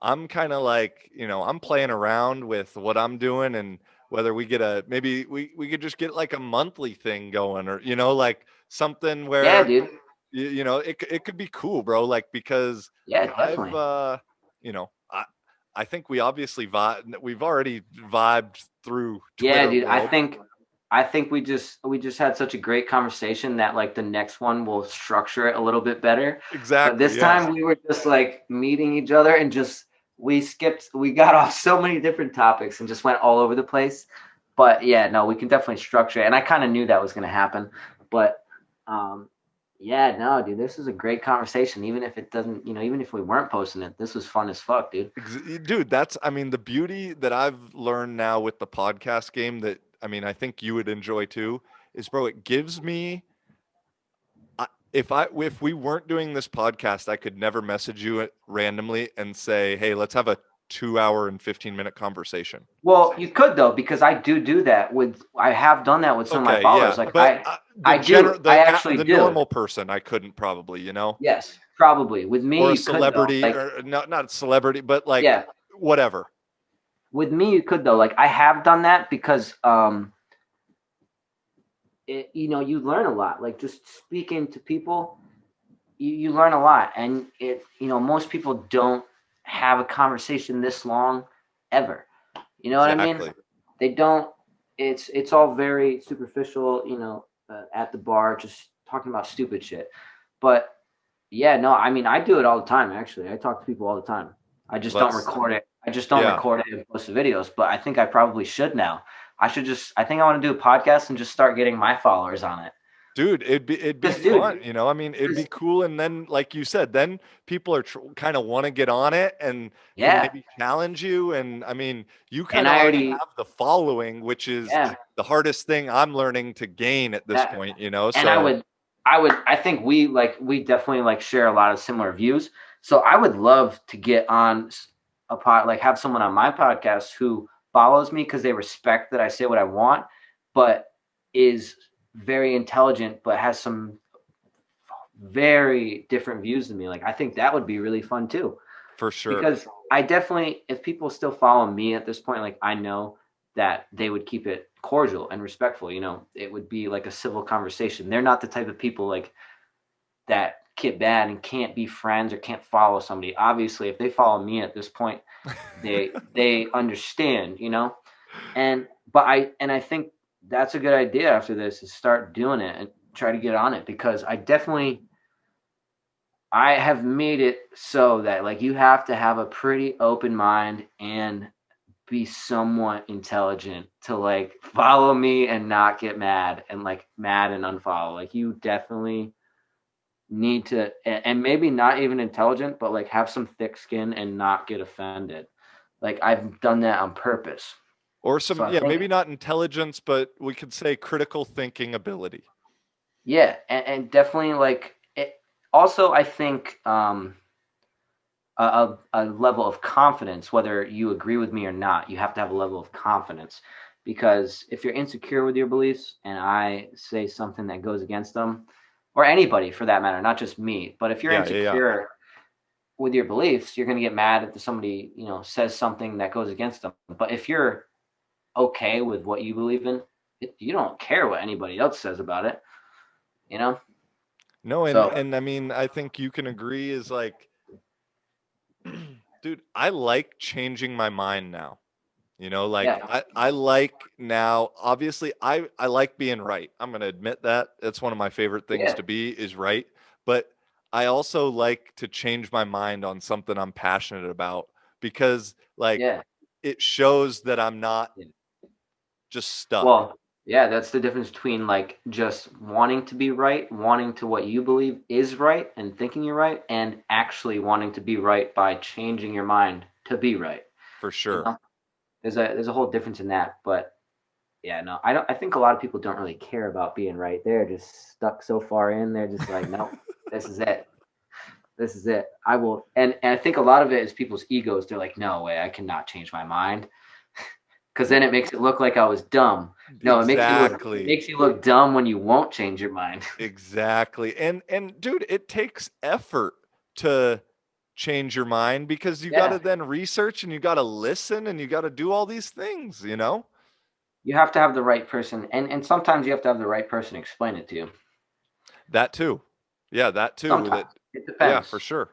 I'm kind of like, I'm playing around with what I'm doing, and whether we get maybe we could just get like a monthly thing going, or like something Yeah, where dude. it could be cool, bro, like because Yeah, I've definitely. you know, I think we've already vibed through Yeah, Twitter dude. I world. think I think we just had such a great conversation that like the next one will structure it a little bit better. But Exactly, this yeah. time we were just like meeting each other and just we got off so many different topics and just went all over the place. But yeah, no, we can definitely structure it. And I kind of knew that was gonna happen. But um yeah, no, dude, this is a great conversation. Even if it doesn't, even if we weren't posting it, this was fun as fuck, dude. Dude, that's, I mean, the beauty that I've learned now with the podcast game that, I mean, I think you would enjoy too, is, bro, it gives me, if we weren't doing this podcast, I could never message you randomly and say, hey, let's have a 2 hour and 15-minute conversation. Well, you could though, because I do that with. I have done that with some of my Okay, yeah, followers. Like but I, I do. I actually the do. normal person, I couldn't probably, Yes, probably. With me, or a you could though. celebrity, Like, or not a celebrity, but like yeah, whatever. with me, you could though. Like, I have done that because, you learn a lot. Like, just speaking to people, you learn a lot, and most people don't have a conversation this long, ever. You know what I mean? Exactly. They don't. It's all very superficial. At the bar, just talking about stupid shit. But yeah, no, I mean, I do it all the time. Actually, I talk to people all the time. I just don't Let's, record it. I just don't yeah. record it and post the videos. But I think I probably should now. I think I want to do a podcast and just start getting my followers on it. Dude, it'd be Just, dude, fun, I mean, it'd be cool, and then, like you said, then people are kind of want to get on it and can yeah. maybe challenge you, and I mean, you And kind of I already already, have the following, which is yeah, the hardest thing I'm learning to gain at this yeah. point, And so I think we definitely like share a lot of similar views. So I would love to get on a pod, like have someone on my podcast who follows me because they respect that I say what I want, but is very intelligent, but has some very different views than me, like I think that would be really fun too. For sure. Because I definitely, if people still follow me at this point, like I know that they would keep it cordial and respectful. It would be like a civil conversation. They're not the type of people like that get bad and can't be friends or can't follow somebody. Obviously, if they follow me at this point, they understand, And I think that's a good idea after this is start doing it and try to get on it, because I have made it so that like you have to have a pretty open mind and be somewhat intelligent to like follow me and not get mad and like mad and unfollow. Like you definitely need to, and maybe not even intelligent, but like have some thick skin and not get offended. Like I've done that on purpose. Or So some, I yeah, think, maybe not intelligence, but we could say critical thinking ability. yeah, and definitely like it. Also, I think a level of confidence, whether you agree with me or not. You have to have a level of confidence, because if you're insecure with your beliefs and I say something that goes against them, or anybody for that matter, not just me, but if you're Yeah, yeah, yeah. insecure with your beliefs, you're going to get mad if somebody, says something that goes against them. But if you're okay with what you believe in, you don't care what anybody else says about it, you know? No, and So, and I mean, I think you can agree is like, dude, I like changing my mind now. Like yeah, I like now, obviously I like being right. I'm going to admit that. It's one of my favorite things yeah, to be is right, but I also like to change my mind on something I'm passionate about because like yeah. it shows that I'm not Yeah. just stuck. Well, yeah, that's the difference between like just wanting to be right, wanting to what you believe is right and thinking you're right, and actually wanting to be right by changing your mind to be right. For You sure. know, there's a whole difference in that. But yeah, no, I don't. I think a lot of people don't really care about being right. They're just stuck so far in. They're just like, no, this is it. This is it. I will. And I think a lot of it is people's egos. They're like, no way, I cannot change my mind, because then it makes it look like I was dumb. No, it Exactly. makes you look dumb when you won't change your mind. Exactly. And dude, it takes effort to change your mind because you got to Yeah, then research and you got to listen and you got to do all these things. you have to have the right person, and sometimes you have to have the right person explain it to you. That too. Yeah, that too. Sometimes That it yeah, depends. for sure.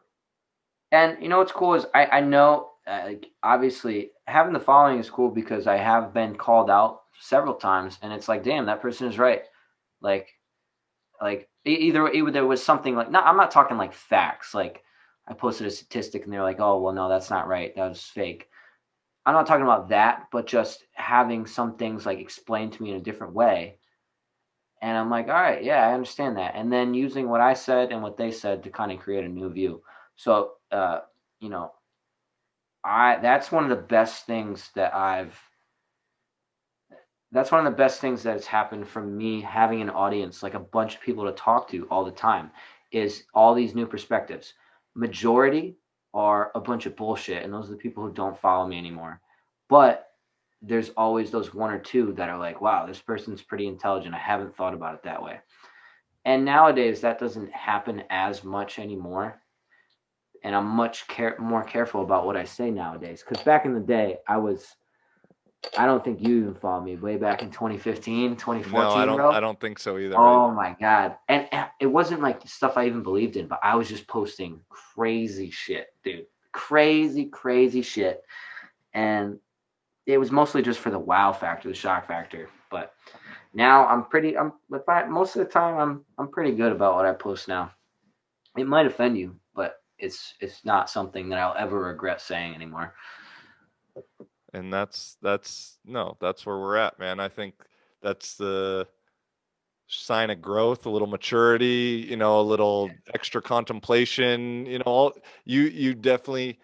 And what's cool is I know like, obviously having the following is cool because I have been called out several times, and it's like, damn, that person is right. Like either there was something like, not, I'm not talking like facts, like I posted a statistic and they're like, oh well, no, that's not right, that was fake. I'm not talking about that, but just having some things like explained to me in a different way. And I'm like, all right, yeah, I understand that. And then using what I said and what they said to kind of create a new view. So, you know, that's one of the best things that's one of the best things that has happened from me having an audience, like a bunch of people to talk to all the time, is all these new perspectives. Majority are a bunch of bullshit, and those are the people who don't follow me anymore. But there's always those one or two that are like, wow, this person's pretty intelligent. I haven't thought about it that way. And nowadays, that doesn't happen as much anymore. And I'm much more careful about what I say nowadays. Because back in the day, I don't think you even followed me way back in 2015, No, 2014, I bro. don't think so either. Oh my God. And it wasn't like stuff I even believed in, but I was just posting crazy shit, dude. Crazy, crazy shit. And it was mostly just for the wow factor, the shock factor. But now most of the time I'm pretty good about what I post now. It might offend you, but it's not something that I'll ever regret saying anymore. And that's no, that's where we're at, man. I think that's the sign of growth, a little maturity, a little extra contemplation, you definitely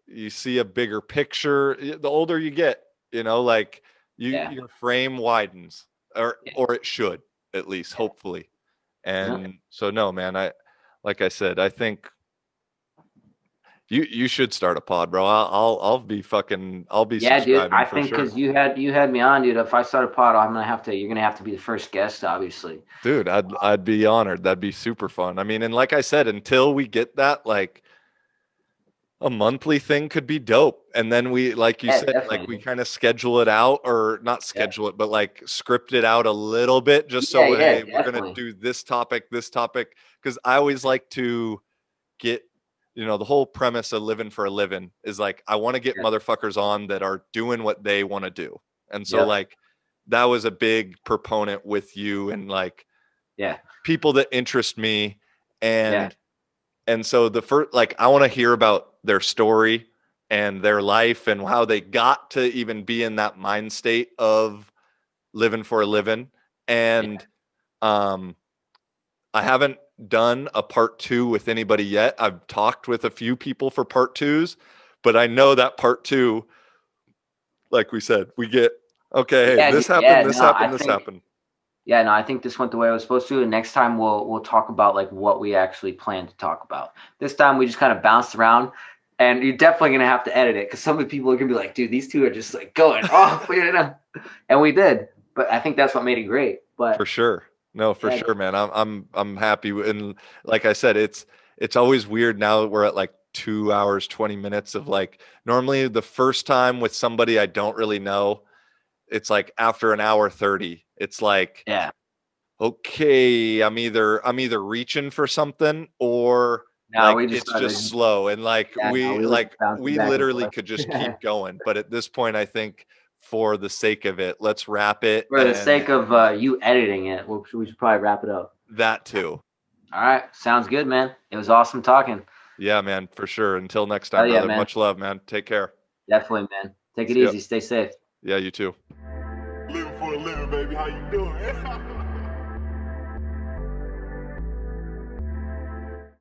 you see a bigger picture the older you get, like Yeah. your frame widens Yeah. or it should at least Yeah. hopefully. Yeah. And so no, man, like I said, I think You should start a pod, bro. I'll be Yeah, dude. subscribing I for think sure. because you had me on, dude. If I start a pod, you're gonna have to be the first guest, obviously. Dude, I'd be honored. That'd be super fun. I mean, and like I said, until we get that, like a monthly thing could be dope. And then we, like you Yeah, said, like definitely, we dude. kind of schedule it out, or not Yeah, schedule it, but like script it out a little bit just yeah, so, yeah, hey, we're gonna definitely. do this topic, this topic. Because I always like to get, the whole premise of living for a living is like I want to get Yeah, motherfuckers on that are doing what they want to do. And so yep, like that was a big proponent with you, and like yeah, people that interest me. yeah, And so the first, like, I want to hear about their story and their life and how they got to even be in that mind state of living for a living. yeah. And um, I haven't done a part two with anybody yet. I've talked with a few people for part twos, but I know that part two, like we said, we get, okay, hey, Yeah, this yeah. happened, this No, I happened, this think. happened. Yeah, no, I think this went the way I was supposed to. And next time we'll talk about like what we actually plan to talk about. This time we just kind of bounced around, and you're definitely gonna have to edit it because some of the people are gonna be like, "Dude, these two are just like going off," and we did. But I think that's what made it great. For But sure. No, for yeah, sure, man. I'm happy. And like I said, it's always weird now that we're at like 2 hours, 20 minutes of like normally the first time with somebody I don't really know, it's like after an hour 30, it's like, yeah, okay, I'm either reaching for something or no, like we just it's just started. slow. And like Yeah, no, we were just bouncing we back and literally forth. could just keep going. But at this point, I think for the sake of it, let's wrap it. For the And sake of you editing it, we should probably wrap it up. that too. All right, sounds good, man. It was awesome talking. Yeah, man, for sure. Until next Oh time, yeah, brother. man. Much love, man. Take care. Definitely, man. Take it See ya. easy. Stay safe. Yeah, you too. Living for a living, baby. How you doing?